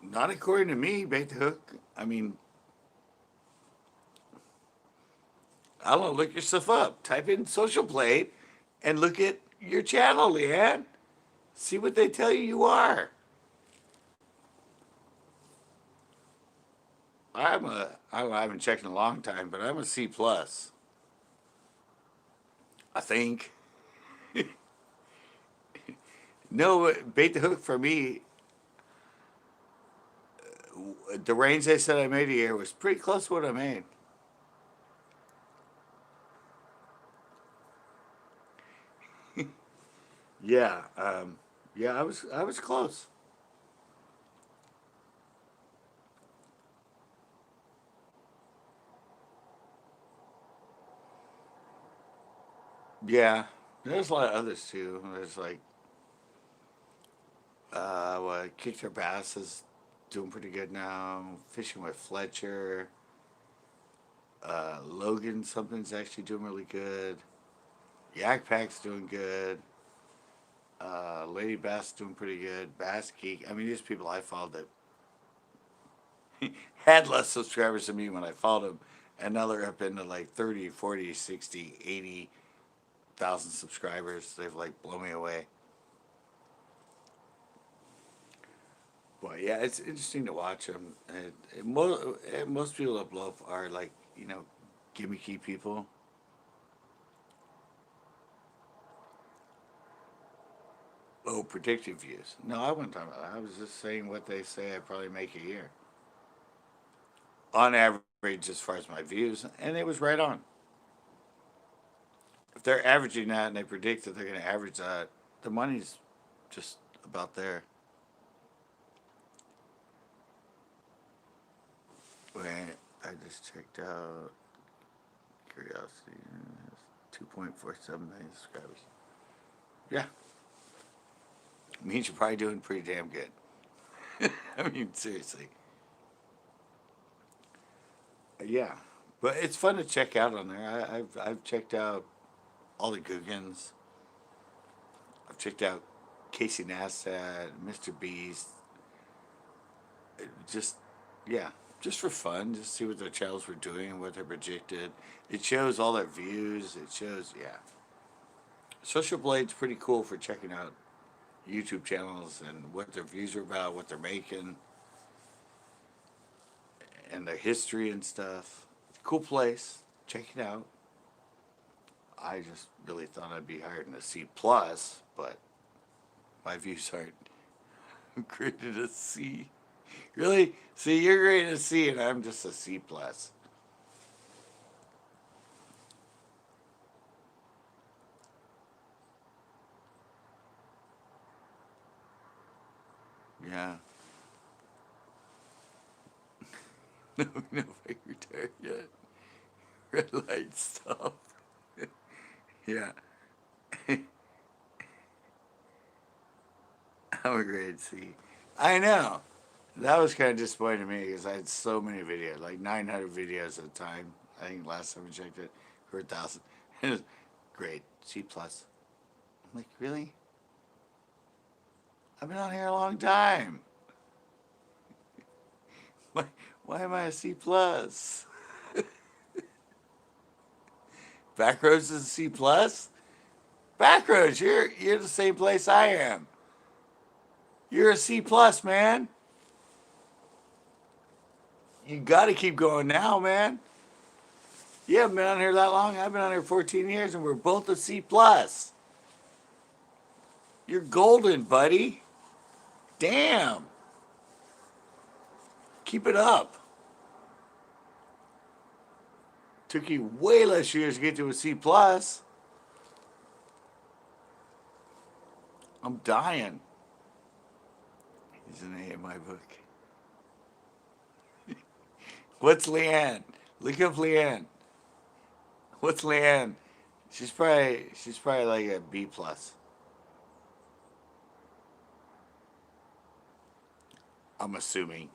Not according to me, bait the hook. I mean, I don't know, look yourself up. Type in Social Blade and look at your channel, Leanne. See what they tell you are. I haven't checked in a long time, but I'm a C plus. I think. No, bait the hook for me. The range they said I made a year was pretty close to what I made. Yeah, yeah, I was close. Yeah, there's a lot of others too. There's like what Kick Their Bass is doing pretty good now. Fishing with Fletcher. Logan something's actually doing really good. Yak Pack's doing good. Lady Bass doing pretty good. Bass Geek. I mean, these people I followed that had less subscribers than me when I followed them, and now they're up into like 30, 40, 60, 80,000 subscribers. They've like blown me away. But yeah, it's interesting to watch them. Most people that blow up are like gimmicky people. Oh, predictive views. No, I wasn't talking about that. I was just saying what they say I probably make a year. On average, as far as my views, and it was right on. If they're averaging that and they predict that they're going to average that, the money's just about there. Wait, I just checked out Curiosity. 2.47 million subscribers. Yeah, means you're probably doing pretty damn good. I mean, seriously. Yeah, but it's fun to check out on there. I've checked out all the Googans. I've checked out Casey Neistat, Mr. Beast. Just yeah, just for fun, just see what their channels were doing and what they projected. It shows all their views. It shows yeah. Social Blade's pretty cool for checking out YouTube channels and what their views are about, what they're making, and their history and stuff. Cool place. Check it out. I just really thought I'd be higher than a C plus, but my views aren't. I'm graded a C. Really? See, you're graded a C, and I'm just a C plus. Yeah. No, no, I retired yet. Red light stuff. Yeah. I'm a grade C. I know. That was kind of disappointing to me because I had so many videos, like 900 videos at a time. I think last time I checked it, for 1,000. It was great. C plus. I'm like, really? I've been on here a long time. Why, why am I a C plus? Backroads is a C plus? Backroads, you're the same place I am. You're a C plus, man. You got to keep going now, man. You haven't been on here that long. I've been on here 14 years, and we're both a C plus. You're golden, buddy. Damn. Keep it up. Took you way less years to get to a C plus. I'm dying. He's an A in my book. What's Leanne? Look up Leanne. What's Leanne? She's probably like a B plus. I'm assuming.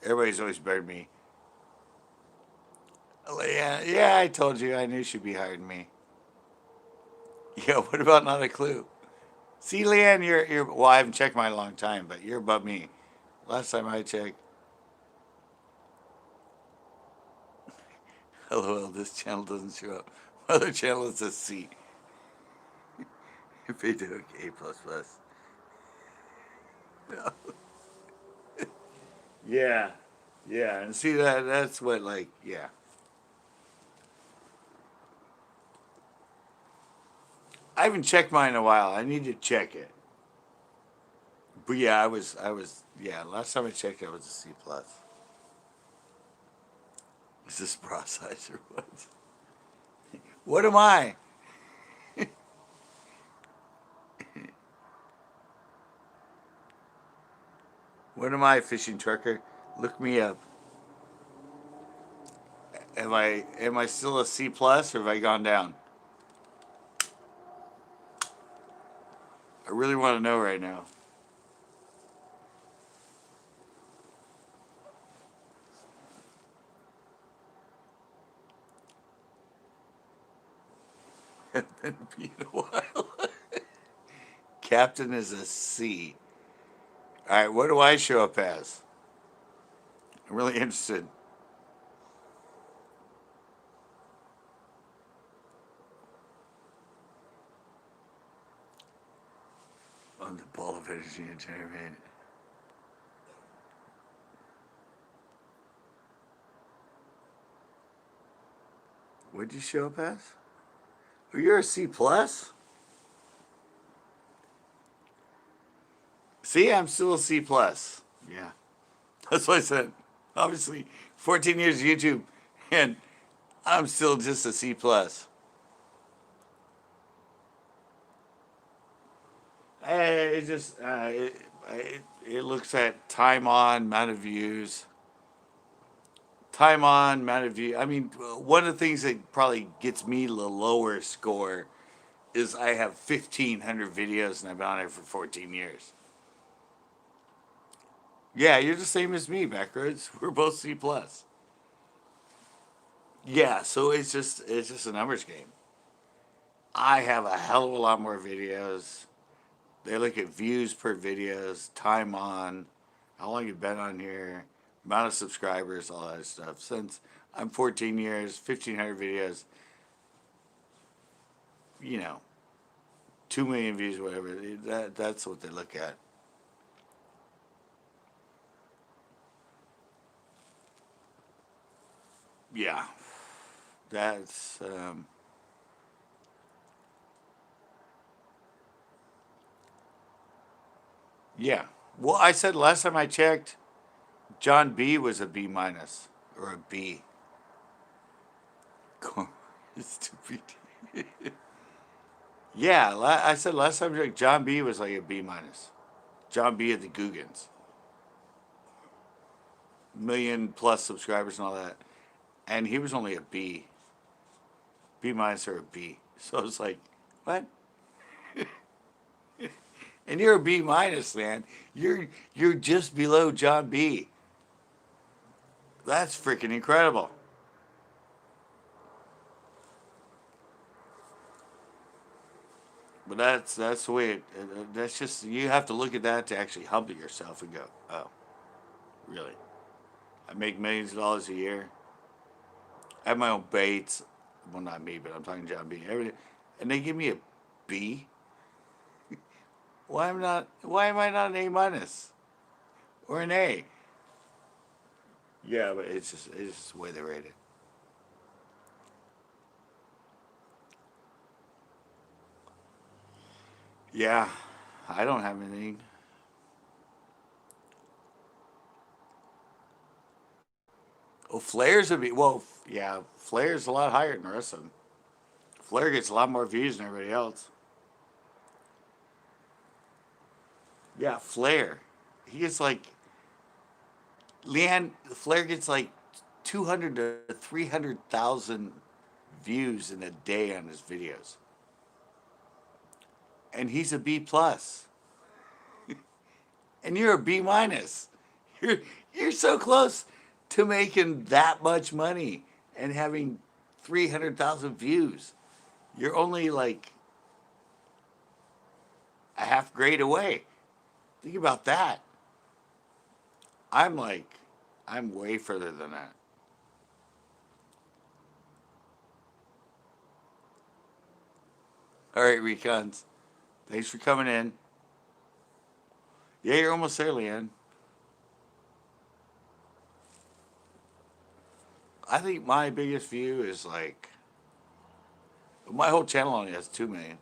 Everybody's always better than me. Leanne, yeah, I told you I knew she'd be higher than me. Yeah, what about not a clue? See, Leanne, you're well, I haven't checked mine in a long time, but you're above me. Last time I checked, LOL, this channel doesn't show up. My other channel is a C. They do A plus plus. No. Yeah, yeah, and see that's what like yeah. I haven't checked mine in a while. I need to check it. But yeah, I was yeah. Last time I checked, I was a C plus. Is this bra size or what? What am I? What am I, fishing trucker? Look me up. Am I still a C plus or have I gone down? I really want to know right now. Been being a while. Captain is a C. All right, what do I show up as? I'm really interested. On the ball of energy and generate. What'd you show up as? Oh, you're a C plus? See, I'm still a C plus. Yeah. That's what I said. Obviously, 14 years of YouTube, and I'm still just a C plus. It just it looks at time on, amount of views, time on, amount of view. I mean, one of the things that probably gets me the lower score is I have 1,500 videos and I've been on it for 14 years. Yeah, you're the same as me, Backroads. We're both C plus. Yeah, so it's just a numbers game. I have a hell of a lot more videos. They look at views per videos, time on, how long you've been on here, amount of subscribers, all that stuff. Since I'm 14 years, 1,500 videos, you know, 2 million views, whatever. That's what they look at. Yeah, that's yeah. Well, I said last time I checked, John B was a B minus or a B. Stupid. Yeah, I said last time like John B was like a B minus. John B at the Googans, million plus subscribers and all that, and he was only a B, B minus or a B. So it's like, what? And you're a B minus, man. You're just below John B. That's freaking incredible. But that's the way that's just you have to look at that to actually humble yourself and go, oh, really? I make millions of dollars a year. I have my own baits. Well, not me, but I'm talking John B. Everything, and they give me a B. Why am not? Why am I not an A minus or an A? Yeah, but it's just the way they rate it. Yeah, I don't have anything. Oh, Flair's a B. Well, yeah, Flair's a lot higher than the rest of them. Flair gets a lot more views than everybody else. Yeah, Flair. He gets like Leanne. Flair gets like 200 to 300,000 views in a day on his videos, and he's a B plus, and you're a B minus. You're you're so close to making that much money and having 300,000 views. You're only like a half grade away. Think about that. I'm like, I'm way further than that. All right, Recons. Thanks for coming in. Yeah, you're almost there, Leanne. I think my biggest view is like my whole channel only has 2 million.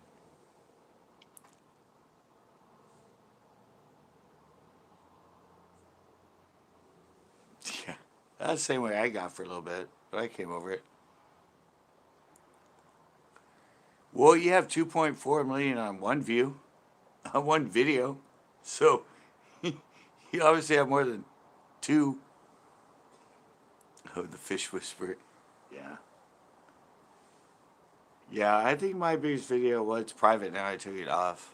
Yeah, that's the same way I got for a little bit, but I came over it. Well, you have 2.4 million on one view, on one video, so you obviously have more than two. Oh, the fish whisperer. Yeah. Yeah, I think my biggest video was private. Now I took it off.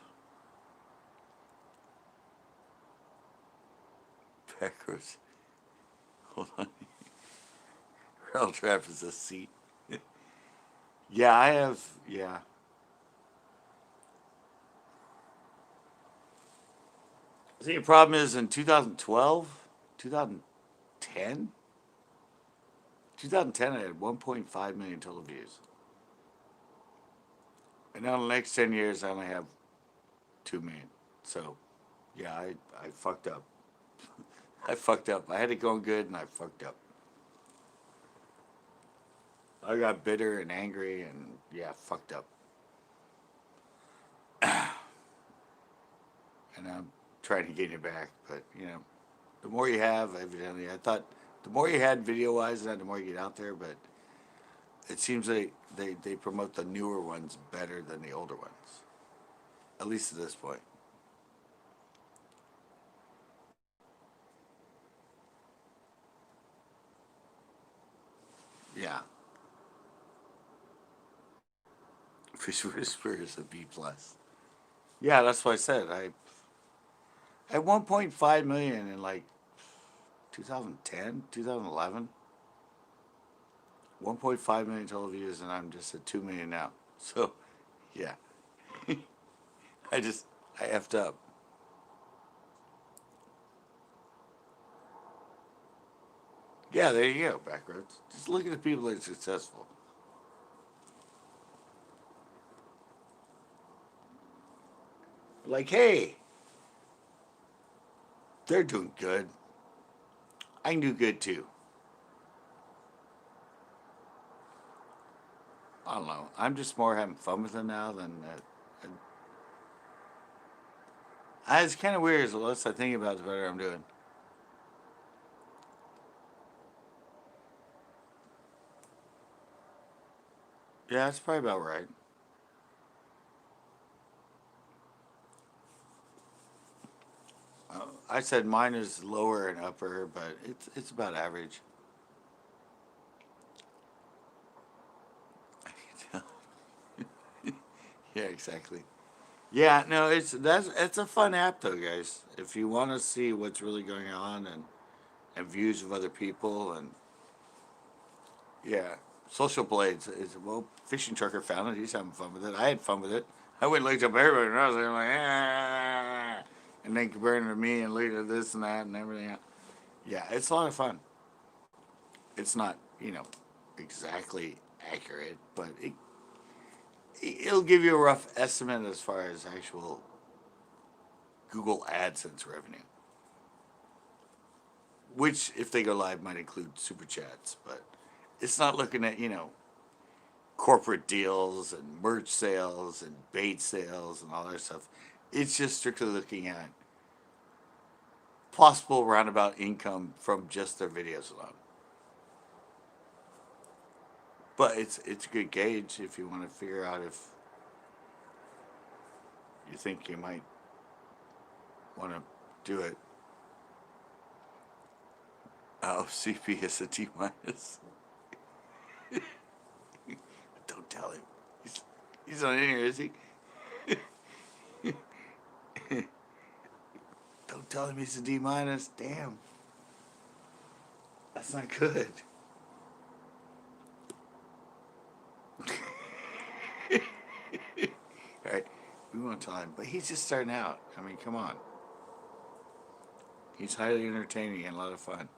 Backwards. Hold on. Rail trap is a seat. Yeah, I have. Yeah. I think the problem is in 2012, 2010, 2010, I had 1.5 million total views. And now in the next 10 years, I only have 2 million. So, yeah, I fucked up. I fucked up. I had it going good and I fucked up. I got bitter and angry and yeah, fucked up. And I'm trying to gain it back. But you know, the more you have, evidently, I thought the more you had video wise, the more you get out there. But it seems like they promote the newer ones better than the older ones, at least at this point. Yeah, Fish Whisper is a B plus. Yeah, that's what I said. I at 1.5 million in like 2010, 2011. 1.5 million total views, and I'm just at 2 million now. So, yeah, I just I effed up. Yeah, there you go, backroads. Just look at the people that are successful. Like, hey, they're doing good. I can do good too. I don't know. I'm just more having fun with it now than. It's kind of weird. The less I think about it, the better I'm doing. Yeah, that's probably about right. I said mine is lower and upper, but it's about average. Yeah, exactly. Yeah, no, it's a fun app though, guys. If you want to see what's really going on and views of other people and yeah, Social Blades is well, fishing trucker found it. He's having fun with it. I had fun with it. I went and looked up everybody and I was like, ah, and then comparing it to me and looking at this and that and everything. Yeah, it's a lot of fun. It's not exactly accurate, but it'll give you a rough estimate as far as actual Google AdSense revenue, which, if they go live, might include super chats. But it's not looking at corporate deals and merch sales and bait sales and all that stuff. It's just strictly looking at possible roundabout income from just their videos alone. But it's a good gauge if you want to figure out if you think you might want to do it. Oh, CP is a D minus. Don't tell him. He's not in here, is he? Don't tell him he's a D minus. Damn, that's not good. All right, we won't tell him, but he's just starting out. I mean, come on. He's highly entertaining and a lot of fun.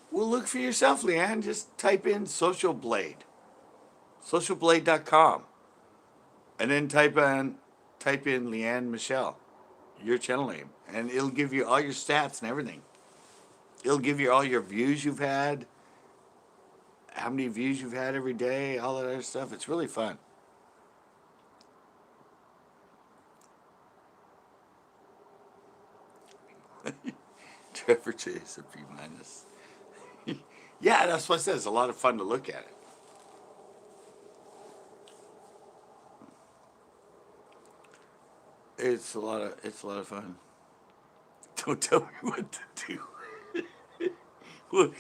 Well, look for yourself, Leanne. Just type in Social Blade, socialblade.com, and then type in Leanne Michelle, your channel name, and it'll give you all your stats and everything. It'll give you all your views you've had, how many views you've had every day, all that other stuff. It's really fun. Trevor J is a B minus. Yeah, that's what I said. It's a lot of fun to look at it. It's a lot of fun. Don't tell me what to do. Well,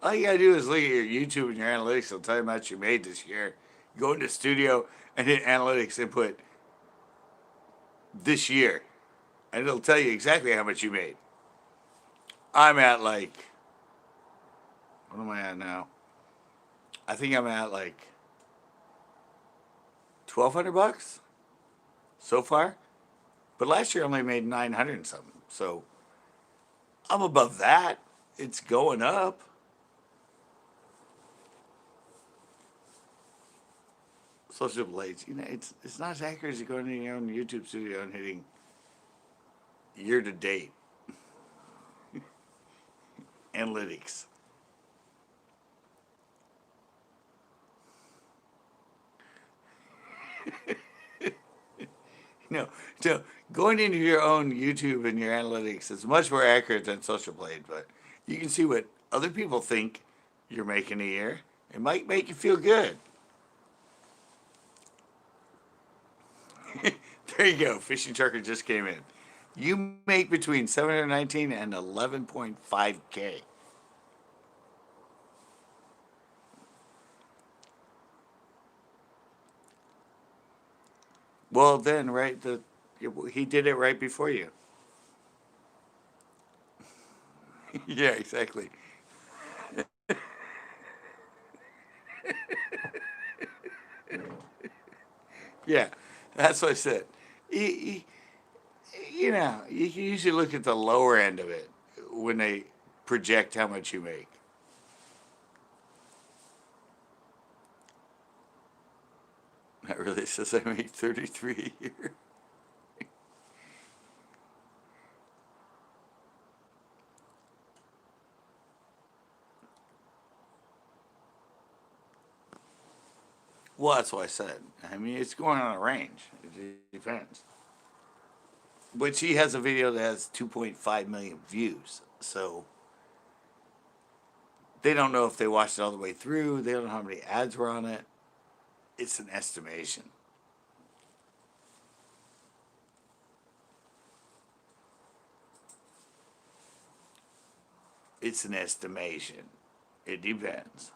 all you gotta do is look at your YouTube and your analytics. It'll tell you how much you made this year. Go into studio and hit analytics and put this year, and it'll tell you exactly how much you made. I'm at like, what am I at now? I think I'm at like $1,200 so far. But last year I only made 900 and something. So I'm above that. It's going up. Social blades, it's not as accurate as going to your own YouTube studio and hitting year to date analytics. No, so going into your own YouTube and your analytics is much more accurate than Social Blade, but you can see what other people think you're making a year. It might make you feel good. There you go. Fishing Trucker just came in. You make between 719 and 11.5K. Well, then, right, he did it right before you. Yeah, exactly. Yeah, that's what I said. You, you can usually look at the lower end of it when they project how much you make. That really says I make 33 a year. Well, that's what I said. I mean, it's going on a range. It depends. But she has a video that has 2.5 million views. So they don't know if they watched it all the way through. They don't know how many ads were on it. It's an estimation. It's an estimation. It depends.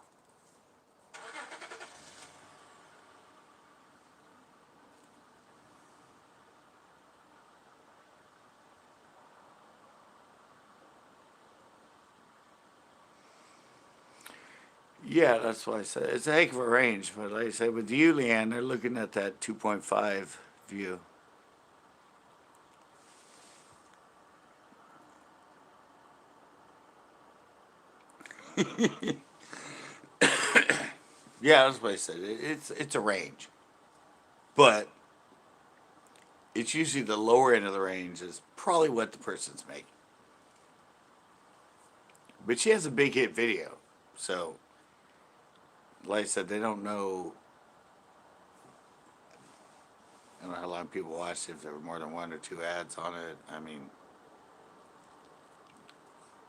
Yeah, that's why I said it's a heck of a range. But like I said, with you, Leanne, they're looking at that 2.5 view. Yeah, that's what I said. It's a range, but it's usually the lower end of the range is probably what the person's making. But she has a big hit video, so like I said, they don't know. I don't know how long people watched it, if there were more than one or two ads on it. I mean,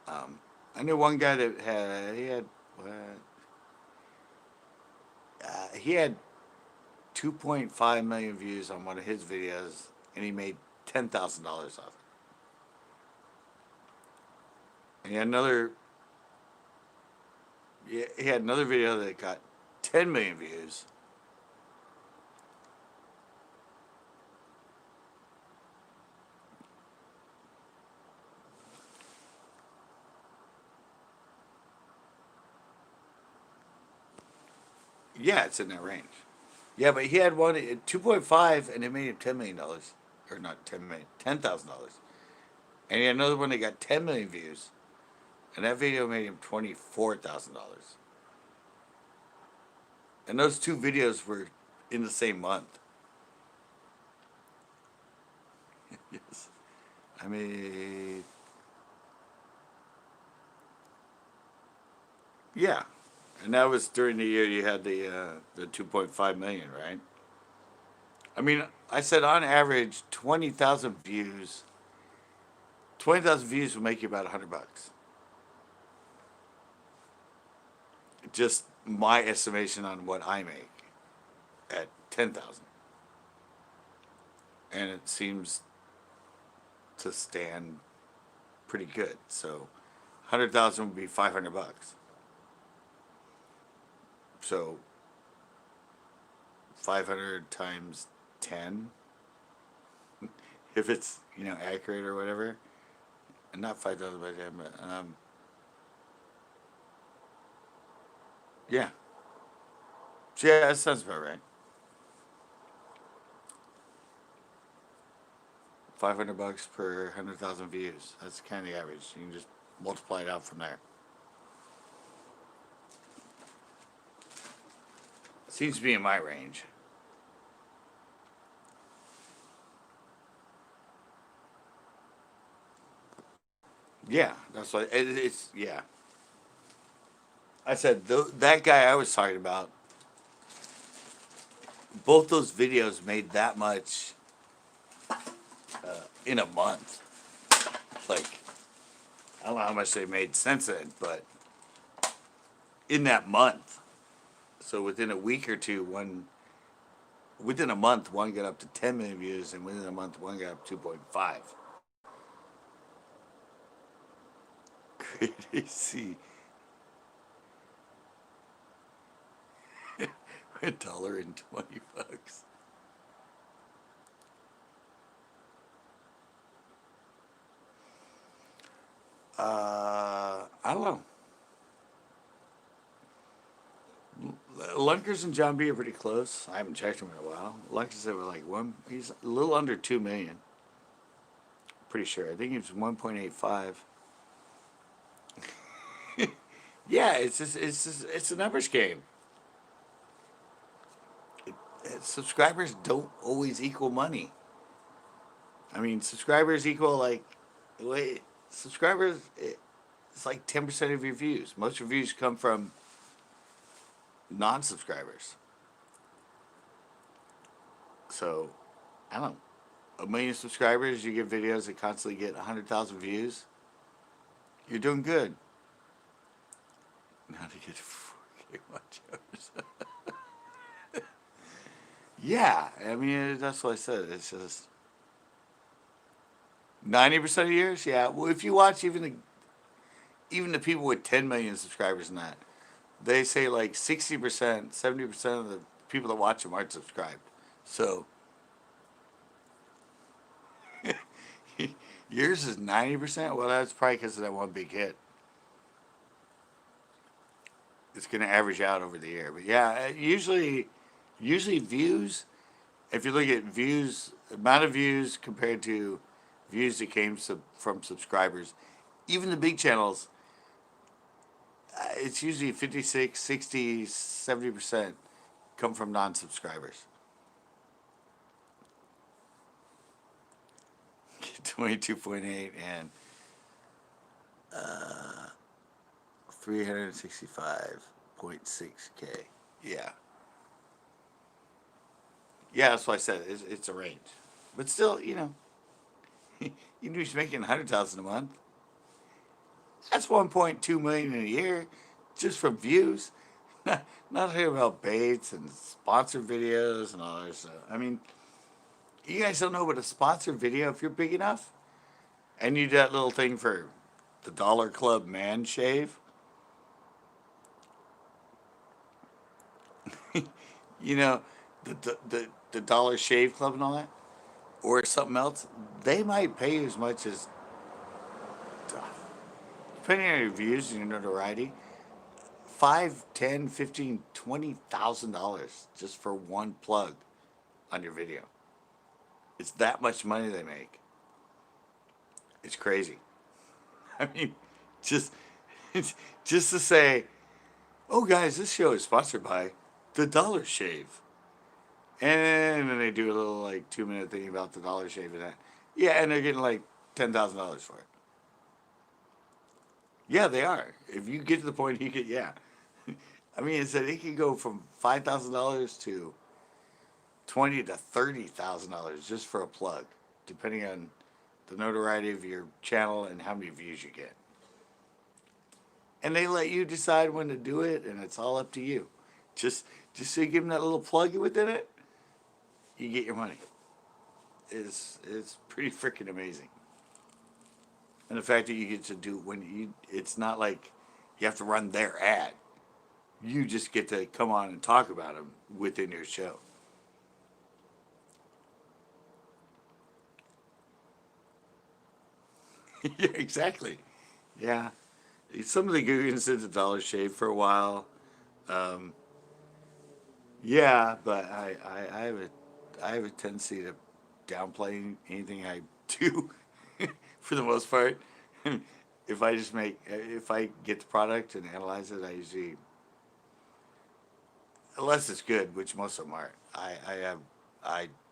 I knew one guy that he had 2.5 million views on one of his videos, and he made $10,000 off it. And he had another video that got 10 million views. Yeah, it's in that range. Yeah, but he had one at 2.5, and it made him $10 million, or not 10 million, $10,000. And he had another one that got 10 million views, and that video made him $24,000. And those two videos were in the same month. Yes. I mean, yeah. And that was during the year you had the 2.5 million, right? I mean, I said on average 20,000 views will make you about $100. Just my estimation on what I make at 10,000, and it seems to stand pretty good. So 100,000 would be $500. So 500 times 10, if it's accurate or whatever, and not 5,000 by 10, but yeah, so yeah, that sounds about right. $500 per 100,000 views. That's kind of the average. You can just multiply it out from there. Seems to be in my range. Yeah, that's what it's. Yeah, I said that guy I was talking about. Both those videos made that much in a month. Like I don't know how much they made since then, but in that month. So within a week or two, within a month, one got up to 10 million views, and within a month, one got up to 2.5. Crazy. $1.20. I don't know. Lunkers and John B are pretty close. I haven't checked them in a while. Lunkers said we're like one. He's a little under 2 million. Pretty sure. I think it's 1.85. Yeah, it's a numbers game. Subscribers don't always equal money. I mean, subscribers equal like wait, subscribers. It's like 10% of your views. Most of your views come from non-subscribers. So, I don't know. 1 million subscribers, you get videos that constantly get 100,000 views. You're doing good. Now to get 4K watch hours. Yeah, I mean that's what I said. It's just 90% of yours. Yeah, well, if you watch even the people with 10 million subscribers and that, they say like 60%, 70% of the people that watch them aren't subscribed. So yours is 90%. Well, that's probably because of that one big hit. It's going to average out over the year. But yeah, usually views. If you look at views, amount of views compared to views that came from subscribers, even the big channels, it's usually 56, 60, 70% come from non-subscribers. 22.8 and 365.6K. Yeah. Yeah, that's why I said it's a range. But still, even if he's making 100,000 a month, that's 1.2 million in a year just from views. Not hearing about baits and sponsored videos and all that stuff. I mean, you guys don't know what a sponsored video, if you're big enough, and you do that little thing for the Dollar Club man shave. you know, the Dollar Shave Club and all that, or something else, they might pay you as much as, depending on your views and your notoriety, $5, $10, $15, $20,000 just for one plug on your video. It's that much money they make. It's crazy. I mean, just just to say, oh guys, this show is sponsored by the Dollar Shave, and then they do a little like 2 minute thing about the Dollar Shave and that. Yeah, and they're getting like $10,000 for it. Yeah, they are. If you get to the point, you get yeah. I mean, it said it can go from $5,000 to $20,000 to $30,000 just for a plug, depending on the notoriety of your channel and how many views you get. And they let you decide when to do it, and it's all up to you. Just so you give them that little plug within it, you get your money. It's pretty freaking amazing. And the fact that you get to do it's not like you have to run their ad. You just get to come on and talk about them within your show. Yeah, exactly. Yeah. Some of the Googans did the Dollar Shave for a while. Um, yeah, but I have a tendency to downplay anything I do for the most part. If I get the product and analyze it, I usually, unless it's good, which most of them aren't, I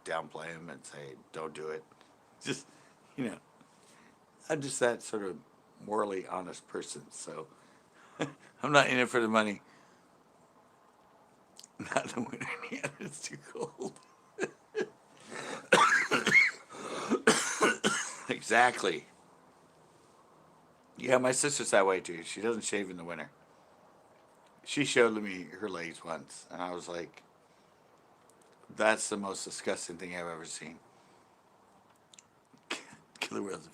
downplay them and say don't do it. Just you know, I'm just that sort of morally honest person, so I'm not in it for the money. Not the winter. Yeah, it's too cold. Exactly. Yeah, my sister's that way too. She doesn't shave in the winter. She showed me her legs once, and I was like, "That's the most disgusting thing I've ever seen." Killer whales.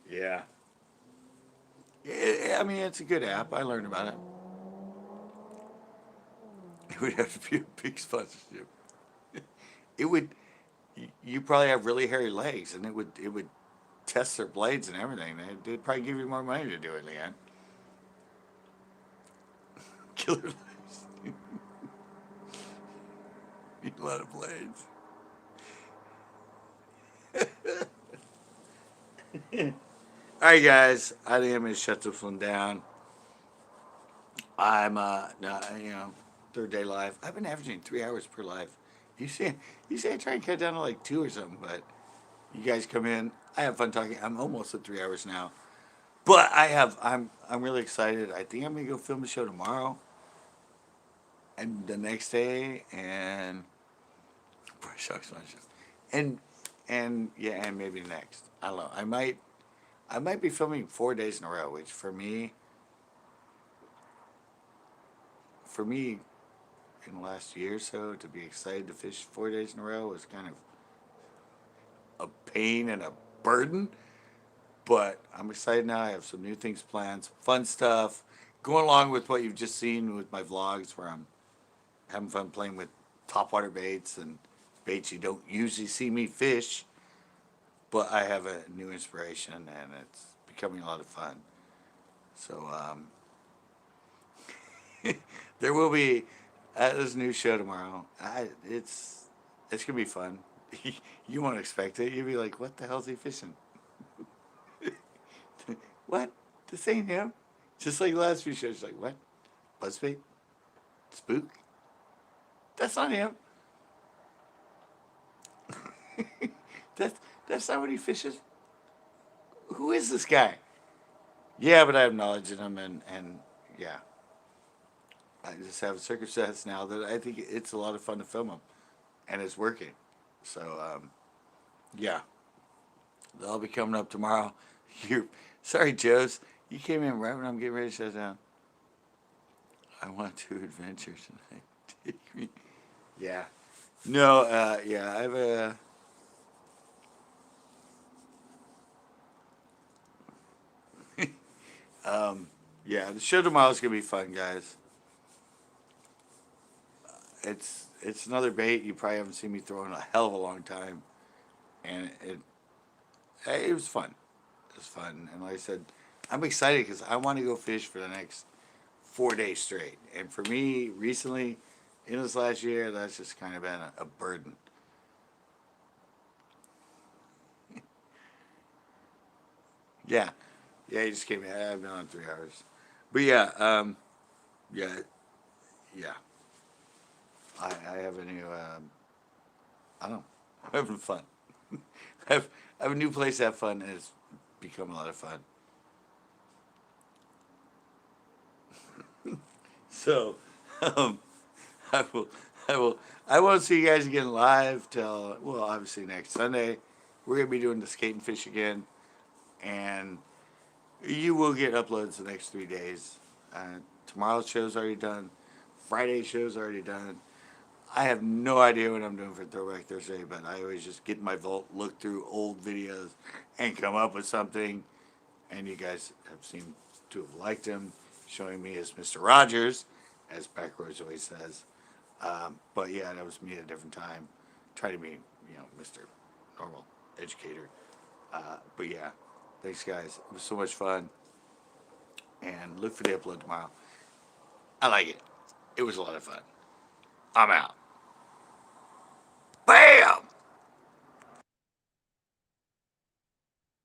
Yeah. I mean, it's a good app. I learned about it. It would have to be a big sponsorship. It would. You probably have really hairy legs, and it would test their blades and everything. They'd probably give you more money to do it, Leanne. Killer legs. Need a lot of blades. All right, guys. I think I'm gonna shut this one down. I'm no, third day live. I've been averaging 3 hours per live. You see, I try and cut down to like 2 or something, but you guys come in. I have fun talking. I'm almost at 3 hours now, but I'm really excited. I think I'm gonna go film a show tomorrow and the next day, and shucks, my show, and yeah, and maybe next. I don't know. I might be filming 4 days in a row, which for me, in the last year or so, to be excited to fish 4 days in a row was kind of a pain and a burden. But I'm excited now. I have some new things planned, some fun stuff, going along with what you've just seen with my vlogs, where I'm having fun playing with topwater baits and baits you don't usually see me fish. But I have a new inspiration, and it's becoming a lot of fun. So there will be this new show tomorrow. It's gonna be fun. You won't expect it. You'll be like, "What the hell's he fishing? What? This ain't him." Just like the last few shows, like, "What? Buzzbait? Spook? That's not him. that's that's not what he fishes. Who is this guy?" Yeah, but I have knowledge in him, and yeah, I just have circumstance now that I think it's a lot of fun to film him, and it's working. So yeah, they'll be coming up tomorrow. You, sorry, Joe's. You came in right when I'm getting ready to shut down. I want to adventure tonight. Take me. Yeah. No. Yeah. I have a. Yeah. The show tomorrow is gonna be fun, guys. It's another bait you probably haven't seen me throw in a hell of a long time, and it was fun. It was fun, and like I said, I'm excited because I want to go fish for the next 4 days straight. And for me, recently, in this last year, that's just kind of been a burden. Yeah, yeah, he just came in. I've been on 3 hours, but yeah, yeah, yeah. I have a new. I don't know. I'm having fun. I have a new place to have fun, and it's become a lot of fun. So, um, I will, I won't see you guys again live till, well, obviously next Sunday. We're gonna be doing the skate and fish again, and you will get uploads the next 3 days. Tomorrow's show's already done. Friday's show's already done. I have no idea what I'm doing for Throwback Thursday, but I always just get in my vault, look through old videos, and come up with something. And you guys have seemed to have liked him, showing me as Mr. Rogers, as Backroads always says. But yeah, that was me at a different time. Try to be, Mr. Normal Educator. But yeah, thanks, guys. It was so much fun. And look for the upload tomorrow. I like it. It was a lot of fun. I'm out.